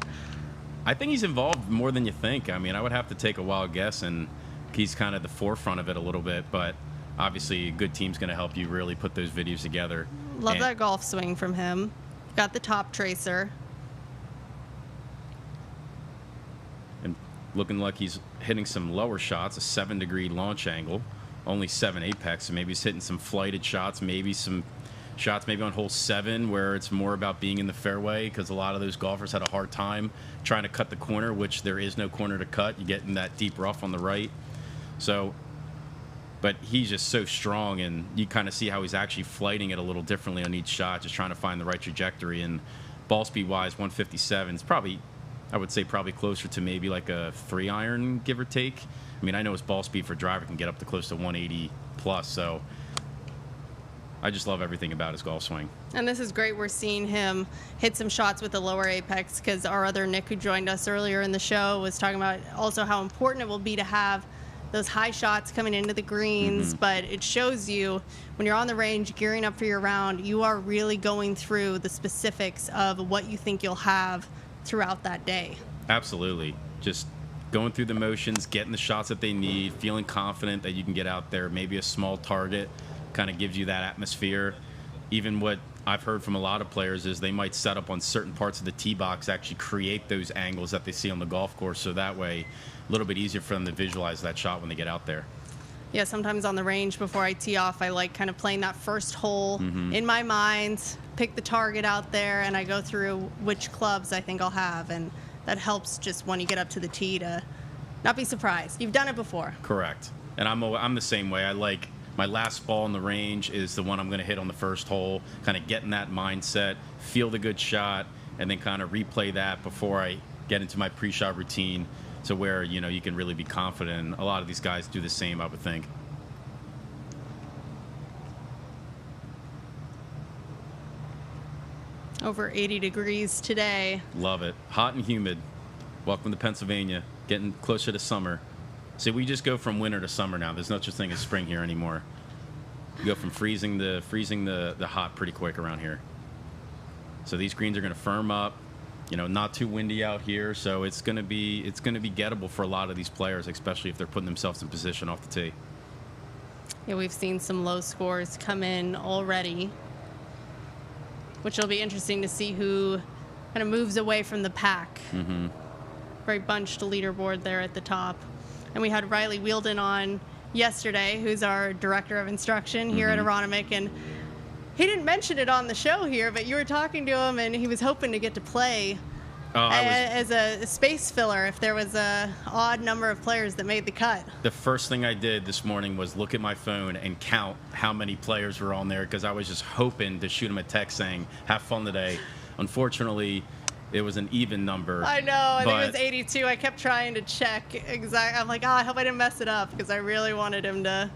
I think he's involved more than you think. I mean, I would have to take a wild guess, and he's kind of the forefront of it a little bit, but obviously a good team's going to help you really put those videos together. Love that golf swing from him. Got the top tracer. And looking like he's hitting some lower shots, a 7-degree launch angle, only 7 apex, so maybe he's hitting some flighted shots, maybe some shots maybe on hole 7 where it's more about being in the fairway, because a lot of those golfers had a hard time trying to cut the corner, which there is no corner to cut. You get in that deep rough on the right. So, but he's just so strong, and you kind of see how he's actually flighting it a little differently on each shot, just trying to find the right trajectory. And ball speed wise, 157 is probably, I would say, probably closer to maybe like a 3-iron, give or take. I mean, I know his ball speed for driver can get up to close to 180 plus, so I just love everything about his golf swing. And this is great. We're seeing him hit some shots with the lower apex, because our other Nick, who joined us earlier in the show, was talking about also how important it will be to have those high shots coming into the greens. But it shows you when you're on the range gearing up for your round, you are really going through the specifics of what you think you'll have throughout that day. Absolutely. Just going through the motions, getting the shots that they need, feeling confident that you can get out there, maybe a small target kind of gives you that atmosphere. Even what I've heard from a lot of players is they might set up on certain parts of the tee box, actually create those angles that they see on the golf course, so that way a little bit easier for them to visualize that shot when they get out there. Yeah, sometimes on the range before I tee off, I like kind of playing that first hole in my mind, pick the target out there, and I go through which clubs I think I'll have, and that helps just when you get up to the tee to not be surprised. You've done it before. Correct. And I'm the same way. I like my last ball in the range is the one I'm going to hit on the first hole, kind of get in that mindset, feel the good shot, and then kind of replay that before I get into my pre-shot routine, to where, you can really be confident. A lot of these guys do the same, I would think. Over 80 degrees today. Love it. Hot and humid. Welcome to Pennsylvania. Getting closer to summer. See, we just go from winter to summer now. There's no such thing as spring here anymore. You go from freezing the hot pretty quick around here. So these greens are going to firm up. You know, not too windy out here, so it's going to be gettable for a lot of these players, especially if they're putting themselves in position off the tee. Yeah, we've seen some low scores come in already, which will be interesting to see who kind of moves away from the pack. Mm-hmm. Very bunched leaderboard there at the top. And we had Riley Wielden on yesterday, who's our director of instruction here at Aronimink, and he didn't mention it on the show here, but you were talking to him, and he was hoping to get to play as a space filler if there was a odd number of players that made the cut. The first thing I did this morning was look at my phone and count how many players were on there, because I was just hoping to shoot him a text saying, have fun today. Unfortunately, it was an even number. I know. I think it was 82. I kept trying to check exactly. I'm like, I hope I didn't mess it up, because I really wanted him to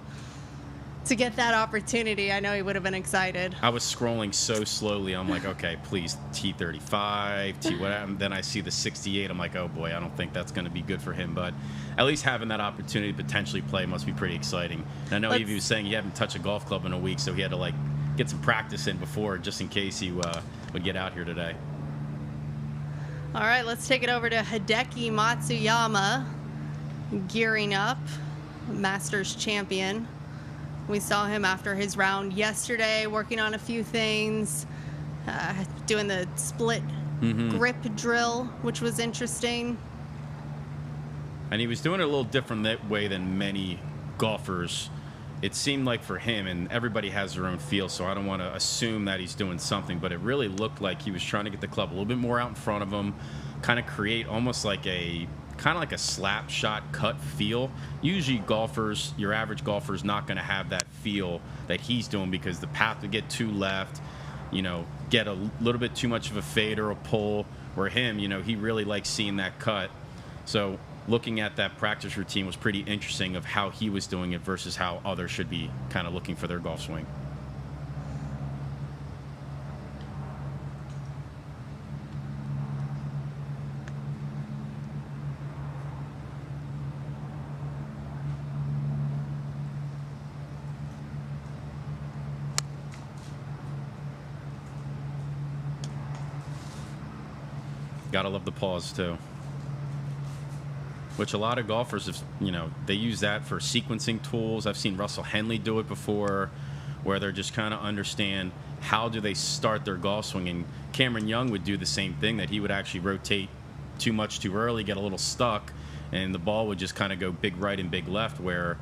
get that opportunity. I know he would have been excited. I was scrolling so slowly. I'm like, okay, please, T35, T whatever. And then I see the 68. I'm like, oh boy, I don't think that's going to be good for him. But at least having that opportunity to potentially play must be pretty exciting. And I know he was saying he hadn't touched a golf club in a week, so he had to get some practice in before, just in case he would get out here today. All right, let's take it over to Hideki Matsuyama, gearing up, Masters champion. We saw him after his round yesterday, working on a few things, doing the split grip drill, which was interesting. And he was doing it a little different that way than many golfers. It seemed like for him, and everybody has their own feel, so I don't want to assume that he's doing something, but it really looked like he was trying to get the club a little bit more out in front of him, kind of create almost like a slap shot cut feel. Usually golfers, your average golfer is not going to have that feel that he's doing, because the path to get too left, get a little bit too much of a fade or a pull, where him, he really likes seeing that cut. So looking at that practice routine was pretty interesting of how he was doing it versus how others should be kind of looking for their golf swing. Gotta love the pause too, which a lot of golfers have, they use that for sequencing tools. I've seen Russell Henley do it before, where they're just kind of understand how do they start their golf swing. And Cameron Young would do the same thing, that he would actually rotate too much too early, get a little stuck, and the ball would just kind of go big right and big left, where,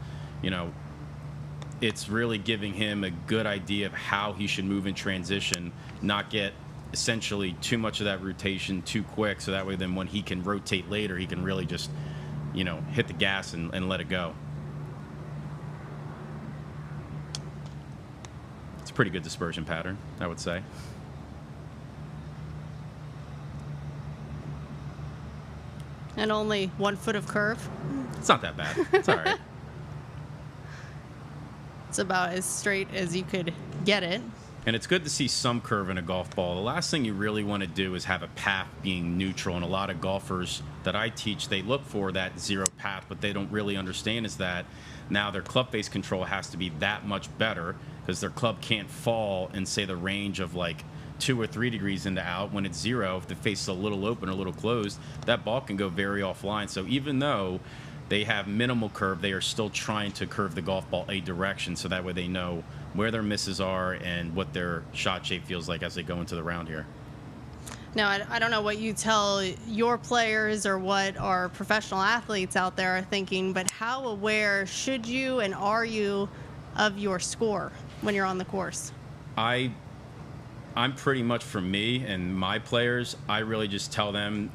it's really giving him a good idea of how he should move in transition, not get essentially too much of that rotation too quick, so that way then when he can rotate later, he can really just hit the gas and let it go. It's a pretty good dispersion pattern, I would say. And only 1 foot of curve. It's not that bad. It's all right. It's about as straight as you could get it. And it's good to see some curve in a golf ball. The last thing you really want to do is have a path being neutral. And a lot of golfers that I teach, they look for that zero path, but they don't really understand is that now their club face control has to be that much better, because their club can't fall in, say, the range of 2 or 3 degrees into out. When it's zero, if the face is a little open or a little closed, that ball can go very offline. So even though they have minimal curve, they are still trying to curve the golf ball a direction, so that way they know where their misses are and what their shot shape feels like as they go into the round here. Now, I don't know what you tell your players or what our professional athletes out there are thinking, but how aware should you and are you of your score when you're on the course? I'm pretty much, for me and my players, I really just tell them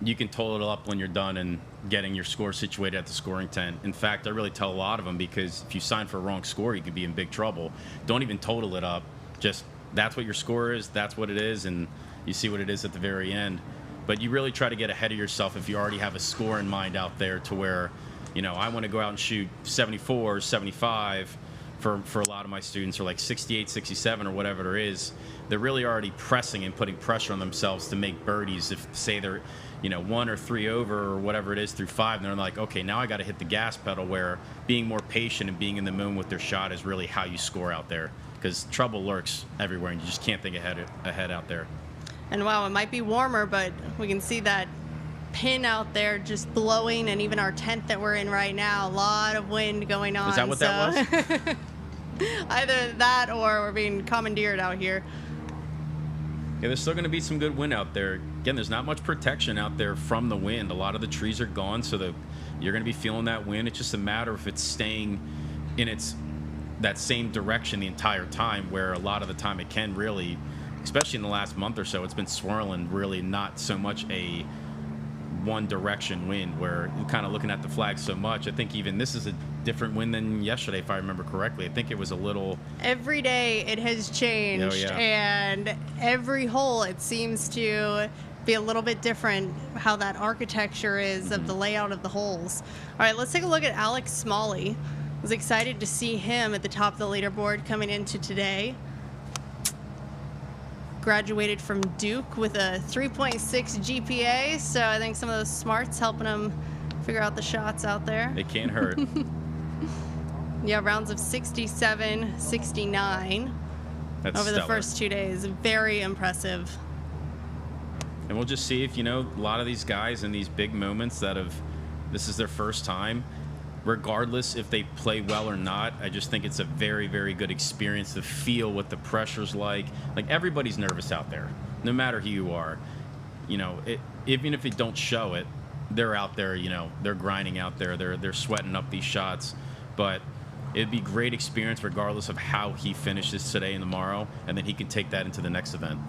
you can total it up when you're done and getting your score situated at the scoring tent. In fact, I really tell a lot of them, because if you sign for a wrong score, you could be in big trouble. Don't even total it up. Just, that's what your score is, that's what it is, and you see what it is at the very end. But you really try to get ahead of yourself if you already have a score in mind out there, to where, I want to go out and shoot 74, 75 for a lot of my students, or like 68, 67 or whatever it is, they're really already pressing and putting pressure on themselves to make birdies. If, say, they're 1 or 3 over or whatever it is through 5, and they're like, okay, now I got to hit the gas pedal, where being more patient and being in the moment with their shot is really how you score out there, because trouble lurks everywhere and you just can't think ahead out there. And wow, it might be warmer, but we can see that pin out there just blowing, and even our tent that we're in right now, a lot of wind going on. Is that what that was? Either that or we're being commandeered out here. Yeah, there's still going to be some good wind out there. Again, there's not much protection out there from the wind. A lot of the trees are gone, so you're going to be feeling that wind. It's just a matter if it's staying in that same direction the entire time, where a lot of the time it can really, especially in the last month or so, it's been swirling, really not so much a one direction wind where you're kind of looking at the flag so much. I think even this is a different wind than yesterday, if I remember correctly. I think it was a little... Every day it has changed. Oh, yeah. And every hole it seems to be a little bit different, how that architecture is of the layout of the holes. All right, let's take a look at Alex Smalley. I was excited to see him at the top of the leaderboard coming into today. Graduated from Duke with a 3.6 GPA, so I think some of those smarts helping him figure out the shots out there. It can't hurt. Yeah, rounds of 67, 69 That's over stellar. the first 2 days. Very impressive. And we'll just see if, a lot of these guys in these big moments this is their first time, regardless if they play well or not, I just think it's a very, very good experience to feel what the pressure's like. Like, everybody's nervous out there, no matter who you are. Even if they don't show it, they're out there, they're grinding out there. They're sweating up these shots. But it'd be great experience regardless of how he finishes today and tomorrow, and then he can take that into the next event.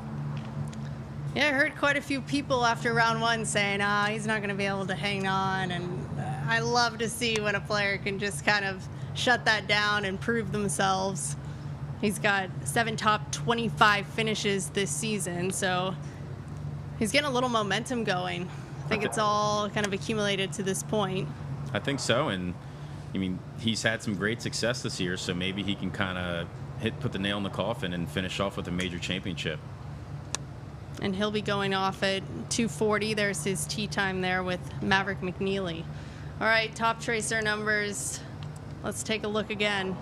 Yeah, I heard quite a few people after round one saying, he's not going to be able to hang on. And I love to see when a player can just kind of shut that down and prove themselves. He's got 7 top 25 finishes this season, so he's getting a little momentum going. I think it's all kind of accumulated to this point. I think so, and he's had some great success this year, so maybe he can kind of put the nail in the coffin and finish off with a major championship. And he'll be going off at 2:40. There's his tee time there with Maverick McNeely. All right, top tracer numbers. Let's take a look again.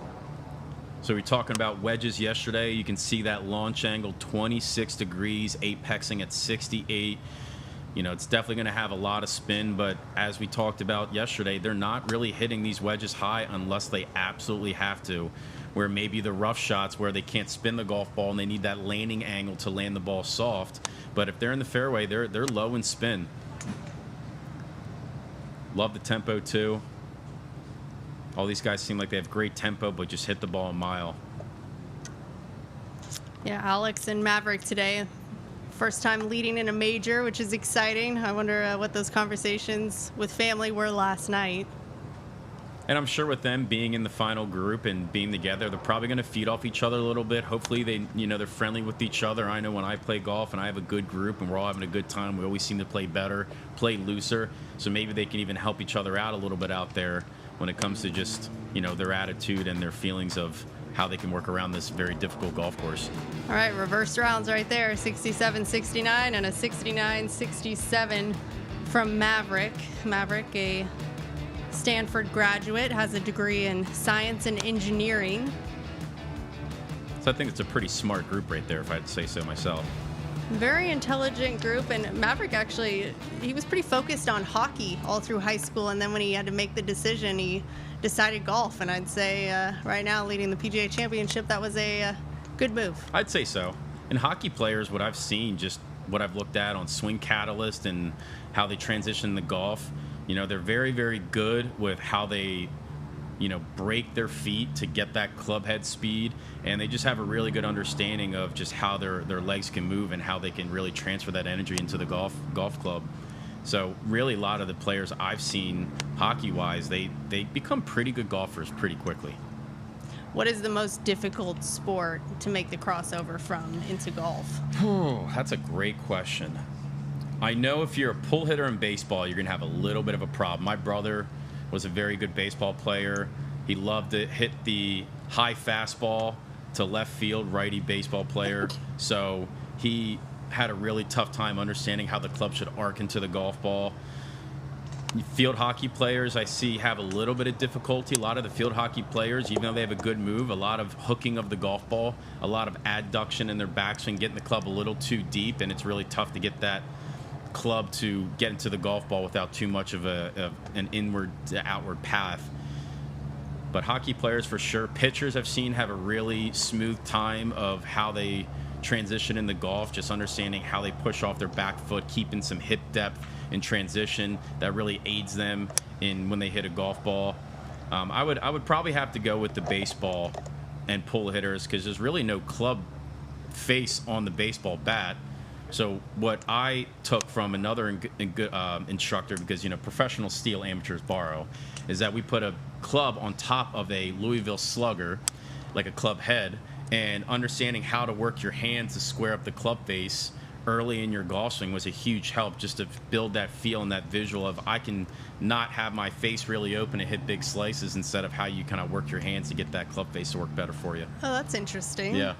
So we're talking about wedges yesterday. You can see that launch angle, 26 degrees, apexing at 68. It's definitely going to have a lot of spin, but as we talked about yesterday, they're not really hitting these wedges high unless they absolutely have to, where maybe the rough shots where they can't spin the golf ball and they need that landing angle to land the ball soft. But if they're in the fairway, they're low in spin. Love the tempo too. All these guys seem like they have great tempo, but just hit the ball a mile. Yeah, Alex and Maverick today. First time leading in a major, which is exciting. I wonder what those conversations with family were last night. And I'm sure with them being in the final group and being together, they're probably going to feed off each other a little bit. Hopefully they're friendly with each other. I know when I play golf and I have a good group and we're all having a good time, we always seem to play better, play looser. So maybe they can even help each other out a little bit out there when it comes to just, their attitude and their feelings of how they can work around this very difficult golf course. All right, reverse rounds right there, 67-69 and a 69-67 from Maverick. Maverick, a Stanford graduate, has a degree in science and engineering. So I think it's a pretty smart group right there, if I'd say so myself. Very intelligent group, and Maverick actually, he was pretty focused on hockey all through high school, and then when he had to make the decision, he decided golf, and I'd say right now leading the PGA Championship, that was a good move. I'd say so. And hockey players, what I've seen, just what I've looked at on Swing Catalyst and how they transition to golf, they're very, very good with how they, break their feet to get that club head speed, and they just have a really good understanding of just how their legs can move and how they can really transfer that energy into the golf club. So really a lot of the players I've seen hockey-wise, they become pretty good golfers pretty quickly. What is the most difficult sport to make the crossover from into golf? Oh, that's a great question. I know if you're a pull hitter in baseball, you're going to have a little bit of a problem. My brother was a very good baseball player. He loved to hit the high fastball to left field, righty baseball player. So he had a really tough time understanding how the club should arc into the golf ball. Field hockey players I see have a little bit of difficulty. A lot of the field hockey players, even though they have a good move, a lot of hooking of the golf ball, a lot of adduction in their backswing, getting the club a little too deep, and it's really tough to get that club to get into the golf ball without too much of an inward to outward path. But hockey players for sure. Pitchers I've seen have a really smooth time of how they transition in the golf, just understanding how they push off their back foot, keeping some hip depth in transition. That really aids them in when they hit a golf ball. I would probably have to go with the baseball and pull hitters because there's really no club face on the baseball bat. So what I took from another instructor, because professionals steal, amateurs borrow, is that we put a club on top of a Louisville Slugger, like a club head, and understanding how to work your hands to square up the club face early in your golf swing was a huge help, just to build that feel and that visual of I can not have my face really open and hit big slices, instead of how you kind of work your hands to get that club face to work better for you. Oh, that's interesting. Yeah,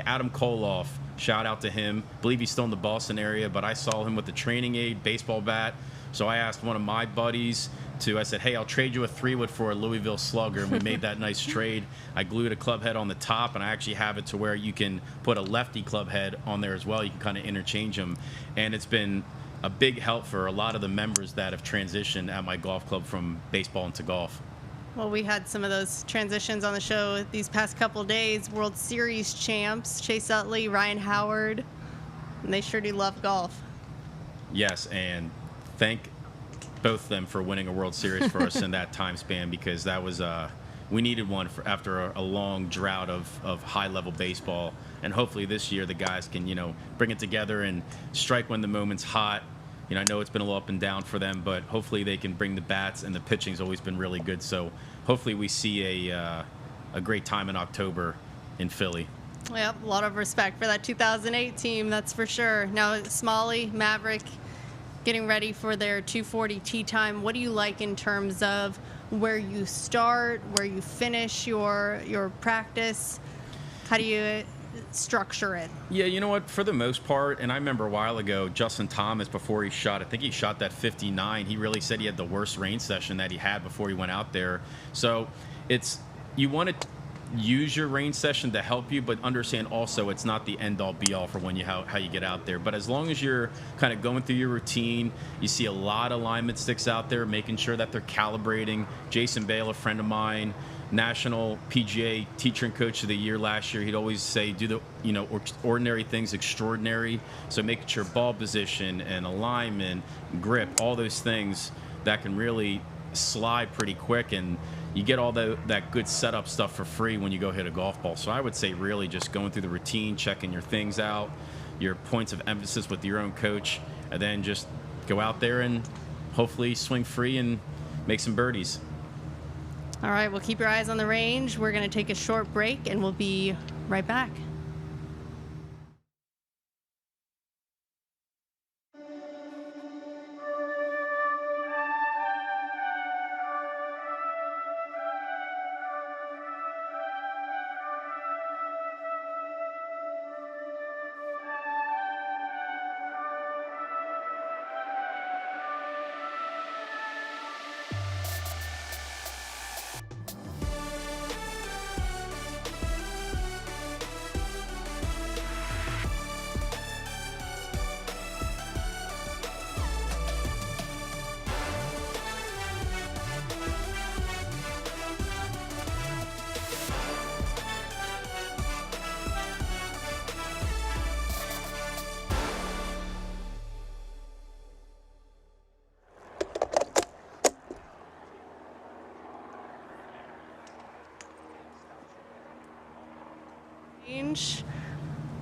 Adam Koloff, shout out to him. I believe he's still in the Boston area, but I saw him with the training aid baseball bat. So I asked one of my buddies I said, hey, I'll trade you a 3-wood for a Louisville Slugger. And we made that nice trade. I glued a club head on the top, and I actually have it to where you can put a lefty club head on there as well. You can kind of interchange them. And it's been a big help for a lot of the members that have transitioned at my golf club from baseball into golf. Well, we had some of those transitions on the show these past couple days. World Series champs, Chase Utley, Ryan Howard, and they sure do love golf. Yes, and thank both of them for winning a World Series for us in that time span, because that was we needed one after a long drought of high-level baseball. And hopefully this year the guys can bring it together and strike when the moment's hot. I know it's been a little up and down for them, but hopefully they can bring the bats, and the pitching's always been really good. So hopefully we see a great time in October in Philly. Yep, a lot of respect for that 2008 team, that's for sure. Now, Smalley, Maverick, getting ready for their 240 tee time. What do you like in terms of where you start, where you finish your practice? How do you structure it? Yeah, you know what, for the most part, and I remember a while ago, Justin Thomas, before he shot, I think he shot that 59, he really said he had the worst range session that he had before he went out there. So you want to use your range session to help you, but understand also it's not the end all be all for how you get out there. But as long as you're kind of going through your routine, you see a lot of alignment sticks out there, making sure that they're calibrating. Jason Bale, a friend of mine, National PGA Teacher and Coach of the Year last year, he'd always say, do the ordinary things extraordinary. So making sure ball position and alignment, grip, all those things that can really slide pretty quick, and you get all that good setup stuff for free when you go hit a golf ball. So I would say really just going through the routine, checking your things out, your points of emphasis with your own coach, and then just go out there and hopefully swing free and make some birdies. All right, well, keep your eyes on the range. We're going to take a short break, and we'll be right back.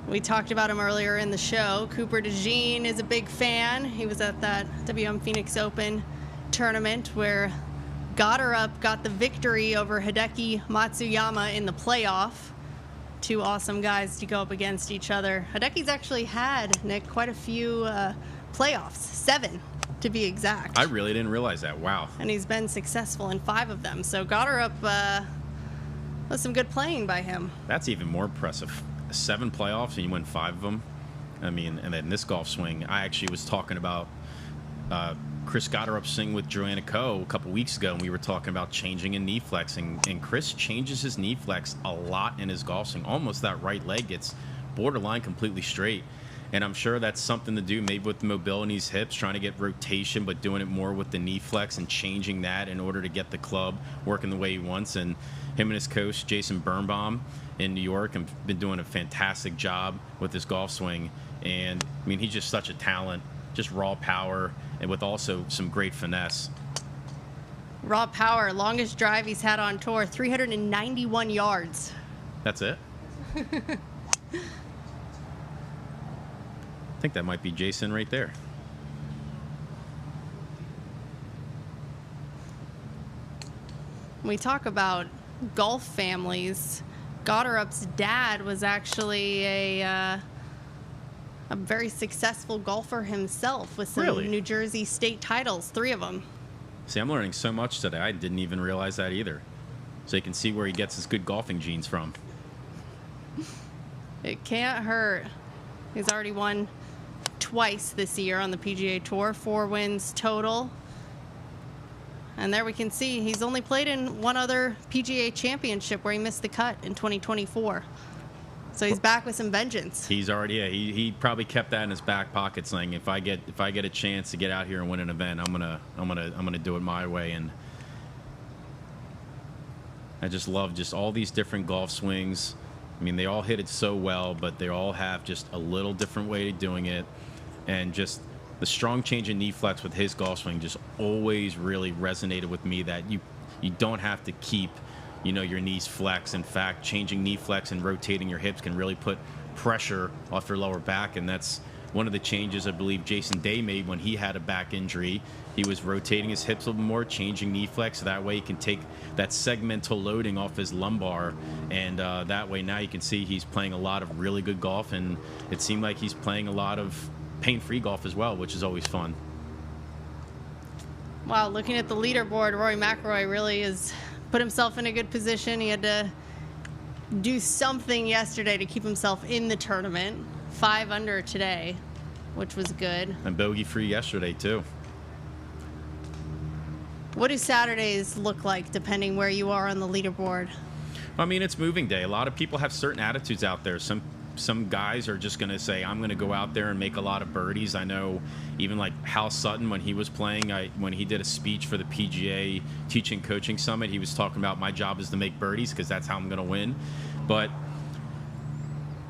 We talked about him earlier in the show. Cooper DeJean is a big fan. He was at that WM Phoenix Open tournament where Gotterup got the victory over Hideki Matsuyama in the playoff. Two awesome guys to go up against each other. Hideki's actually had, Nick, quite a few playoffs, 7 to be exact. I really didn't realize that. Wow. And he's been successful in 5 of them. So Gotterup, was some good playing by him. That's even more impressive. 7 playoffs and you win 5 of them. I mean, and then this golf swing, I actually was talking about Chris Gotterup's swing with Joanna Coe a couple weeks ago, and we were talking about changing in knee flex, and Chris changes his knee flex a lot in his golf swing. Almost that right leg gets borderline completely straight. And I'm sure that's something to do maybe with the mobility in his hips, trying to get rotation, but doing it more with the knee flex and changing that in order to get the club working the way he wants. And him and his coach, Jason Birnbaum in New York, have been doing a fantastic job with his golf swing. And, I mean, he's just such a talent, just raw power, and with also some great finesse. Raw power, longest drive he's had on tour, 391 yards. That's it? I think that might be Jason right there. When we talk about golf families, Gotterup's dad was actually a very successful golfer himself with some Really? New Jersey state titles, 3 of them. See, I'm learning so much today. I didn't even realize that either. So you can see where he gets his good golfing genes from. It can't hurt. He's already won twice this year on the PGA Tour, 4 wins total. And there we can see he's only played in one other PGA Championship where he missed the cut in 2024. So he's back with some vengeance. He's already, yeah, he probably kept that in his back pocket, saying if I get a chance to get out here and win an event, I'm gonna do it my way. And I just love just all these different golf swings. I mean, they all hit it so well, but they all have just a little different way of doing it. And just the strong change in knee flex with his golf swing just always really resonated with me, that you don't have to keep, your knees flex. In fact, changing knee flex and rotating your hips can really put pressure off your lower back. And that's one of the changes I believe Jason Day made when he had a back injury. He was rotating his hips a little more, changing knee flex, so that way he can take that segmental loading off his lumbar. And that way now you can see he's playing a lot of really good golf, and it seemed like he's playing a lot of pain-free golf as well, which is always fun. Wow, looking at the leaderboard, Rory McIlroy really has put himself in a good position. He had to do something yesterday to keep himself in the tournament. 5 under today, which was good. And bogey-free yesterday, too. What do Saturdays look like, depending where you are on the leaderboard? I mean, it's moving day. A lot of people have certain attitudes out there. Some guys are just going to say, I'm going to go out there and make a lot of birdies. I know even like Hal Sutton, when he was playing, when he did a speech for the PGA Teaching Coaching Summit, he was talking about my job is to make birdies because that's how I'm going to win. But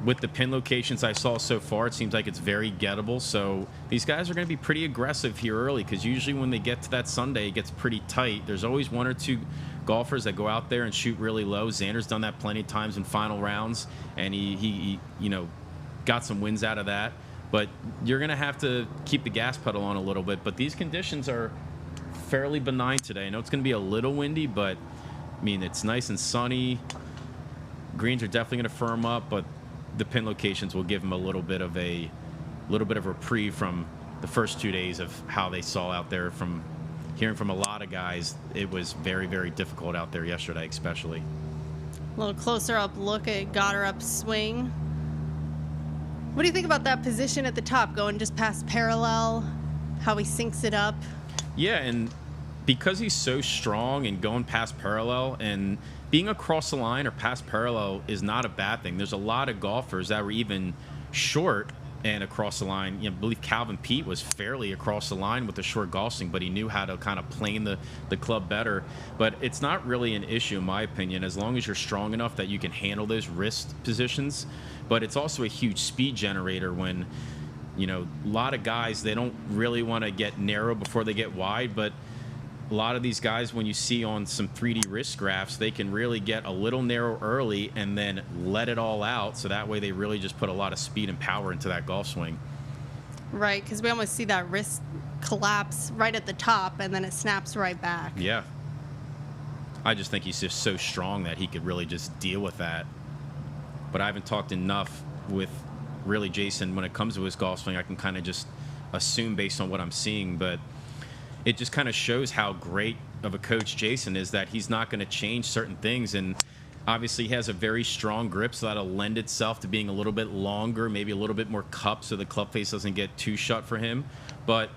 with the pin locations I saw so far, it seems like it's very gettable. So these guys are going to be pretty aggressive here early, because usually when they get to that Sunday, it gets pretty tight. There's always 1 or 2 golfers that go out there and shoot really low. Xander's done that plenty of times in final rounds, and he got some wins out of that. But you're going to have to keep the gas pedal on a little bit. But these conditions are fairly benign today. I know it's going to be a little windy, but I mean, it's nice and sunny. Greens are definitely going to firm up, but the pin locations will give them a little bit of a reprieve from the first 2 days of how they saw out there. From hearing from a lot of guys, it was very, very difficult out there yesterday, especially. A little closer up look at Gotterup's swing. What do you think about that position at the top, going just past parallel, how he sinks it up? Yeah, and because he's so strong and going past parallel, and being across the line or past parallel is not a bad thing. There's a lot of golfers that were even short and across the line. I believe Calvin Peete was fairly across the line with the short golf swing, but he knew how to kind of plane the club better. But it's not really an issue, in my opinion, as long as you're strong enough that you can handle those wrist positions. But it's also a huge speed generator when, a lot of guys, they don't really want to get narrow before they get wide, but a lot of these guys, when you see on some 3D wrist graphs, they can really get a little narrow early and then let it all out. So that way they really just put a lot of speed and power into that golf swing. Right, because we almost see that wrist collapse right at the top, and then it snaps right back. Yeah. I just think he's just so strong that he could really just deal with that. But I haven't talked enough with really Jason when it comes to his golf swing. I can kind of just assume based on what I'm seeing, but it just kind of shows how great of a coach Jason is, that he's not going to change certain things. And Obviously, he has a very strong grip, so that'll lend itself to being a little bit longer, maybe a little bit more cup, so the club face doesn't get too shut for him. But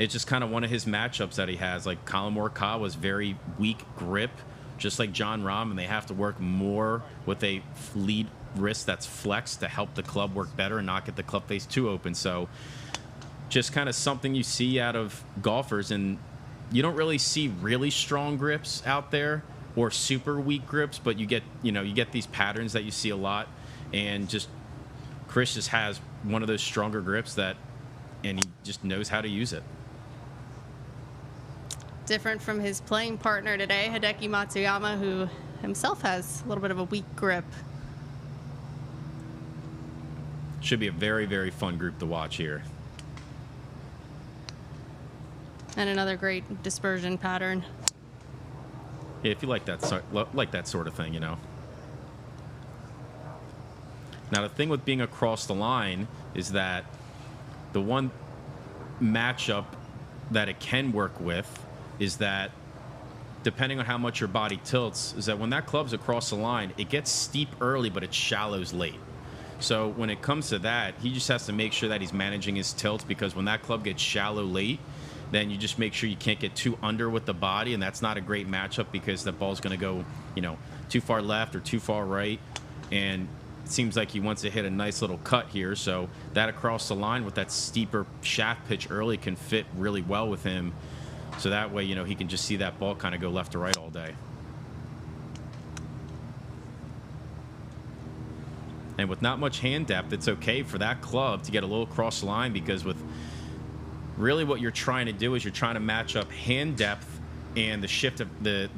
it's just kind of one of his matchups that he has. Like Colin Morikawa very weak grip, just like Jon Rahm, and they have to work more with a lead wrist that's flexed to help the club work better and not get the club face too open. So just kind of something you see out of golfers, and you don't really see really strong grips out there or super weak grips, but you get these patterns that you see a lot, and just Chris just has one of those stronger grips and he just knows how to use it. Different from his playing partner today, Hideki Matsuyama, who himself has a little bit of a weak grip. Should be a very, very fun group to watch here. And another great dispersion pattern. Yeah, if you like that sort of thing, you know. Now, the thing with being across the line is that the one matchup that it can work with is that, depending on how much your body tilts, is that when that club's across the line, it gets steep early, but it shallows late. So when it comes to that, he just has to make sure that he's managing his tilt, because when that club gets shallow late, then you just make sure you can't get too under with the body, and that's not a great matchup because the ball's going to go, too far left or too far right, and it seems like he wants to hit a nice little cut here. So that across the line with that steeper shaft pitch early can fit really well with him. So that way, he can just see that ball kind of go left to right all day. And with not much hand depth, it's okay for that club to get a little across the line, because with really what you're trying to do is you're trying to match up hand depth and the shift of the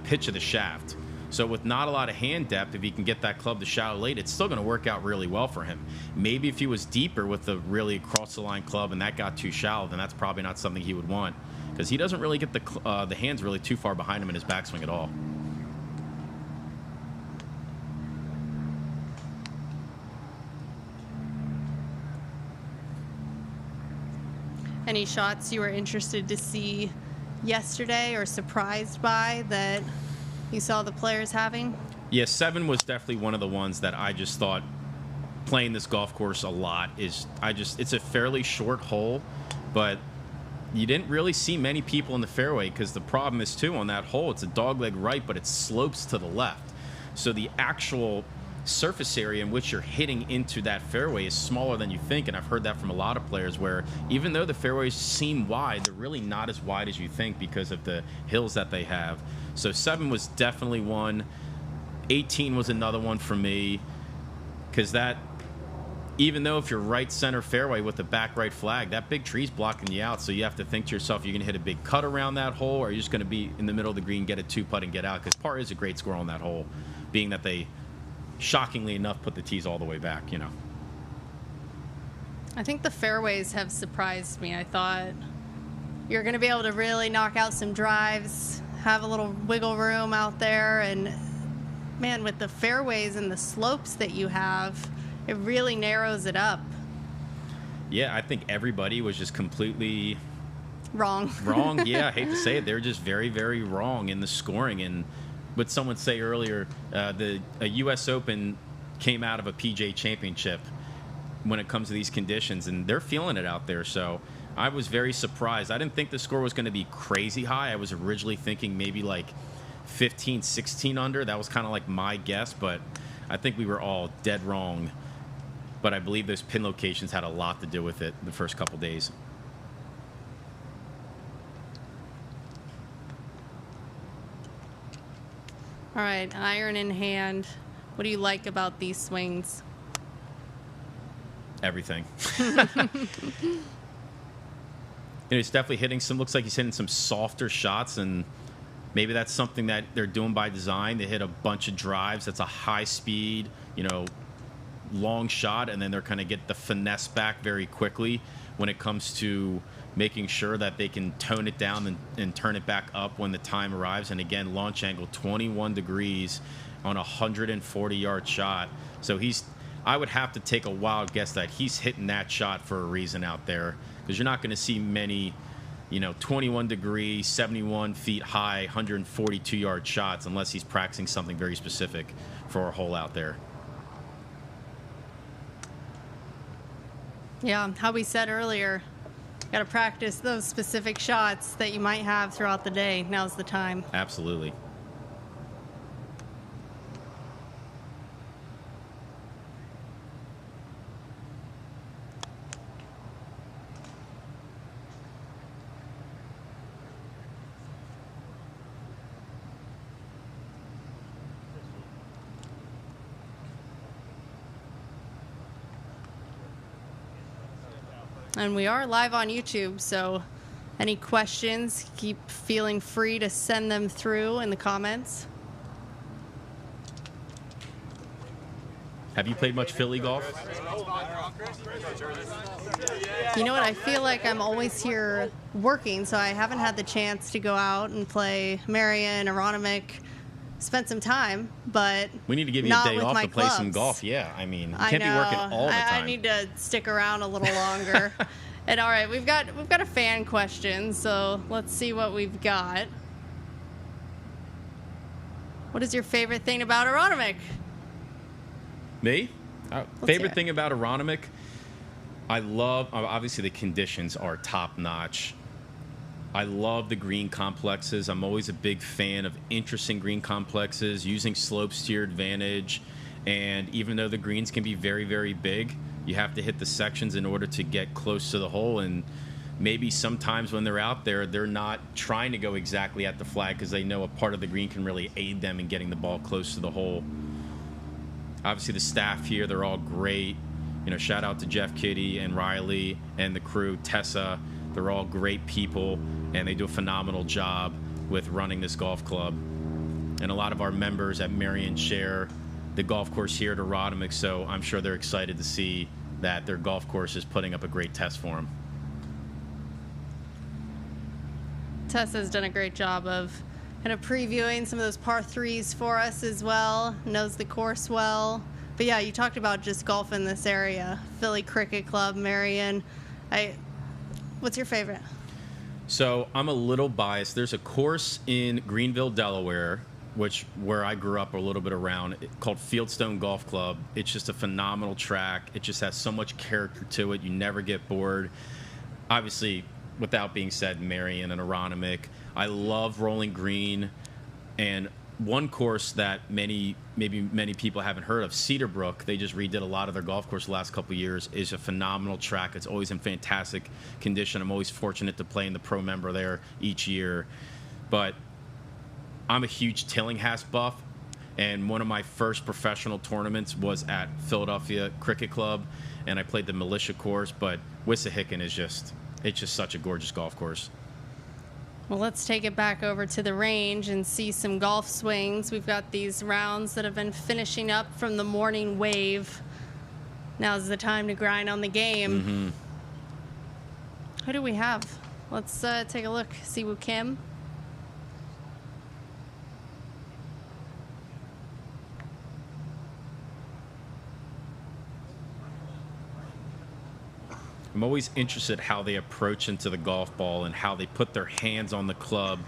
pitch of the shaft. So with not a lot of hand depth, if he can get that club to shallow late, it's still going to work out really well for him. Maybe if he was deeper with the really across the line club and that got too shallow, then that's probably not something he would want, because he doesn't really get the hands really too far behind him in his backswing at all. Any shots you were interested to see yesterday or surprised by that you saw the players having? Yeah, 7 was definitely one of the ones that I just thought, playing this golf course a lot, it's a fairly short hole, but you didn't really see many people in the fairway, because the problem is too on that hole, it's a dogleg right, but it slopes to the left. So the actual surface area in which you're hitting into that fairway is smaller than you think, and I've heard that from a lot of players, where even though the fairways seem wide, they're really not as wide as you think because of the hills that they have. So 7 was definitely one. 18 was another one for me, because that, even though if you're right center fairway with the back right flag, that big tree's blocking you out, so you have to think to yourself, you're going to hit a big cut around that hole, or you're just going to be in the middle of the green, get a 2-putt and get out, because par is a great score on that hole, being that they, shockingly enough, put the tees all the way back, I think the fairways have surprised me. I thought you're going to be able to really knock out some drives, have a little wiggle room out there, and man, with the fairways and the slopes that you have, it really narrows it up. Yeah, I think everybody was just completely wrong. Yeah, I hate to say it, they're just very, very wrong in the scoring. And what someone say earlier, a U.S. Open came out of a PGA Championship when it comes to these conditions, and they're feeling it out there. So I was very surprised. I didn't think the score was going to be crazy high. I was originally thinking maybe like 15, 16 under. That was kind of like my guess, but I think we were all dead wrong. But I believe those pin locations had a lot to do with it the first couple days. All right, iron in hand. What do you like about these swings? Everything. He's definitely hitting some, looks like he's hitting some softer shots, and maybe that's something that they're doing by design. They hit a bunch of drives. That's a high speed, long shot, and then they're kind of get the finesse back very quickly when it comes to making sure that they can tone it down and turn it back up when the time arrives. And again, launch angle 21 degrees on a 140-yard shot. So I would have to take a wild guess that he's hitting that shot for a reason out there, because you're not going to see many 21 degree, 71 feet high, 142-yard shots unless he's practicing something very specific for a hole out there. Yeah, how we said earlier, got to practice those specific shots that you might have throughout the day. Now's the time. Absolutely. And we are live on YouTube, so any questions, keep feeling free to send them through in the comments. Have you played much Philly golf? You know what? I feel like I'm always here working, so I haven't had the chance to go out and play Marion, Aronimink, spent some time, but we need to give you a day off to play some golf. Yeah, I mean, you can't be working all the time. I need to stick around a little longer. And all right, we've got a fan question, so let's see what we've got. What is your favorite thing about Aronimink? Me? Favorite thing about Aronimink? I love, obviously the conditions are top notch. I love the green complexes. I'm always a big fan of interesting green complexes, using slopes to your advantage. And even though the greens can be very, very big, you have to hit the sections in order to get close to the hole. And maybe sometimes when they're out there, they're not trying to go exactly at the flag because they know a part of the green can really aid them in getting the ball close to the hole. Obviously, the staff here, they're all great. Shout out to Jeff Kitty and Riley and the crew, Tessa. They're all great people, and they do a phenomenal job with running this golf club. And a lot of our members at Marion share the golf course here at Aronimink, so I'm sure they're excited to see that their golf course is putting up a great test for them. Tessa's done a great job of kind of previewing some of those par threes for us as well, knows the course well. But yeah, you talked about just golf in this area, Philly Cricket Club, Marion. What's your favorite? So I'm a little biased. There's a course in Greenville, Delaware, where I grew up a little bit around, called Fieldstone Golf Club. It's just a phenomenal track. It just has so much character to it. You never get bored. Obviously, without being said, Marion and Aronimink. I love Rolling Green. And one course that many people haven't heard of, Cedarbrook, they just redid a lot of their golf course the last couple of years, is a phenomenal track. It's always in fantastic condition. I'm always fortunate to play in the pro member there each year. But I'm a huge Tillinghast buff, and one of my first professional tournaments was at Philadelphia Cricket Club, and I played the Militia course. But Wissahickon is just such a gorgeous golf course. Well, let's take it back over to the range and see some golf swings. We've got these rounds that have been finishing up from the morning wave. Now's the time to grind on the game. Mm-hmm. Who do we have? Let's take a look. Siwoo Kim. I'm always interested how they approach into the golf ball and how they put their hands on the club.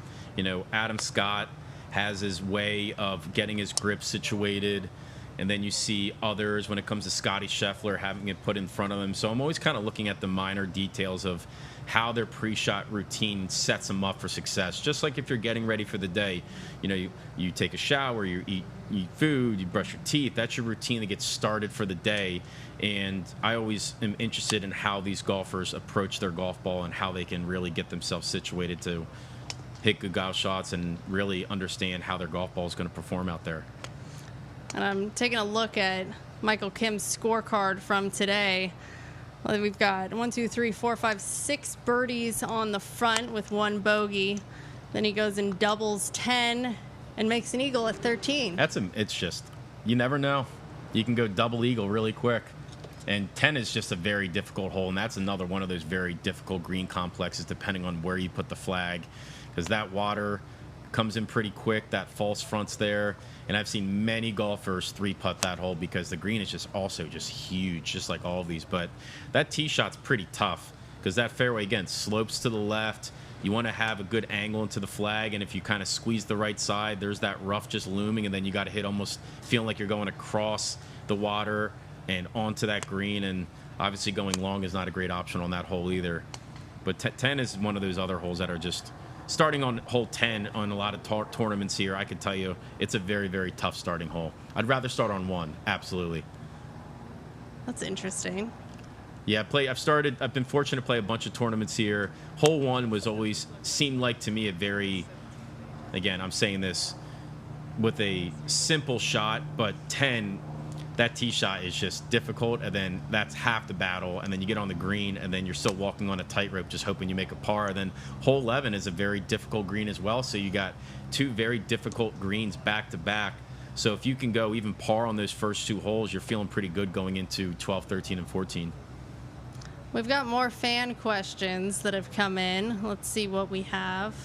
Adam Scott has his way of getting his grip situated, and then you see others when it comes to Scottie Scheffler having it put in front of him. So I'm always kind of looking at the minor details of how their pre-shot routine sets them up for success. Just like if you're getting ready for the day, you take a shower, you eat food, you brush your teeth. That's your routine that gets started for the day. And I always am interested in how these golfers approach their golf ball and how they can really get themselves situated to hit good golf shots and really understand how their golf ball is going to perform out there. And I'm taking a look at Michael Kim's scorecard from today. Well, we've got 1, 2, 3, 4, 5, 6 birdies on the front with 1 bogey. Then he goes and doubles 10 and makes an eagle at 13. It's just, you never know. You can go double eagle really quick. And 10 is just a very difficult hole, and that's another one of those very difficult green complexes depending on where you put the flag, because that water comes in pretty quick, that false front's there, and I've seen many golfers 3-putt that hole because the green is just also just huge, just like all of these. But that tee shot's pretty tough because that fairway, again, slopes to the left. You want to have a good angle into the flag, and if you kind of squeeze the right side, there's that rough just looming, and then you got to hit almost feeling like you're going across the water and onto that green, and obviously going long is not a great option on that hole either. But 10 is one of those other holes that are just starting on hole 10 on a lot of tournaments here. I can tell you it's a very, very tough starting hole. I'd rather start on 1, absolutely. That's interesting. Yeah, I've been fortunate to play a bunch of tournaments here. Hole 1 was always seemed like to me a very, again, I'm saying this with a simple shot, but 10, that tee shot is just difficult, and then that's half the battle, and then you get on the green, and then you're still walking on a tightrope just hoping you make a par. And then hole 11 is a very difficult green as well, so you got 2 very difficult greens back to back. So if you can go even par on those first 2 holes, you're feeling pretty good going into 12, 13, and 14. We've got more fan questions that have come in. Let's see what we have.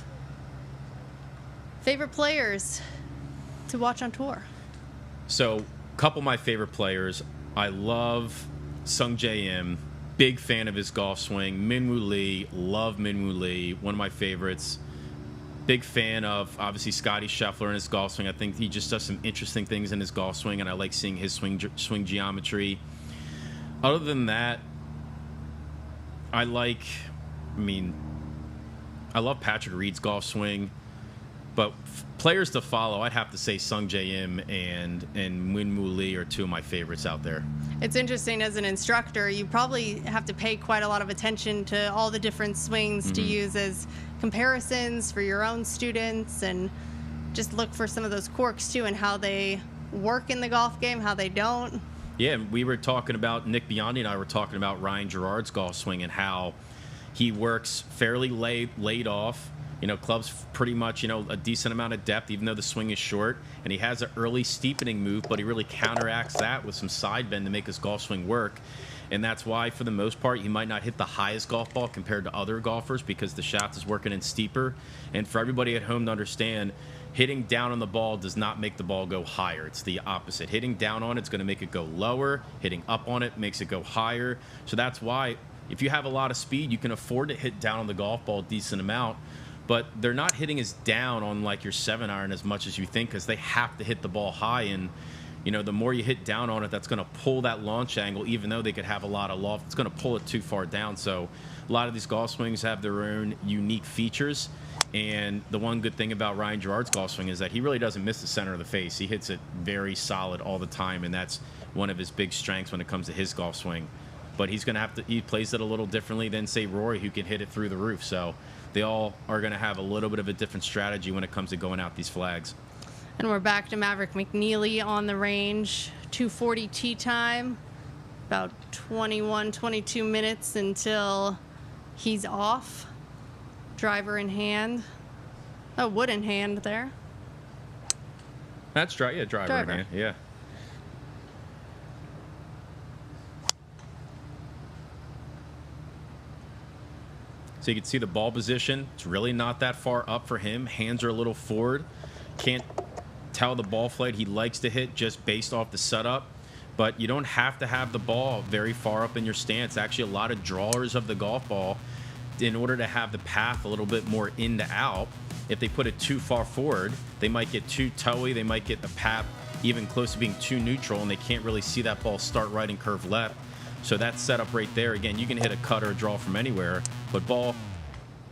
Favorite players to watch on tour? So, a couple of my favorite players. I love Sung Jae Im. Big fan of his golf swing. Minwoo Lee. Love Minwoo Lee. One of my favorites. Big fan of, obviously, Scottie Scheffler and his golf swing. I think he just does some interesting things in his golf swing, and I like seeing his swing geometry. Other than that, I love Patrick Reed's golf swing, but players to follow, I'd have to say Sung Jae Im and Minwoo Lee are 2 of my favorites out there. It's interesting, as an instructor, you probably have to pay quite a lot of attention to all the different swings to use as comparisons for your own students, and just look for some of those quirks too, and how they work in the golf game, how they don't. Yeah, we were talking about, Nick Biondi and I were talking about Ryan Gerard's golf swing and how he works fairly laid off. Clubs pretty much, a decent amount of depth, even though the swing is short. And he has an early steepening move, but he really counteracts that with some side bend to make his golf swing work. And that's why, for the most part, he might not hit the highest golf ball compared to other golfers, because the shaft is working in steeper. And for everybody at home to understand, hitting down on the ball does not make the ball go higher. It's the opposite. Hitting down on it's going to make it go lower. Hitting up on it makes it go higher. So that's why, if you have a lot of speed, you can afford to hit down on the golf ball a decent amount. But they're not hitting as down on like your 7-iron as much as you think, because they have to hit the ball high. And the more you hit down on it, that's going to pull that launch angle. Even though they could have a lot of loft, it's going to pull it too far down. So a lot of these golf swings have their own unique features. And the one good thing about Ryan Gerard's golf swing is that he really doesn't miss the center of the face. He hits it very solid all the time, and that's one of his big strengths when it comes to his golf swing. But he's going to have to, he plays it a little differently than, say, Rory, who can hit it through the roof. So they all are going to have a little bit of a different strategy when it comes to going out these flags. And we're back to Maverick McNeely on the range. 2:40 tee time. About 21, 22 minutes until he's off. Driver in hand. Oh, wood in hand there. That's driver in hand, yeah. So you can see the ball position. It's really not that far up for him. Hands are a little forward. Can't tell the ball flight he likes to hit just based off the setup. But you don't have to have the ball very far up in your stance. Actually, a lot of drawers of the golf ball, in order to have the path a little bit more in to out, if they put it too far forward, they might get too toey. They might get the path even close to being too neutral, and they can't really see that ball start right and curve left. So that setup right there, again, you can hit a cut or a draw from anywhere, but ball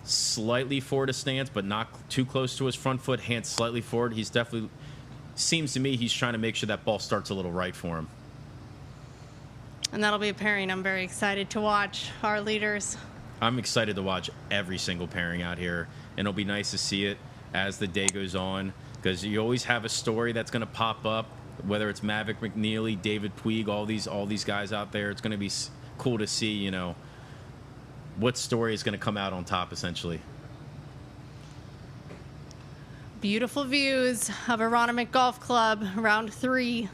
slightly forward of stance, but not too close to his front foot, hands slightly forward. He's definitely, seems to me, he's trying to make sure that ball starts a little right for him. And that'll be a pairing I'm very excited to watch. Our leaders. I'm excited to watch every single pairing out here, and it'll be nice to see it as the day goes on, because you always have a story that's going to pop up, whether it's Maverick McNeely, David Puig, all these guys out there. It's going to be cool to see, you know, what story is going to come out on top, essentially. Beautiful views of Aronimink Golf Club, round 3.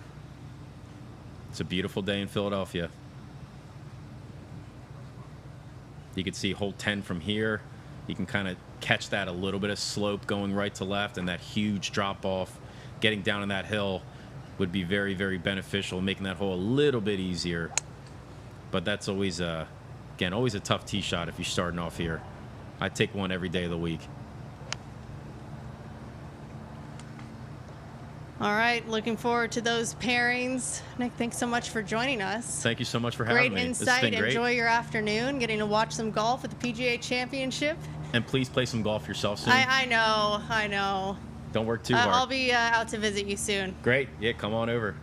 It's a beautiful day in Philadelphia. You can see hole 10 from here. You can kind of catch that a little bit of slope going right to left, and that huge drop off getting down on that hill would be very, very beneficial, making that hole a little bit easier. But that's always again, always a tough tee shot if you're starting off here. I take one every day of the week. All right, looking forward to those pairings. Nick, thanks so much for joining us. Thank you so much for having me. Great insight. Enjoy your afternoon, getting to watch some golf at the PGA Championship. And please play some golf yourself soon. I know. Don't work too hard. I'll be out to visit you soon. Great. Yeah, come on over.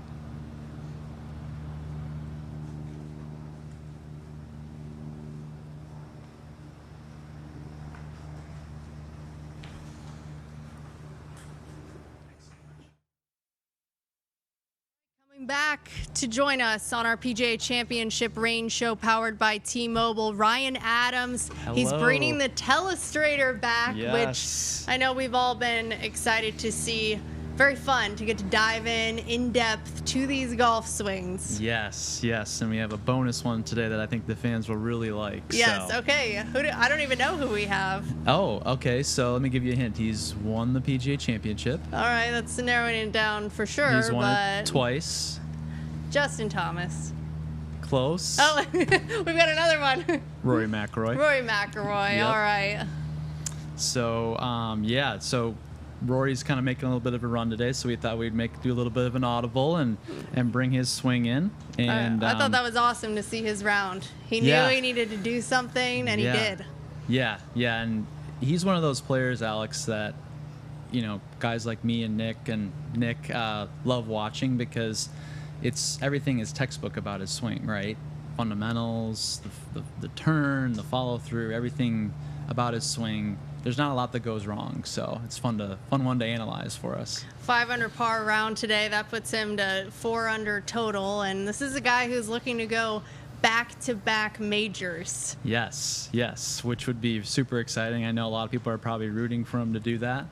Back to join us on our PGA Championship Range Show powered by T-Mobile, Ryan Adams. Hello. He's bringing the telestrator back, Yes. which I know we've all been excited to see. Very fun to get to dive in depth to these golf swings. Yes, and we have a bonus one today that I think the fans will really like. Yes, so. okay. I don't even know who we have. Oh, okay, so let me give you a hint. He's won the PGA Championship. All right, that's narrowing it down for sure. He's won but it twice. Justin Thomas. Close. Oh, we've got another one. Rory McIlroy. Rory McIlroy, Yep. all right. So, so Rory's kind of making a little bit of a run today, so we thought we'd do a little bit of an audible and bring his swing in. And I thought that was awesome to see his round. He knew he needed to do something, and he did. Yeah, and he's one of those players, Alex, that guys like me and Nick love watching because everything is textbook about his swing, right? Fundamentals, the turn, the follow through, everything about his swing. There's not a lot that goes wrong, so it's fun one to analyze for us. 5 under par round today. That puts him to 4 under total, and this is a guy who's looking to go back-to-back majors. Yes, which would be super exciting. I know a lot of people are probably rooting for him to do that,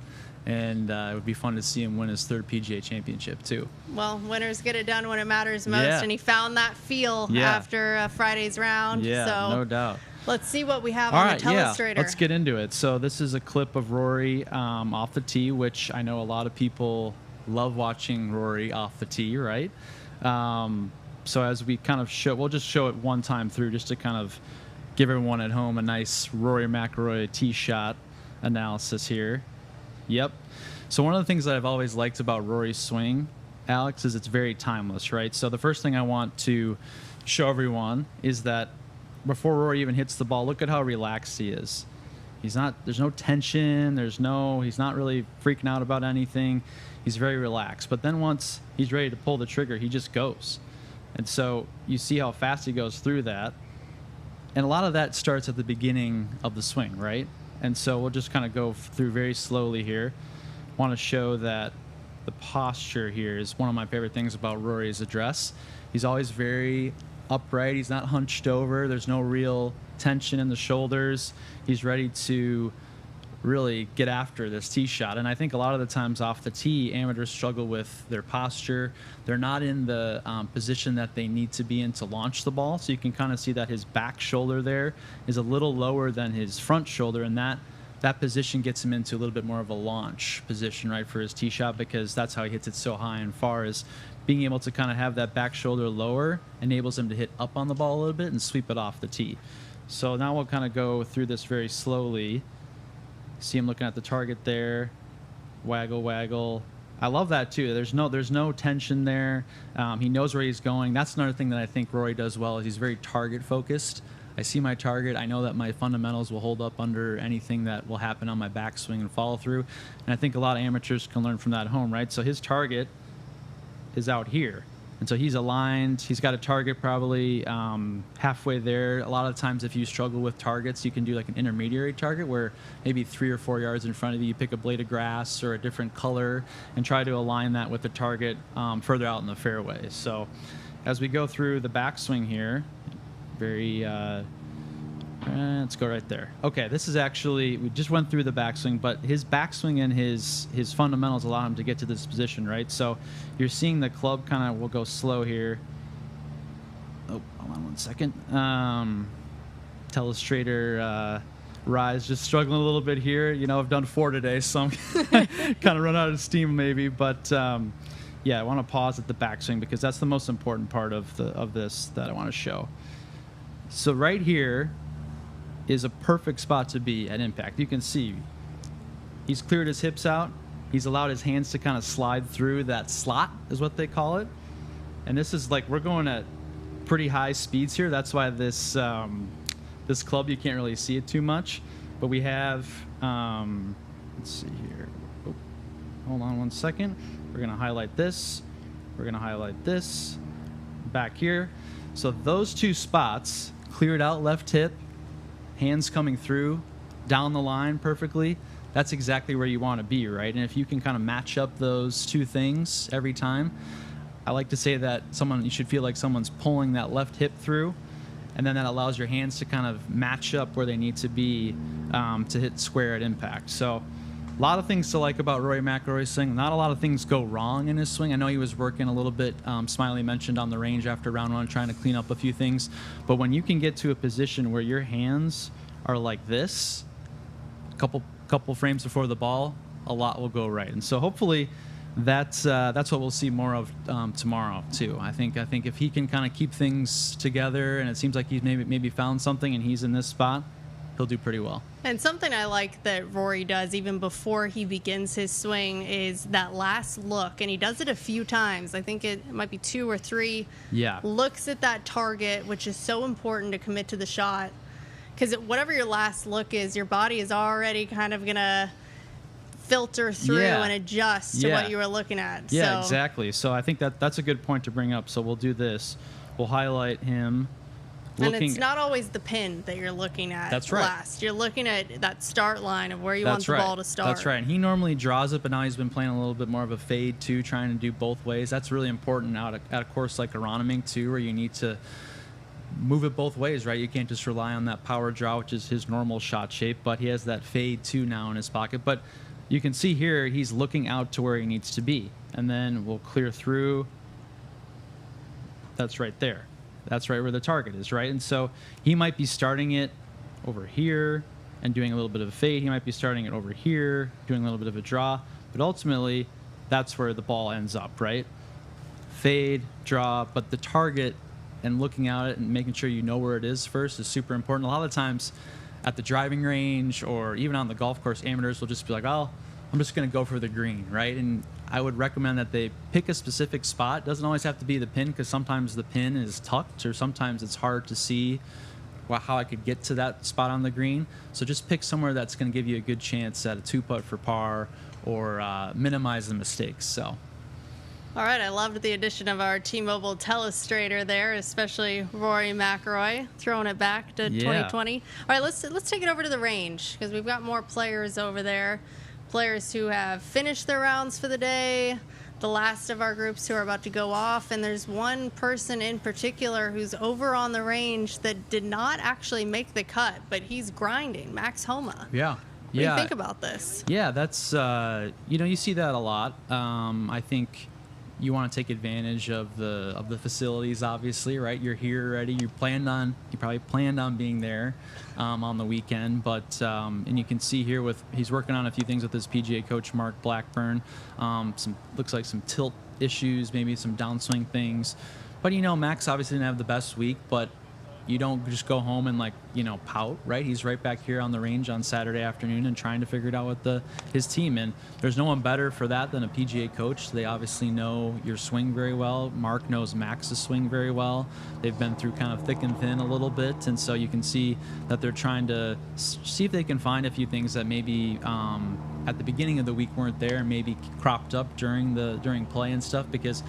and it would be fun to see him win his 3rd PGA Championship too. Well, winners get it done when it matters most, Yeah. and he found that feel after Friday's round. Yeah, so no doubt. Let's see what we have All on right, the telestrator. let's get into it. So this is a clip of Rory off the tee, which I know a lot of people love watching Rory off the tee, right? So as we kind of we'll just show it one time through just to kind of give everyone at home a nice Rory McIlroy tee shot analysis here. Yep. So one of the things that I've always liked about Rory's swing, Alex, is it's very timeless, right? So the first thing I want to show everyone is that before Rory even hits the ball, look at how relaxed he is. There's no tension, he's not really freaking out about anything. He's very relaxed. But then once he's ready to pull the trigger, he just goes. And so you see how fast he goes through that. And a lot of that starts at the beginning of the swing, right? And so we'll just kind of go through very slowly here. Want to show that the posture here is one of my favorite things about Rory's address. He's always very upright. He's not hunched over. There's no real tension in the shoulders. He's ready to really get after this tee shot. And I think a lot of the times off the tee, amateurs struggle with their posture. They're not in the position that they need to be in to launch the ball. So you can kind of see that his back shoulder there is a little lower than his front shoulder, and that position gets him into a little bit more of a launch position, right, for his tee shot, because that's how he hits it so high and far. Is being able to kind of have that back shoulder lower enables him to hit up on the ball a little bit and sweep it off the tee. So now we'll kind of go through this very slowly. See him looking at the target there. Waggle, waggle. I love that too. There's no tension there. He knows where he's going. That's another thing that I think Rory does well, is he's very target focused. I see my target. I know that my fundamentals will hold up under anything that will happen on my backswing and follow through. And I think a lot of amateurs can learn from that at home, right? So his target is out here. And so he's aligned. He's got a target probably halfway there. A lot of times if you struggle with targets, you can do like an intermediary target where maybe 3 or 4 yards in front of you, you pick a blade of grass or a different color and try to align that with the target further out in the fairway. So as we go through the backswing here, let's go right there. Okay, this is actually, we just went through the backswing, but his backswing and his fundamentals allow him to get to this position, right? So you're seeing the club kind of, we'll go slow here. Oh, hold on one second. Telestrator Rise just struggling a little bit here. You know, I've done 4 today, so I'm kind of run out of steam maybe, but yeah, I want to pause at the backswing because that's the most important part of this that I want to show. So right here, is a perfect spot to be at impact. You can see he's cleared his hips out. He's allowed his hands to kind of slide through that slot, is what they call it. And this is like, we're going at pretty high speeds here. That's why this this club, you can't really see it too much. But we have, let's see here. Oh, hold on one second. We're going to highlight this. We're going to highlight this back here. So those two spots, cleared out left hip, hands coming through, down the line perfectly. That's exactly where you want to be, right? And if you can kind of match up those two things every time, I like to say that you should feel like someone's pulling that left hip through, and then that allows your hands to kind of match up where they need to be to hit square at impact. So a lot of things to like about Rory McIlroy's swing. Not a lot of things go wrong in his swing. I know he was working a little bit, Smiley mentioned, on the range after round one, trying to clean up a few things. But when you can get to a position where your hands are like this, a couple frames before the ball, a lot will go right. And so hopefully that's what we'll see more of tomorrow too. I think if he can kind of keep things together, and it seems like he's maybe found something and he's in this spot, he'll do pretty well. And something I like that Rory does even before he begins his swing is that last look, and he does it a few times. I think it might be 2 or 3. Yeah. Looks at that target, which is so important to commit to the shot, because whatever your last look is, your body is already kind of gonna filter through and adjust to what you were looking at. Yeah, exactly. So I think that's a good point to bring up. So we'll do this. We'll highlight him. And it's not always the pin that you're looking at. That's right. Last. You're looking at that start line of where you want the ball to start. That's right. And he normally draws it, but now he's been playing a little bit more of a fade too, trying to do both ways. That's really important out at a course like Aronimink too, where you need to move it both ways, right? You can't just rely on that power draw, which is his normal shot shape, but he has that fade too now in his pocket. But you can see here he's looking out to where he needs to be. And then we'll clear through. That's right there. That's right where the target is, right? And so he might be starting it over here and doing a little bit of a fade. He might be starting it over here, doing a little bit of a draw. But ultimately, that's where the ball ends up, right? Fade, draw, but the target and looking at it and making sure you know where it is first is super important. A lot of times at the driving range or even on the golf course, amateurs will just be like, oh, I'm just going to go for the green, right? And I would recommend that they pick a specific spot. It doesn't always have to be the pin, because sometimes the pin is tucked or sometimes it's hard to see how I could get to that spot on the green. So just pick somewhere that's going to give you a good chance at a 2-putt for par or minimize the mistakes. So. All right, I loved the addition of our T-Mobile telestrator there, especially Rory McIlroy, throwing it back to 2020. All right, let's take it over to the range, because we've got more players over there. Players who have finished their rounds for the day, the last of our groups who are about to go off, and there's one person in particular who's over on the range that did not actually make the cut, but he's grinding, Max Homa. Yeah. What do you think about this? Yeah, that's, you see that a lot. I think you want to take advantage of the facilities, obviously, right? You're here already. You probably planned on being there on the weekend, but and you can see here he's working on a few things with his PGA coach Mark Blackburn. Looks like some tilt issues, maybe some downswing things. But Max obviously didn't have the best week, but you don't just go home and pout, right? He's right back here on the range on Saturday afternoon and trying to figure it out with his team. And there's no one better for that than a PGA coach. They obviously know your swing very well. Mark knows Max's swing very well. They've been through kind of thick and thin a little bit, and so you can see that they're trying to see if they can find a few things that maybe at the beginning of the week weren't there, and maybe cropped up during play and stuff, because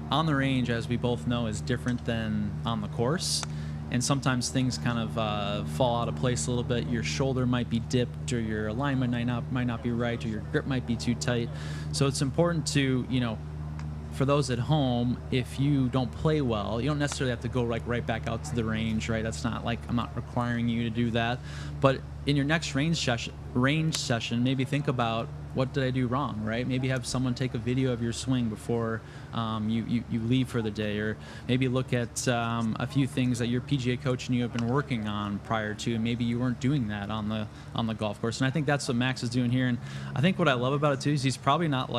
on the range, as we both know, is different than on the course. And sometimes things kind of fall out of place a little bit. Your shoulder might be dipped, or your alignment might not be right, or your grip might be too tight. So it's important to, for those at home, if you don't play well, you don't necessarily have to go right back out to the range, right? That's not like, I'm not requiring you to do that. But in your next range session, maybe think about, what did I do wrong, right? Maybe have someone take a video of your swing before you leave for the day, or maybe look at a few things that your PGA coach and you have been working on prior to, and maybe you weren't doing that on the golf course. And I think that's what Max is doing here. And I think what I love about it too is he's probably not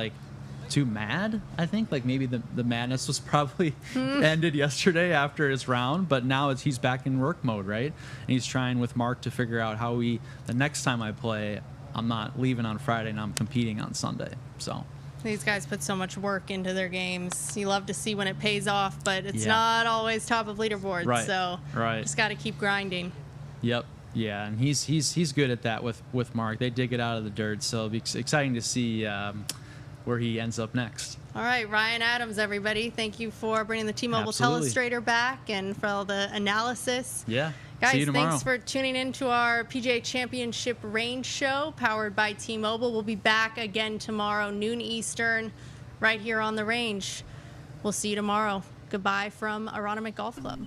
too mad. I think like maybe the madness was probably ended yesterday after his round, but now he's back in work mode, right? And he's trying with Mark to figure out how the next time I play, I'm not leaving on Friday and I'm competing on Sunday. So these guys put so much work into their games. You love to see when it pays off, but it's not always top of leaderboards. Right. So right. Just got to keep grinding. Yep. Yeah, and he's good at that with Mark. They dig it out of the dirt, so it'll be exciting to see where he ends up next. All right, Ryan Adams, everybody. Thank you for bringing the T-Mobile Telestrator back and for all the analysis. Yeah. Guys, see you tomorrow. thanks for tuning in to our PGA Championship Range Show powered by T-Mobile. We'll be back again tomorrow, noon Eastern, right here on the range. We'll see you tomorrow. Goodbye from Aronimink Golf Club.